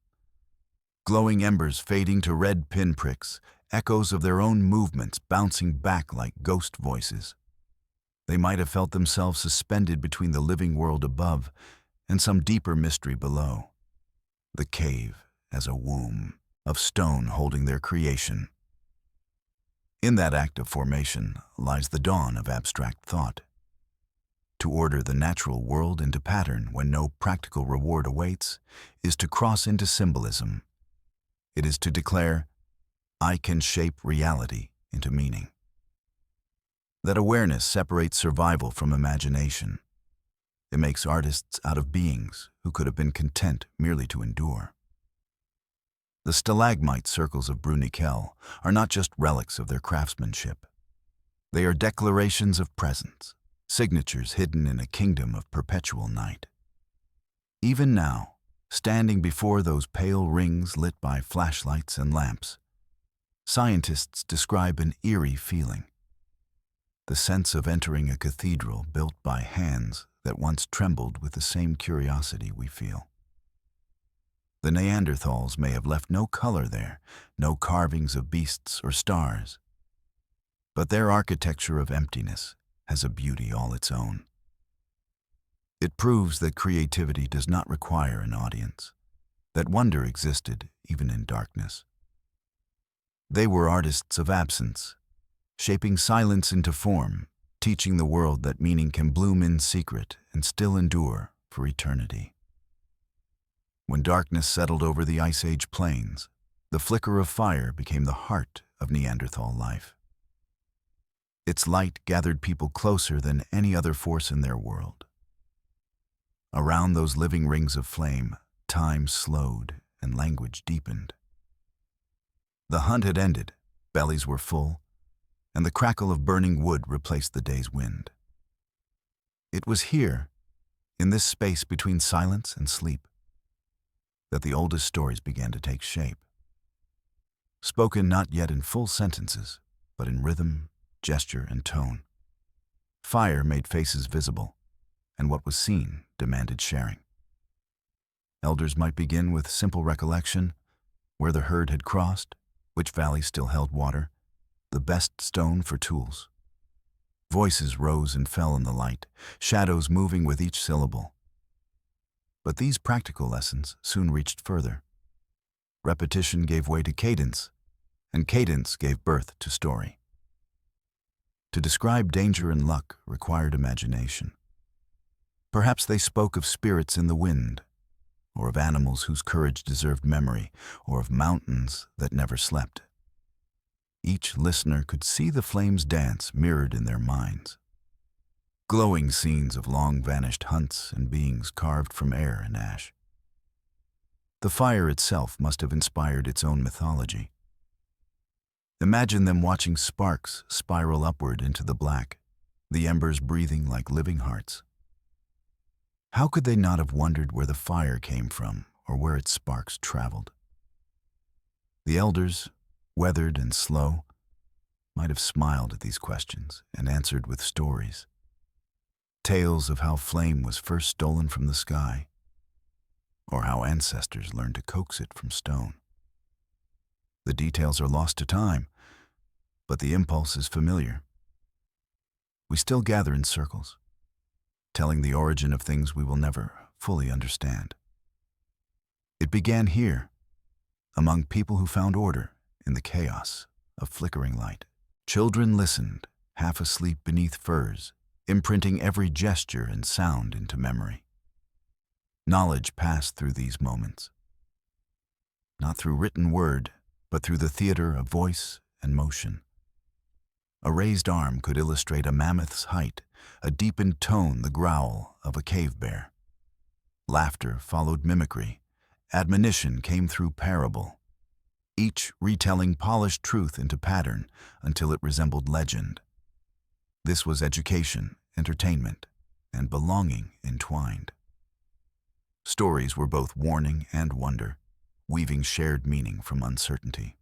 Glowing embers fading to red pinpricks, echoes of their own movements bouncing back like ghost voices. They might have felt themselves suspended between the living world above and some deeper mystery below. The cave as a womb of stone holding their creation. In that act of formation lies the dawn of abstract thought. To order the natural world into pattern when no practical reward awaits is to cross into symbolism. It is to declare, I can shape reality into meaning. That awareness separates survival from imagination. It makes artists out of beings who could have been content merely to endure. The stalagmite circles of Bruniquel are not just relics of their craftsmanship. They are declarations of presence, signatures hidden in a kingdom of perpetual night. Even now, standing before those pale rings lit by flashlights and lamps, scientists describe an eerie feeling. The sense of entering a cathedral built by hands that once trembled with the same curiosity we feel. The Neanderthals may have left no color there, no carvings of beasts or stars. But their architecture of emptiness has a beauty all its own. It proves that creativity does not require an audience, that wonder existed even in darkness. They were artists of absence, shaping silence into form, teaching the world that meaning can bloom in secret and still endure for eternity. When darkness settled over the Ice Age plains, the flicker of fire became the heart of Neanderthal life. Its light gathered people closer than any other force in their world. Around those living rings of flame, time slowed and language deepened. The hunt had ended, bellies were full, and the crackle of burning wood replaced the day's wind. It was here, in this space between silence and sleep, that the oldest stories began to take shape. Spoken not yet in full sentences, but in rhythm, gesture, and tone. Fire made faces visible, and what was seen demanded sharing. Elders might begin with simple recollection, where the herd had crossed, which valley still held water, the best stone for tools. Voices rose and fell in the light, shadows moving with each syllable. But these practical lessons soon reached further. Repetition gave way to cadence, and cadence gave birth to story. To describe danger and luck required imagination. Perhaps they spoke of spirits in the wind, or of animals whose courage deserved memory, or of mountains that never slept. Each listener could see the flames dance mirrored in their minds. Glowing scenes of long-vanished hunts and beings carved from air and ash. The fire itself must have inspired its own mythology. Imagine them watching sparks spiral upward into the black, the embers breathing like living hearts. How could they not have wondered where the fire came from or where its sparks traveled? The elders, weathered and slow, might have smiled at these questions and answered with stories. Tales of how flame was first stolen from the sky, or how ancestors learned to coax it from stone. The details are lost to time, but the impulse is familiar. We still gather in circles, telling the origin of things we will never fully understand. It began here, among people who found order in the chaos of flickering light. Children listened, half asleep beneath firs, imprinting every gesture and sound into memory. Knowledge passed through these moments, not through written word, but through the theater of voice and motion. A raised arm could illustrate a mammoth's height, a deepened tone the growl of a cave bear. Laughter followed mimicry, admonition came through parable, each retelling polished truth into pattern until it resembled legend. This was education, entertainment, and belonging entwined. Stories were both warning and wonder, weaving shared meaning from uncertainty.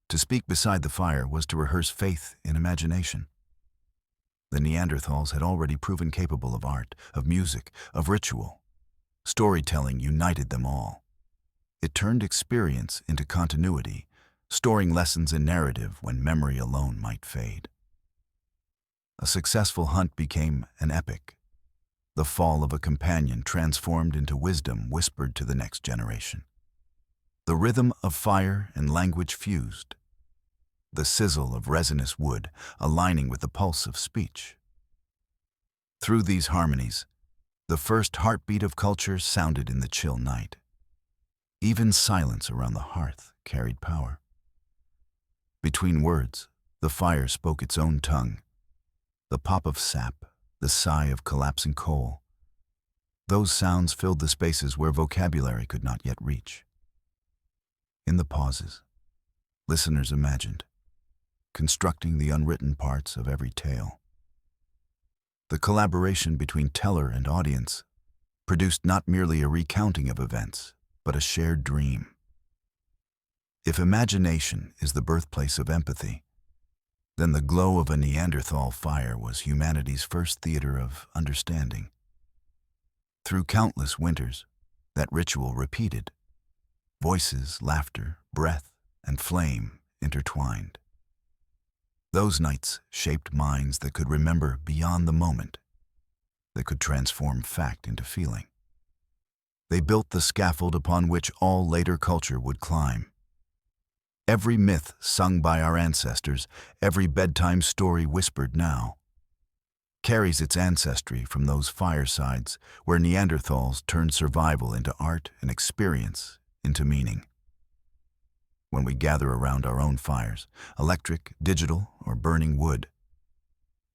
To speak beside the fire was to rehearse faith in imagination. The Neanderthals had already proven capable of art, of music, of ritual. Storytelling united them all. It turned experience into continuity, storing lessons in narrative when memory alone might fade. A successful hunt became an epic. The fall of a companion transformed into wisdom whispered to the next generation. The rhythm of fire and language fused, the sizzle of resinous wood aligning with the pulse of speech. Through these harmonies, the first heartbeat of culture sounded in the chill night. Even silence around the hearth carried power. Between words, the fire spoke its own tongue. The pop of sap, the sigh of collapsing coal. Those sounds filled the spaces where vocabulary could not yet reach. In the pauses, listeners imagined, constructing the unwritten parts of every tale. The collaboration between teller and audience produced not merely a recounting of events, but a shared dream. If imagination is the birthplace of empathy, then the glow of a Neanderthal fire was humanity's first theater of understanding. Through countless winters, that ritual repeated. Voices, laughter, breath, and flame intertwined. Those nights shaped minds that could remember beyond the moment, that could transform fact into feeling. They built the scaffold upon which all later culture would climb. Every myth sung by our ancestors, every bedtime story whispered now, carries its ancestry from those firesides where Neanderthals turned survival into art and experience into meaning. When we gather around our own fires, electric, digital, or burning wood,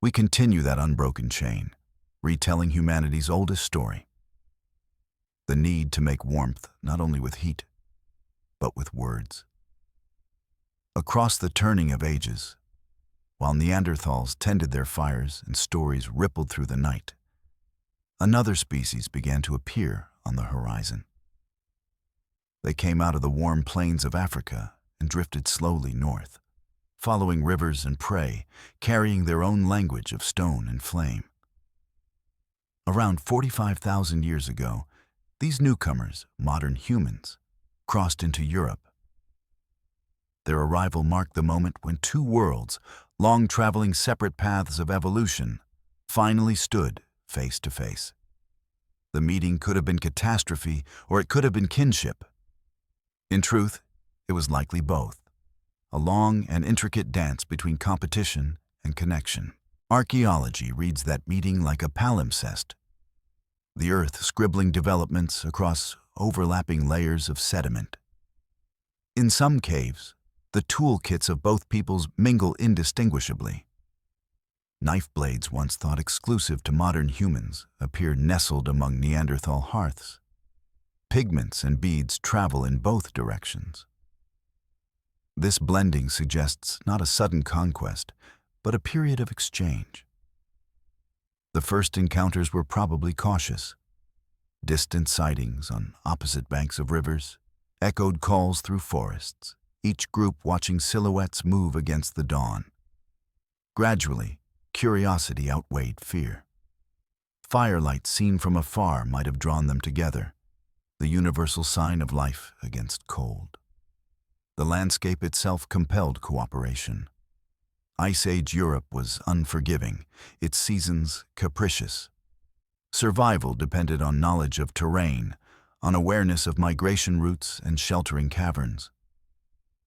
we continue that unbroken chain, retelling humanity's oldest story. The need to make warmth not only with heat, but with words. Across the turning of ages, While Neanderthals tended their fires and stories rippled through the night, another species began to appear on the horizon. They came out of the warm plains of Africa and drifted slowly north, following rivers and prey, carrying their own language of stone and flame. Around 45,000 years ago, these newcomers, modern humans, crossed into Europe. Their arrival marked the moment when two worlds, long traveling separate paths of evolution, finally stood face to face. The meeting could have been catastrophe, or it could have been kinship. In truth, it was likely both, a long and intricate dance between competition and connection. Archaeology reads that meeting like a palimpsest, the earth scribbling developments across overlapping layers of sediment. In some caves, the toolkits of both peoples mingle indistinguishably. Knife blades once thought exclusive to modern humans appear nestled among Neanderthal hearths. Pigments and beads travel in both directions. This blending suggests not a sudden conquest, but a period of exchange. The first encounters were probably cautious. Distant sightings on opposite banks of rivers, echoed calls through forests, each group watching silhouettes move against the dawn. Gradually, curiosity outweighed fear. Firelight seen from afar might have drawn them together, the universal sign of life against cold. The landscape itself compelled cooperation. Ice Age Europe was unforgiving, its seasons capricious. Survival depended on knowledge of terrain, on awareness of migration routes and sheltering caverns.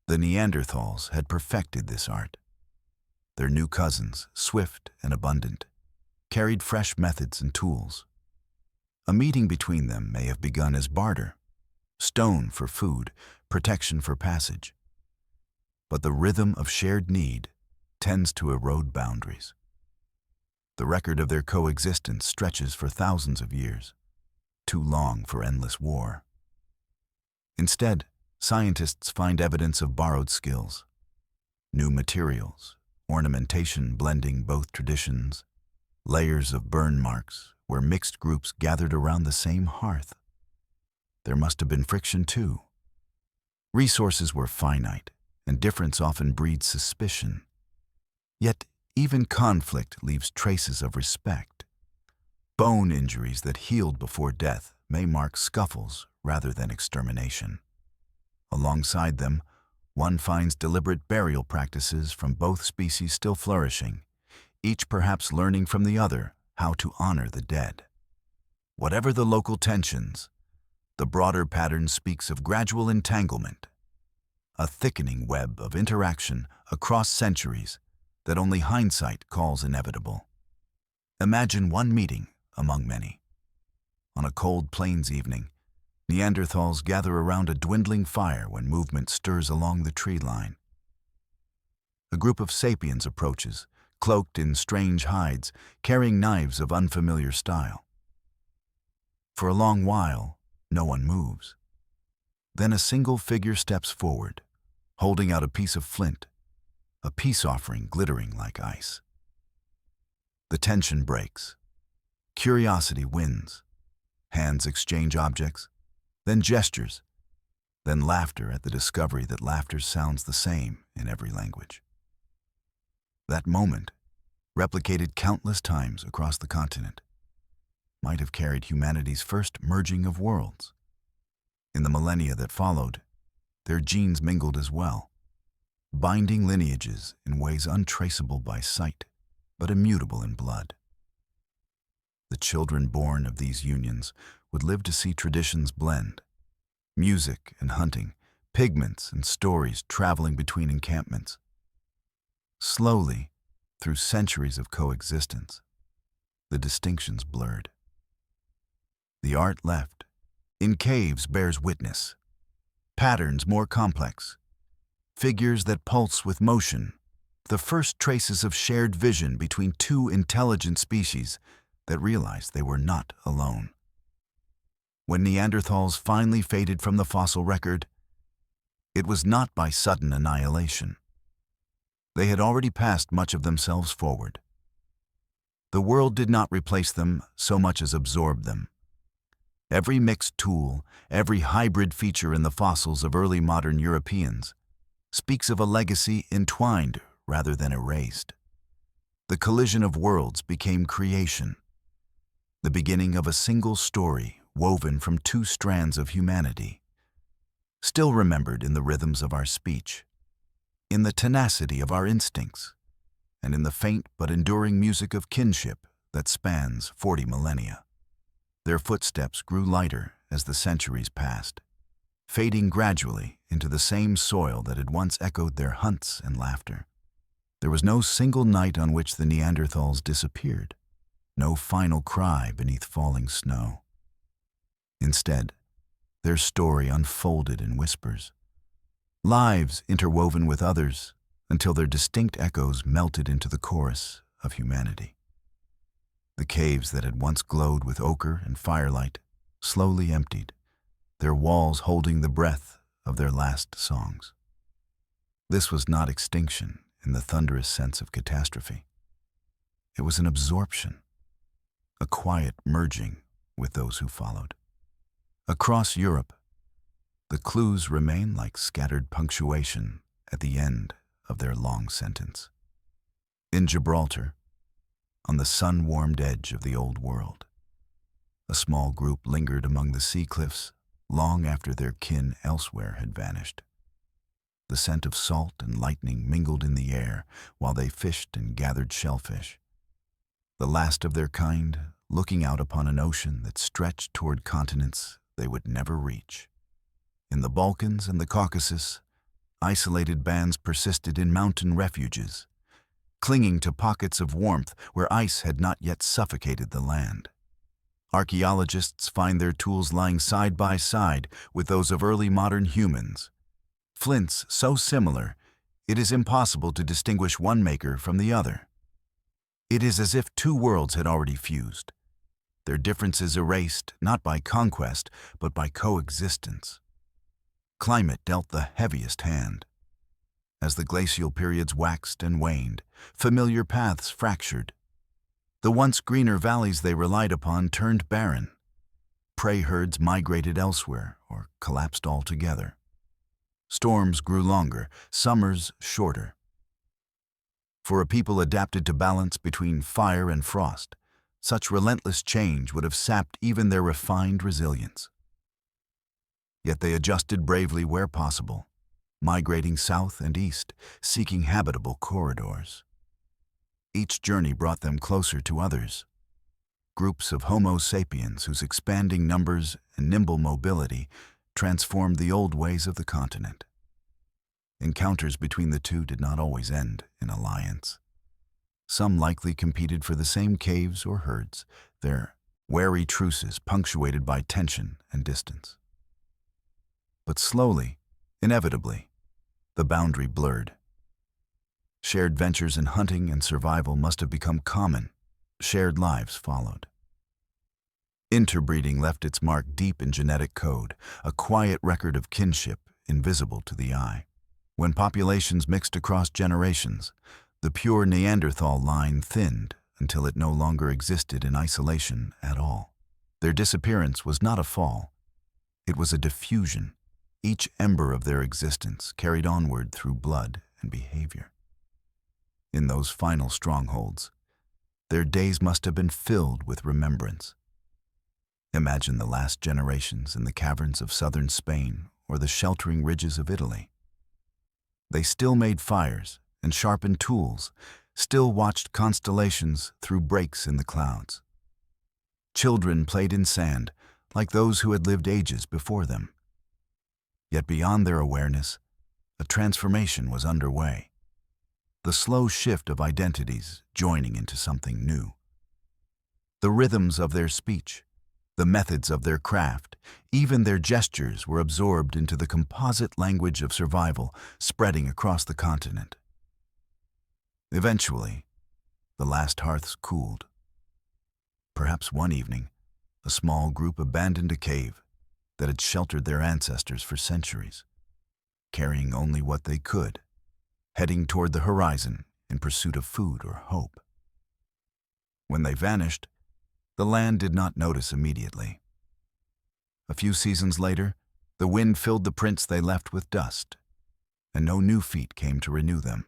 The Neanderthals had perfected this art. Their new cousins, swift and abundant, carried fresh methods and tools. A meeting between them may have begun as barter, stone for food, protection for passage. But the rhythm of shared need tends to erode boundaries. The record of their coexistence stretches for thousands of years, too long for endless war. Instead, scientists find evidence of borrowed skills, new materials, ornamentation blending both traditions, layers of burn marks where mixed groups gathered around the same hearth. There must have been friction too. Resources were finite, and difference often breeds suspicion. Yet, even conflict leaves traces of respect. Bone injuries that healed before death may mark scuffles rather than extermination. Alongside them, one finds deliberate burial practices from both species still flourishing, each perhaps learning from the other how to honor the dead. Whatever the local tensions, the broader pattern speaks of gradual entanglement, a thickening web of interaction across centuries that only hindsight calls inevitable. Imagine one meeting among many. On a cold plains evening, Neanderthals gather around a dwindling fire when movement stirs along the tree line. A group of sapiens approaches, cloaked in strange hides, carrying knives of unfamiliar style. For a long while, no one moves. Then a single figure steps forward, holding out a piece of flint, a peace offering glittering like ice. The tension breaks. Curiosity wins. Hands exchange objects, then gestures, then laughter at the discovery that laughter sounds the same in every language. That moment, replicated countless times across the continent, might have carried humanity's first merging of worlds. In the millennia that followed, their genes mingled as well, binding lineages in ways untraceable by sight, but immutable in blood. The children born of these unions would live to see traditions blend, music and hunting, pigments and stories traveling between encampments. Slowly, through centuries of coexistence, the distinctions blurred. The art left. In caves bears witness. Patterns more complex. Figures that pulse with motion. The first traces of shared vision between two intelligent species that realized they were not alone. When Neanderthals finally faded from the fossil record, it was not by sudden annihilation. They had already passed much of themselves forward. The world did not replace them so much as absorb them. Every mixed tool, every hybrid feature in the fossils of early modern Europeans speaks of a legacy entwined rather than erased. The collision of worlds became creation, the beginning of a single story woven from two strands of humanity, still remembered in the rhythms of our speech, in the tenacity of our instincts, and in the faint but enduring music of kinship that spans 40 millennia. Their footsteps grew lighter as the centuries passed, fading gradually into the same soil that had once echoed their hunts and laughter. There was no single night on which the Neanderthals disappeared, no final cry beneath falling snow. Instead, their story unfolded in whispers, lives interwoven with others until their distinct echoes melted into the chorus of humanity. The caves that had once glowed with ochre and firelight slowly emptied, their walls holding the breath of their last songs. This was not extinction in the thunderous sense of catastrophe. It was an absorption, a quiet merging with those who followed. Across Europe, the clues remain like scattered punctuation at the end of their long sentence. In Gibraltar, on the sun-warmed edge of the Old World, a small group lingered among the sea cliffs long after their kin elsewhere had vanished. The scent of salt and lightning mingled in the air while they fished and gathered shellfish. The last of their kind, looking out upon an ocean that stretched toward continents they would never reach. In the Balkans and the Caucasus, isolated bands persisted in mountain refuges, clinging to pockets of warmth where ice had not yet suffocated the land. Archaeologists find their tools lying side by side with those of early modern humans, flints so similar it is impossible to distinguish one maker from the other. It is as if two worlds had already fused, their differences erased not by conquest but by coexistence. Climate dealt the heaviest hand. As the glacial periods waxed and waned, familiar paths fractured. The once greener valleys they relied upon turned barren. Prey herds migrated elsewhere or collapsed altogether. Storms grew longer, summers shorter. For a people adapted to balance between fire and frost, such relentless change would have sapped even their refined resilience. Yet they adjusted bravely where possible, migrating south and east, seeking habitable corridors. Each journey brought them closer to others, groups of Homo sapiens whose expanding numbers and nimble mobility transformed the old ways of the continent. Encounters between the two did not always end in alliance. Some likely competed for the same caves or herds, their wary truces punctuated by tension and distance. But slowly, inevitably, the boundary blurred. Shared ventures in hunting and survival must have become common. Shared lives followed. Interbreeding left its mark deep in genetic code, a quiet record of kinship invisible to the eye. When populations mixed across generations, the pure Neanderthal line thinned until it no longer existed in isolation at all. Their disappearance was not a fall. It was a diffusion, each ember of their existence carried onward through blood and behavior. In those final strongholds, their days must have been filled with remembrance. Imagine the last generations in the caverns of southern Spain or the sheltering ridges of Italy. They still made fires and sharpened tools, still watched constellations through breaks in the clouds. Children played in sand like those who had lived ages before them. Yet beyond their awareness, a transformation was underway. The slow shift of identities joining into something new. The rhythms of their speech, the methods of their craft, even their gestures were absorbed into the composite language of survival spreading across the continent. Eventually, the last hearths cooled. Perhaps one evening, a small group abandoned a cave that had sheltered their ancestors for centuries, carrying only what they could, heading toward the horizon in pursuit of food or hope. When they vanished, the land did not notice immediately. A few seasons later, the wind filled the prints they left with dust, and no new feet came to renew them.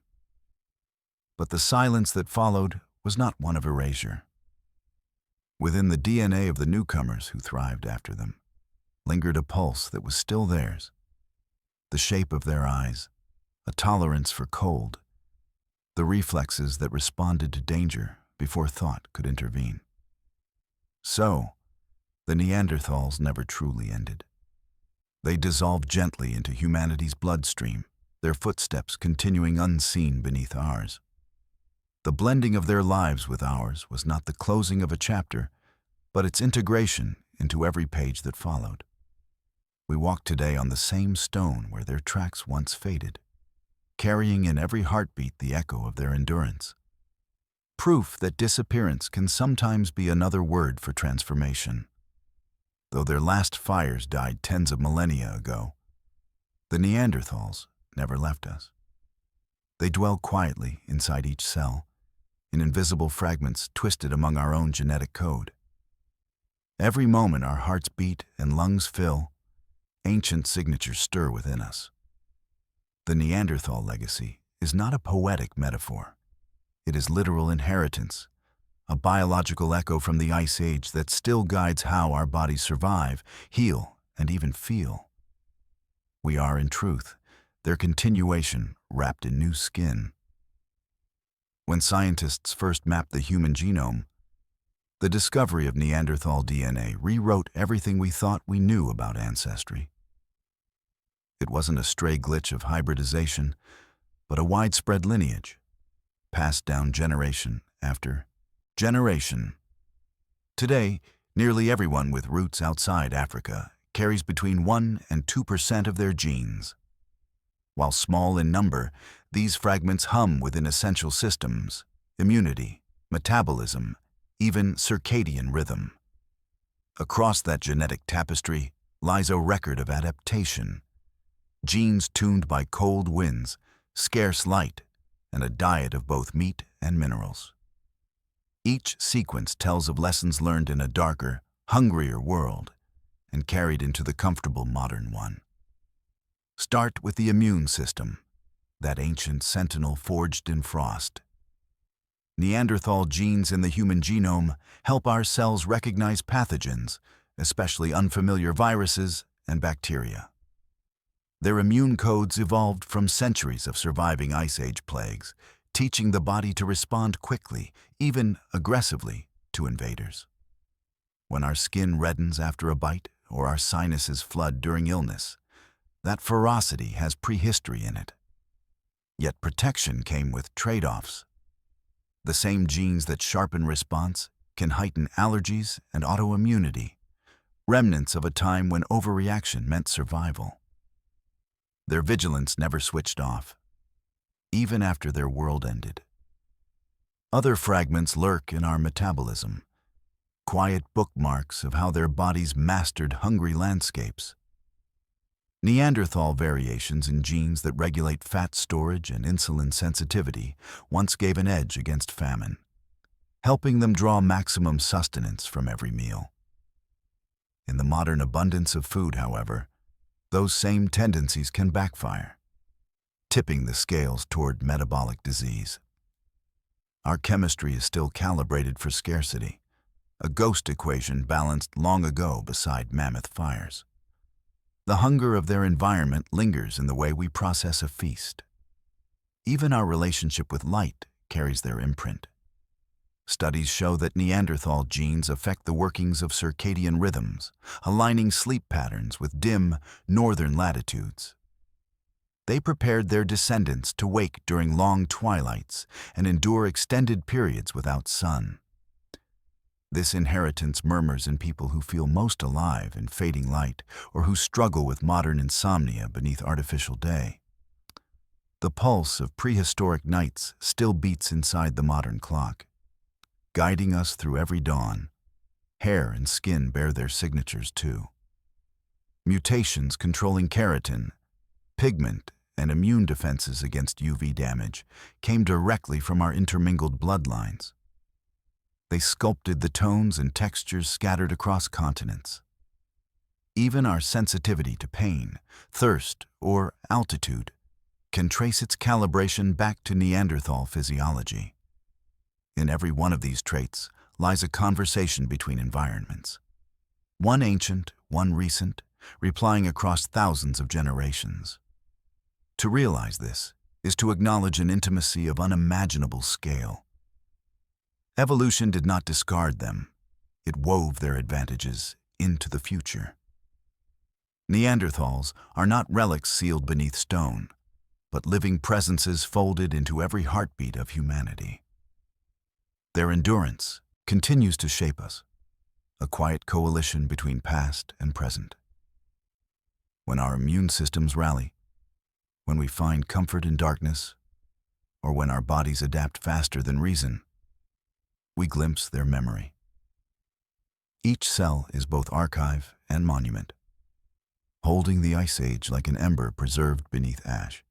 But the silence that followed was not one of erasure. Within the DNA of the newcomers who thrived after them lingered a pulse that was still theirs, the shape of their eyes, a tolerance for cold, the reflexes that responded to danger before thought could intervene. So, the Neanderthals never truly ended. They dissolved gently into humanity's bloodstream, their footsteps continuing unseen beneath ours. The blending of their lives with ours was not the closing of a chapter, but its integration into every page that followed. We walk today on the same stone where their tracks once faded, carrying in every heartbeat the echo of their endurance. Proof that disappearance can sometimes be another word for transformation. Though their last fires died tens of millennia ago, the Neanderthals never left us. They dwell quietly inside each cell, in invisible fragments twisted among our own genetic code. Every moment our hearts beat and lungs fill, ancient signatures stir within us. The Neanderthal legacy is not a poetic metaphor. It is literal inheritance, a biological echo from the Ice Age that still guides how our bodies survive, heal, and even feel. We are, in truth, their continuation wrapped in new skin. When scientists first mapped the human genome, the discovery of Neanderthal DNA rewrote everything we thought we knew about ancestry. It wasn't a stray glitch of hybridization, but a widespread lineage, passed down generation after generation. Today, nearly everyone with roots outside Africa carries between 1% and 2% of their genes. While small in number, these fragments hum within essential systems: immunity, metabolism, even circadian rhythm. Across that genetic tapestry lies a record of adaptation, genes tuned by cold winds, scarce light, and a diet of both meat and minerals. Each sequence tells of lessons learned in a darker, hungrier world and carried into the comfortable modern one. Start with the immune system, that ancient sentinel forged in frost. Neanderthal genes in the human genome help our cells recognize pathogens, especially unfamiliar viruses and bacteria. Their immune codes evolved from centuries of surviving Ice Age plagues, teaching the body to respond quickly, even aggressively, to invaders. When our skin reddens after a bite or our sinuses flood during illness, that ferocity has prehistory in it. Yet protection came with trade-offs. The same genes that sharpen response can heighten allergies and autoimmunity, remnants of a time when overreaction meant survival. Their vigilance never switched off, even after their world ended. Other fragments lurk in our metabolism, quiet bookmarks of how their bodies mastered hungry landscapes. Neanderthal variations in genes that regulate fat storage and insulin sensitivity once gave an edge against famine, helping them draw maximum sustenance from every meal. In the modern abundance of food, however, those same tendencies can backfire, tipping the scales toward metabolic disease. Our chemistry is still calibrated for scarcity, a ghost equation balanced long ago beside mammoth fires. The hunger of their environment lingers in the way we process a feast. Even our relationship with light carries their imprint. Studies show that Neanderthal genes affect the workings of circadian rhythms, aligning sleep patterns with dim, northern latitudes. They prepared their descendants to wake during long twilights and endure extended periods without sun. This inheritance murmurs in people who feel most alive in fading light or who struggle with modern insomnia beneath artificial day. The pulse of prehistoric nights still beats inside the modern clock, guiding us through every dawn. Hair and skin bear their signatures too. Mutations controlling keratin, pigment, and immune defenses against UV damage came directly from our intermingled bloodlines. They sculpted the tones and textures scattered across continents. Even our sensitivity to pain, thirst, or altitude can trace its calibration back to Neanderthal physiology. In every one of these traits lies a conversation between environments. One ancient, one recent, replying across thousands of generations. To realize this is to acknowledge an intimacy of unimaginable scale. Evolution did not discard them. It wove their advantages into the future. Neanderthals are not relics sealed beneath stone, but living presences folded into every heartbeat of humanity. Their endurance continues to shape us, a quiet coalition between past and present. When our immune systems rally, when we find comfort in darkness, or when our bodies adapt faster than reason, we glimpse their memory. Each cell is both archive and monument, holding the ice age like an ember preserved beneath ash.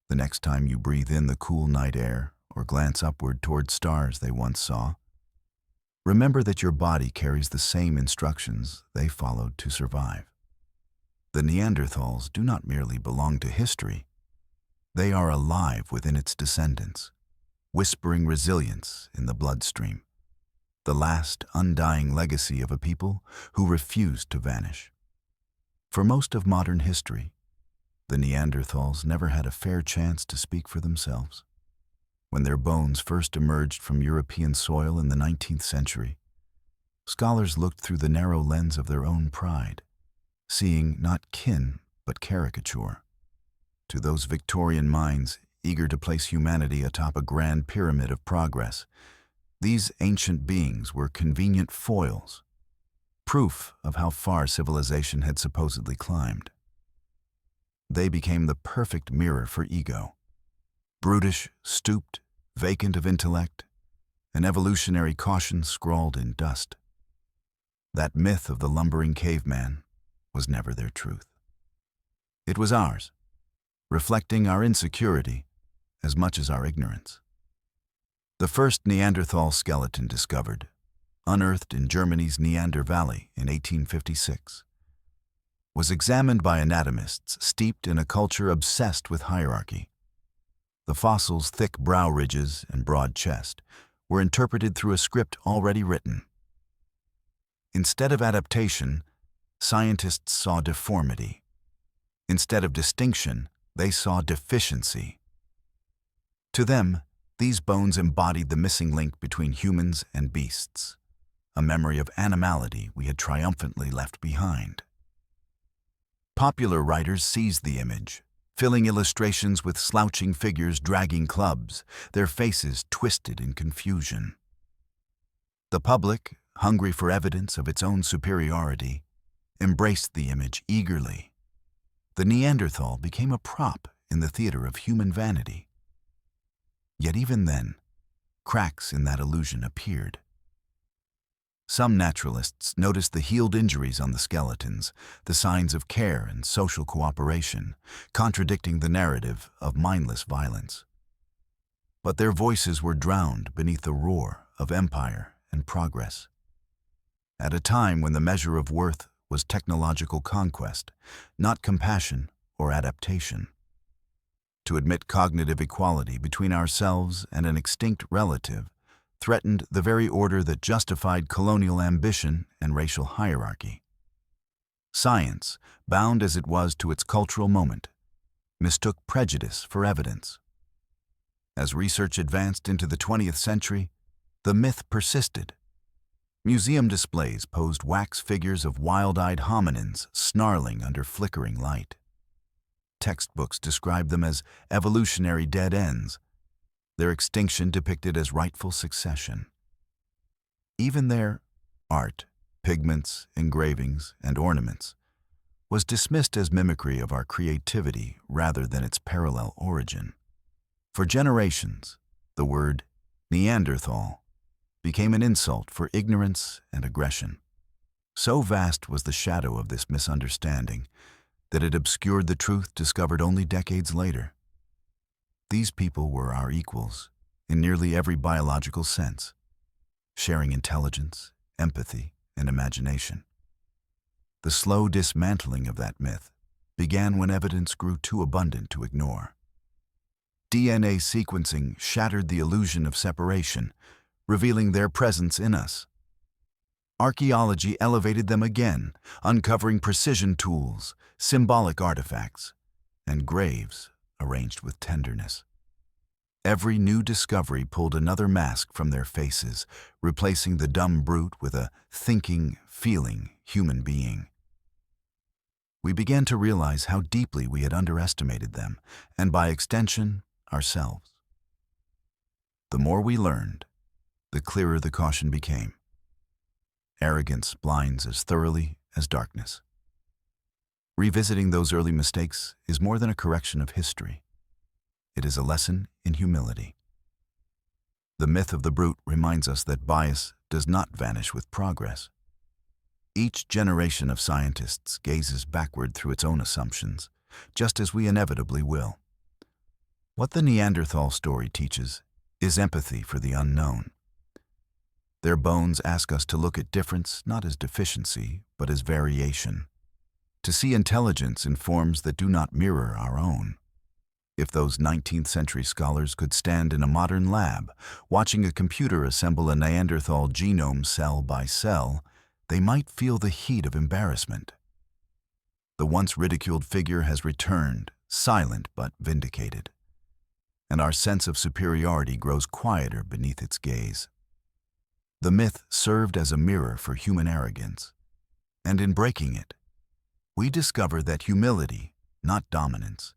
The next time you breathe in the cool night air or glance upward toward stars they once saw, remember that your body carries the same instructions they followed to survive. The Neanderthals do not merely belong to history. They are alive within its descendants, whispering resilience in the bloodstream, the last undying legacy of a people who refused to vanish. For most of modern history, the Neanderthals never had a fair chance to speak for themselves. When their bones first emerged from European soil in the 19th century, scholars looked through the narrow lens of their own pride, seeing not kin but caricature. To those Victorian minds eager to place humanity atop a grand pyramid of progress, these ancient beings were convenient foils, proof of how far civilization had supposedly climbed. They became the perfect mirror for ego. Brutish, stooped, vacant of intellect, an evolutionary caution scrawled in dust. That myth of the lumbering caveman was never their truth. It was ours, reflecting our insecurity as much as our ignorance. The first Neanderthal skeleton discovered, unearthed in Germany's Neander Valley in 1856, was examined by anatomists steeped in a culture obsessed with hierarchy. The fossil's thick brow ridges and broad chest were interpreted through a script already written. Instead of adaptation, scientists saw deformity. Instead of distinction, they saw deficiency. To them, these bones embodied the missing link between humans and beasts, a memory of animality we had triumphantly left behind. Popular writers seized the image, filling illustrations with slouching figures dragging clubs, their faces twisted in confusion. The public, hungry for evidence of its own superiority, embraced the image eagerly. The Neanderthal became a prop in the theater of human vanity. Yet even then, cracks in that illusion appeared. Some naturalists noticed the healed injuries on the skeletons, the signs of care and social cooperation, contradicting the narrative of mindless violence. But their voices were drowned beneath the roar of empire and progress. At a time when the measure of worth was technological conquest, not compassion or adaptation. To admit cognitive equality between ourselves and an extinct relative threatened the very order that justified colonial ambition and racial hierarchy. Science, bound as it was to its cultural moment, mistook prejudice for evidence. As research advanced into the 20th century, the myth persisted. Museum displays posed wax figures of wild-eyed hominins snarling under flickering light. Textbooks described them as evolutionary dead ends, their extinction depicted as rightful succession. Even their art, pigments, engravings, and ornaments was dismissed as mimicry of our creativity rather than its parallel origin. For generations, the word Neanderthal became an insult for ignorance and aggression. So vast was the shadow of this misunderstanding that it obscured the truth discovered only decades later. These people were our equals in nearly every biological sense, sharing intelligence, empathy, and imagination. The slow dismantling of that myth began when evidence grew too abundant to ignore. DNA sequencing shattered the illusion of separation, revealing their presence in us. Archaeology elevated them again, uncovering precision tools, symbolic artifacts, and graves arranged with tenderness. Every new discovery pulled another mask from their faces, replacing the dumb brute with a thinking, feeling human being. We began to realize how deeply we had underestimated them, and by extension, ourselves. The more we learned, the clearer the caution became. Arrogance blinds as thoroughly as darkness. Revisiting those early mistakes is more than a correction of history. It is a lesson in humility. The myth of the brute reminds us that bias does not vanish with progress. Each generation of scientists gazes backward through its own assumptions, just as we inevitably will. What the Neanderthal story teaches is empathy for the unknown. Their bones ask us to look at difference not as deficiency, but as variation, to see intelligence in forms that do not mirror our own. If those 19th century scholars could stand in a modern lab, watching a computer assemble a Neanderthal genome cell by cell, they might feel the heat of embarrassment. The once ridiculed figure has returned, silent but vindicated, and our sense of superiority grows quieter beneath its gaze. The myth served as a mirror for human arrogance, and in breaking it, we discover that humility, not dominance,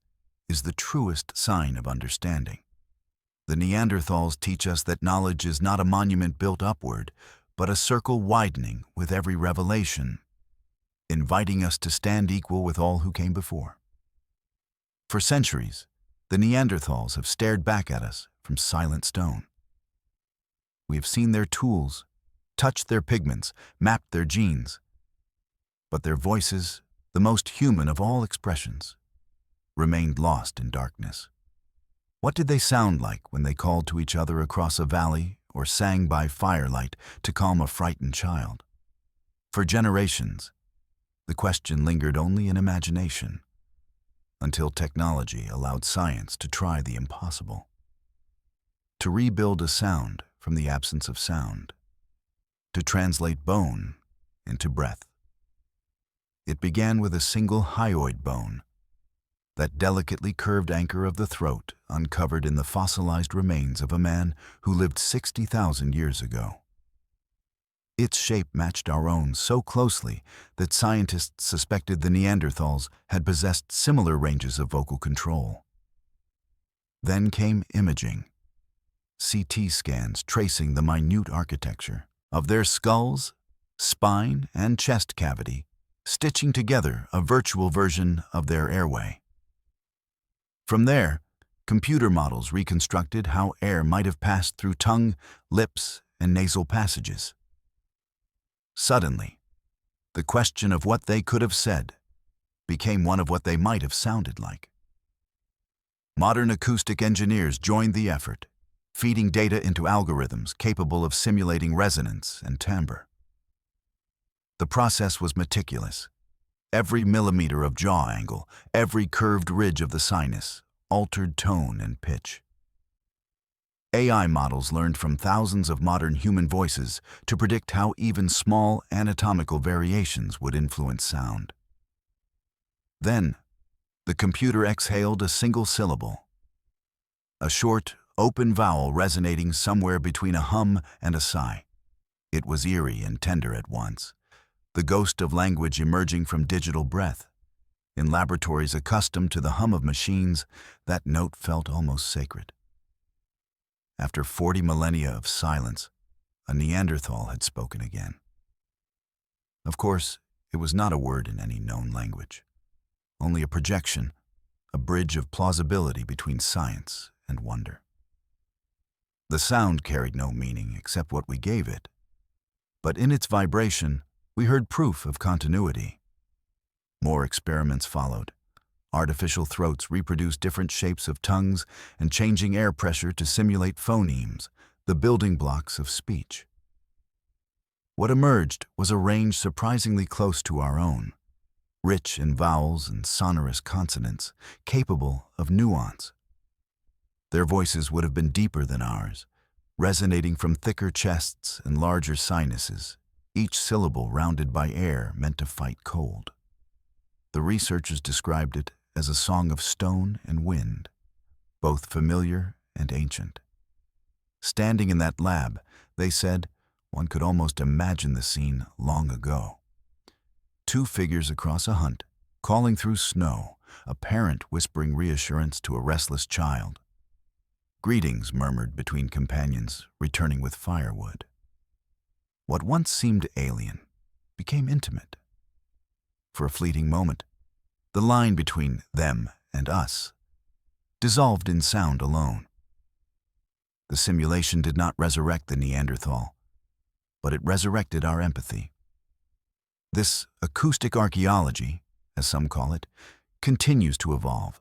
is the truest sign of understanding. The Neanderthals teach us that knowledge is not a monument built upward, but a circle widening with every revelation, inviting us to stand equal with all who came before. For centuries, the Neanderthals have stared back at us from silent stone. We have seen their tools, touched their pigments, mapped their genes, but their voices, the most human of all expressions, remained lost in darkness. What did they sound like when they called to each other across a valley or sang by firelight to calm a frightened child? For generations, the question lingered only in imagination, until technology allowed science to try the impossible. To rebuild a sound from the absence of sound, to translate bone into breath. It began with a single hyoid bone, that delicately curved anchor of the throat uncovered in the fossilized remains of a man who lived 60,000 years ago. Its shape matched our own so closely that scientists suspected the Neanderthals had possessed similar ranges of vocal control. Then came imaging, CT scans tracing the minute architecture of their skulls, spine, and chest cavity, stitching together a virtual version of their airway. From there, computer models reconstructed how air might have passed through tongue, lips, and nasal passages. Suddenly, the question of what they could have said became one of what they might have sounded like. Modern acoustic engineers joined the effort, feeding data into algorithms capable of simulating resonance and timbre. The process was meticulous. Every millimeter of jaw angle, every curved ridge of the sinus, altered tone and pitch. AI models learned from thousands of modern human voices to predict how even small anatomical variations would influence sound. Then, the computer exhaled a single syllable, a short, open vowel resonating somewhere between a hum and a sigh. It was eerie and tender at once, the ghost of language emerging from digital breath. In laboratories accustomed to the hum of machines, that note felt almost sacred. After 40 millennia of silence, a Neanderthal had spoken again. Of course, it was not a word in any known language, only a projection, a bridge of plausibility between science and wonder. The sound carried no meaning except what we gave it, but in its vibration, we heard proof of continuity. More experiments followed. Artificial throats reproduced different shapes of tongues and changing air pressure to simulate phonemes, the building blocks of speech. What emerged was a range surprisingly close to our own, rich in vowels and sonorous consonants, capable of nuance. Their voices would have been deeper than ours, resonating from thicker chests and larger sinuses, each syllable rounded by air meant to fight cold. The researchers described it as a song of stone and wind, both familiar and ancient. Standing in that lab, they said, one could almost imagine the scene long ago. Two figures across a hunt, calling through snow, a parent whispering reassurance to a restless child. Greetings murmured between companions, returning with firewood. What once seemed alien became intimate. For a fleeting moment, the line between them and us dissolved in sound alone. The simulation did not resurrect the Neanderthal, but it resurrected our empathy. This acoustic archaeology, as some call it, continues to evolve.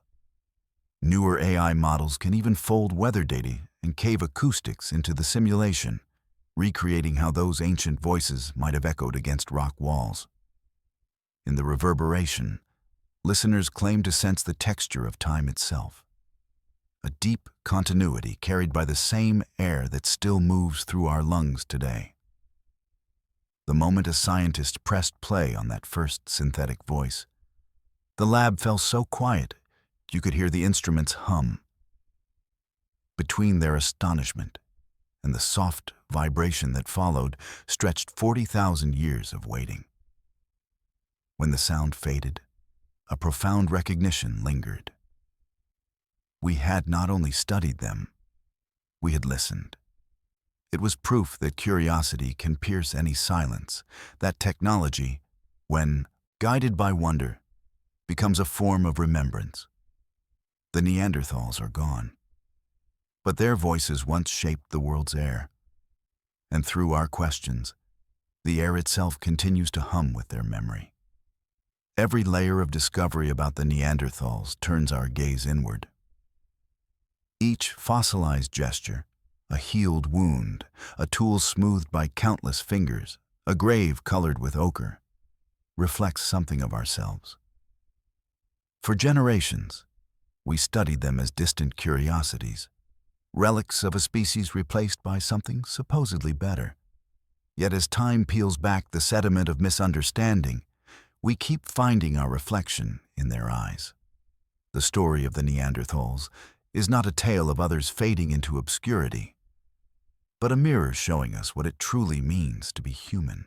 Newer AI models can even fold weather data and cave acoustics into the simulation, recreating how those ancient voices might have echoed against rock walls. In the reverberation, listeners claim to sense the texture of time itself, a deep continuity carried by the same air that still moves through our lungs today. The moment a scientist pressed play on that first synthetic voice, the lab fell so quiet you could hear the instruments hum. Between their astonishment and the soft vibration that followed stretched 40,000 years of waiting. When the sound faded, a profound recognition lingered. We had not only studied them, we had listened. It was proof that curiosity can pierce any silence, that technology, when guided by wonder, becomes a form of remembrance. The Neanderthals are gone, but their voices once shaped the world's air. And through our questions, the air itself continues to hum with their memory. Every layer of discovery about the Neanderthals turns our gaze inward. Each fossilized gesture, a healed wound, a tool smoothed by countless fingers, a grave colored with ochre, reflects something of ourselves. For generations, we studied them as distant curiosities, relics of a species replaced by something supposedly better. Yet as time peels back the sediment of misunderstanding, we keep finding our reflection in their eyes. The story of the Neanderthals is not a tale of others fading into obscurity, but a mirror showing us what it truly means to be human.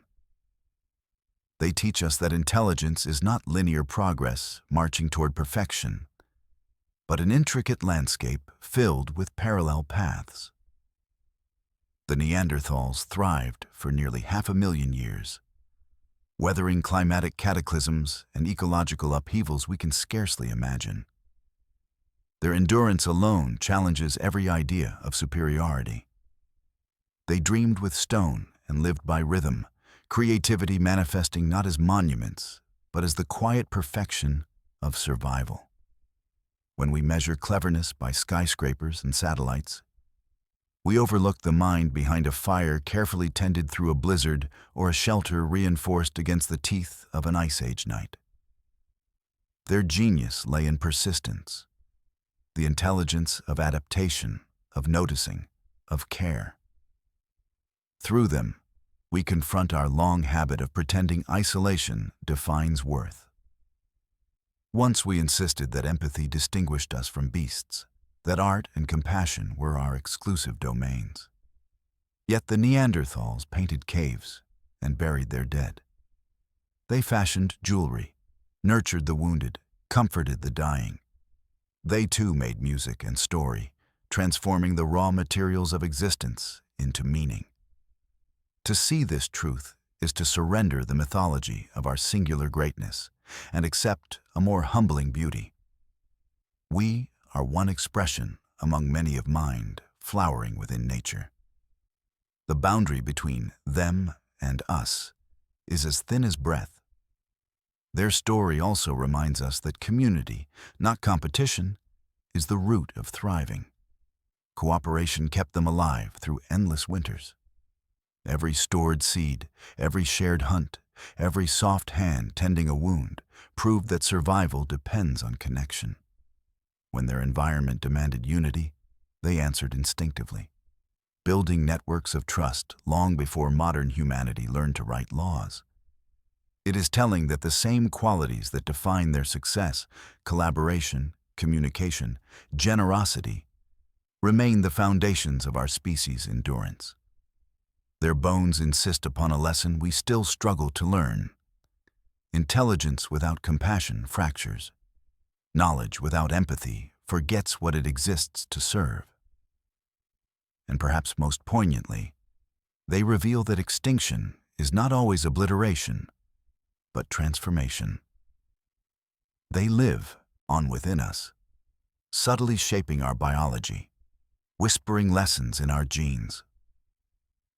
They teach us that intelligence is not linear progress marching toward perfection, but an intricate landscape filled with parallel paths. The Neanderthals thrived for nearly 500,000 years, weathering climatic cataclysms and ecological upheavals we can scarcely imagine. Their endurance alone challenges every idea of superiority. They dreamed with stone and lived by rhythm, creativity manifesting not as monuments, but as the quiet perfection of survival. When we measure cleverness by skyscrapers and satellites, we overlook the mind behind a fire carefully tended through a blizzard or a shelter reinforced against the teeth of an ice age night. Their genius lay in persistence, the intelligence of adaptation, of noticing, of care. Through them, we confront our long habit of pretending isolation defines worth. Once we insisted that empathy distinguished us from beasts, that art and compassion were our exclusive domains. Yet the Neanderthals painted caves and buried their dead. They fashioned jewelry, nurtured the wounded, comforted the dying. They too made music and story, transforming the raw materials of existence into meaning. To see this truth is to surrender the mythology of our singular greatness and accept a more humbling beauty. We are one expression among many of mind flowering within nature. The boundary between them and us is as thin as breath. Their story also reminds us that community, not competition, is the root of thriving. Cooperation kept them alive through endless winters. Every stored seed, every shared hunt, every soft hand tending a wound proved that survival depends on connection. When their environment demanded unity, they answered instinctively, building networks of trust long before modern humanity learned to write laws. It is telling that the same qualities that define their success, collaboration, communication, generosity, remain the foundations of our species' endurance. Their bones insist upon a lesson we still struggle to learn. Intelligence without compassion fractures. Knowledge without empathy forgets what it exists to serve. And perhaps most poignantly, they reveal that extinction is not always obliteration, but transformation. They live on within us, subtly shaping our biology, whispering lessons in our genes.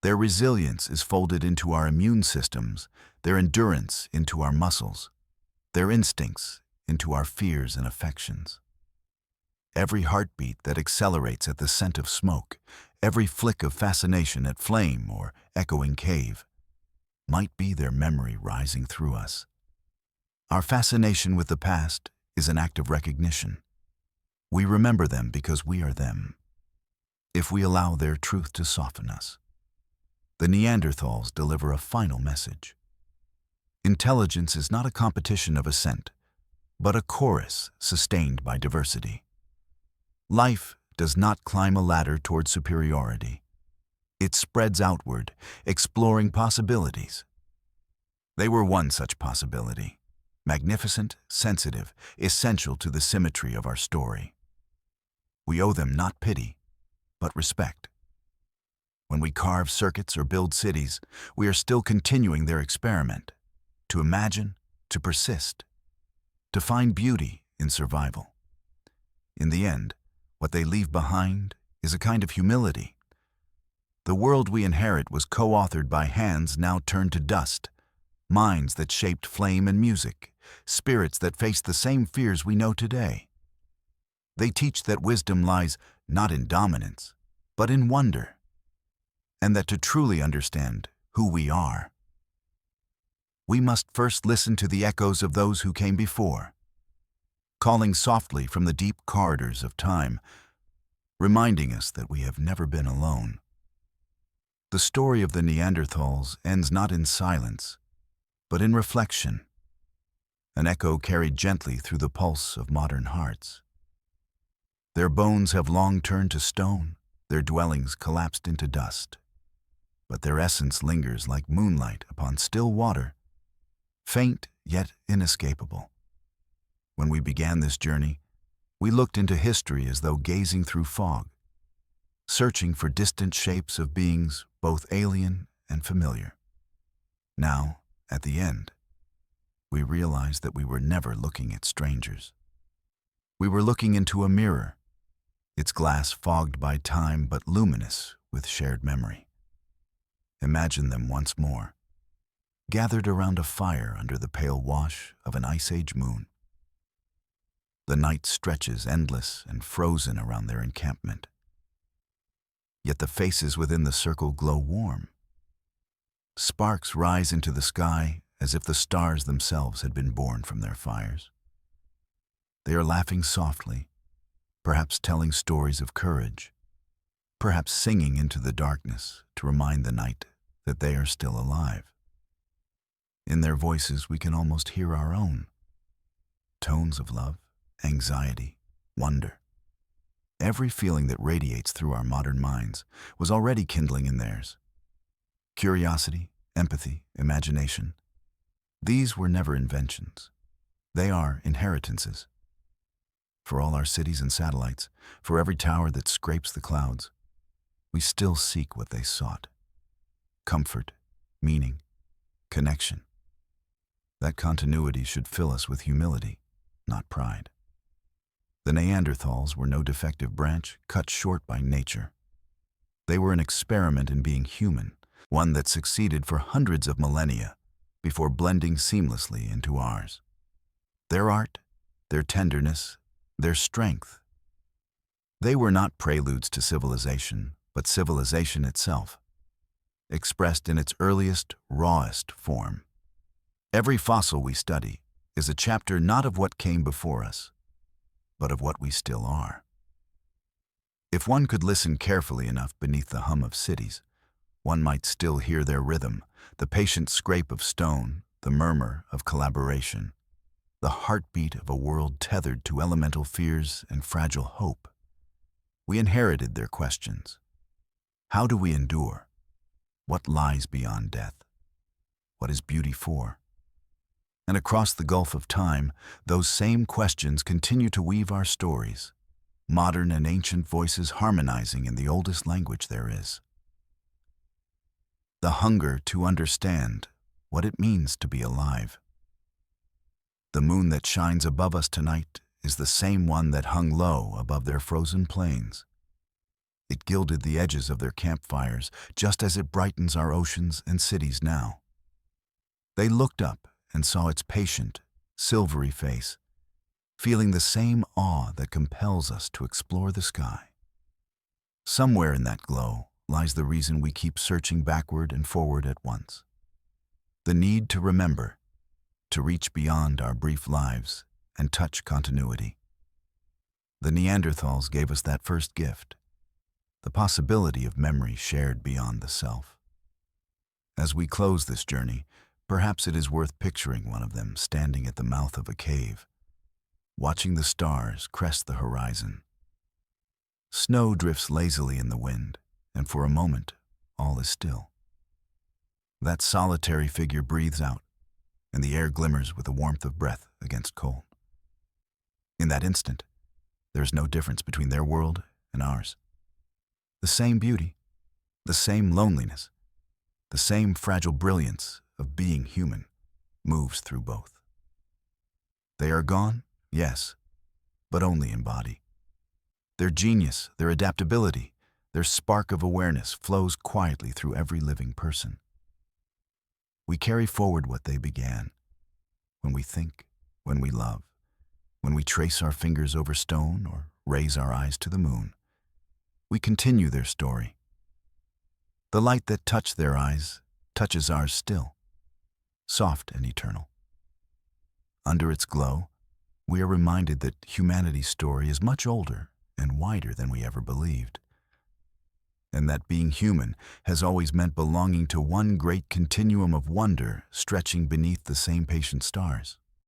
Their resilience is folded into our immune systems, their endurance into our muscles, their instincts into our fears and affections. Every heartbeat that accelerates at the scent of smoke, every flick of fascination at flame or echoing cave, might be their memory rising through us. Our fascination with the past is an act of recognition. We remember them because we are them, if we allow their truth to soften us. The Neanderthals deliver a final message. Intelligence is not a competition of ascent, but a chorus sustained by diversity. Life does not climb a ladder toward superiority. It spreads outward, exploring possibilities. They were one such possibility, magnificent, sensitive, essential to the symmetry of our story. We owe them not pity, but respect. When we carve circuits or build cities, we are still continuing their experiment, to imagine, to persist, to find beauty in survival. In the end, what they leave behind is a kind of humility. The world we inherit was co-authored by hands now turned to dust, minds that shaped flame and music, spirits that faced the same fears we know today. They teach that wisdom lies not in dominance, but in wonder, and that to truly understand who we are, we must first listen to the echoes of those who came before, calling softly from the deep corridors of time, reminding us that we have never been alone. The story of the Neanderthals ends not in silence, but in reflection, an echo carried gently through the pulse of modern hearts. Their bones have long turned to stone, their dwellings collapsed into dust, but their essence lingers like moonlight upon still water, faint yet inescapable. When we began this journey, we looked into history as though gazing through fog, searching for distant shapes of beings both alien and familiar. Now, at the end, we realized that we were never looking at strangers. We were looking into a mirror, its glass fogged by time but luminous with shared memory. Imagine them once more, gathered around a fire under the pale wash of an ice age moon. The night stretches endless and frozen around their encampment. Yet the faces within the circle glow warm. Sparks rise into the sky as if the stars themselves had been born from their fires. They are laughing softly, perhaps telling stories of courage, perhaps singing into the darkness to remind the night that they are still alive. In their voices we can almost hear our own, tones of love, anxiety, wonder. Every feeling that radiates through our modern minds was already kindling in theirs. Curiosity, empathy, imagination. These were never inventions. They are inheritances. For all our cities and satellites, for every tower that scrapes the clouds, we still seek what they sought. Comfort, meaning, connection. That continuity should fill us with humility, not pride. The Neanderthals were no defective branch cut short by nature. They were an experiment in being human, one that succeeded for hundreds of millennia before blending seamlessly into ours. Their art, their tenderness, their strength. They were not preludes to civilization, but civilization itself, expressed in its earliest, rawest form. Every fossil we study is a chapter not of what came before us, but of what we still are. If one could listen carefully enough beneath the hum of cities, one might still hear their rhythm, the patient scrape of stone, the murmur of collaboration, the heartbeat of a world tethered to elemental fears and fragile hope. We inherited their questions. How do we endure? What lies beyond death? What is beauty for? And across the gulf of time, those same questions continue to weave our stories, modern and ancient voices harmonizing in the oldest language there is. The hunger to understand what it means to be alive. The moon that shines above us tonight is the same one that hung low above their frozen plains. It gilded the edges of their campfires just as it brightens our oceans and cities now. They looked up and saw its patient, silvery face, feeling the same awe that compels us to explore the sky. Somewhere in that glow lies the reason we keep searching backward and forward at once. The need to remember, to reach beyond our brief lives and touch continuity. The Neanderthals gave us that first gift, the possibility of memory shared beyond the self. As we close this journey, perhaps it is worth picturing one of them standing at the mouth of a cave, watching the stars crest the horizon. Snow drifts lazily in the wind, and for a moment, all is still. That solitary figure breathes out, and the air glimmers with the warmth of breath against cold. In that instant, there is no difference between their world and ours. The same beauty, the same loneliness, the same fragile brilliance of being human moves through both. They are gone, yes, but only in body. Their genius, their adaptability, their spark of awareness flows quietly through every living person. We carry forward what they began. When we think, when we love, when we trace our fingers over stone or raise our eyes to the moon, we continue their story. The light that touched their eyes touches ours still, soft and eternal. Under its glow, we are reminded that humanity's story is much older and wider than we ever believed, and that being human has always meant belonging to one great continuum of wonder stretching beneath the same patient stars.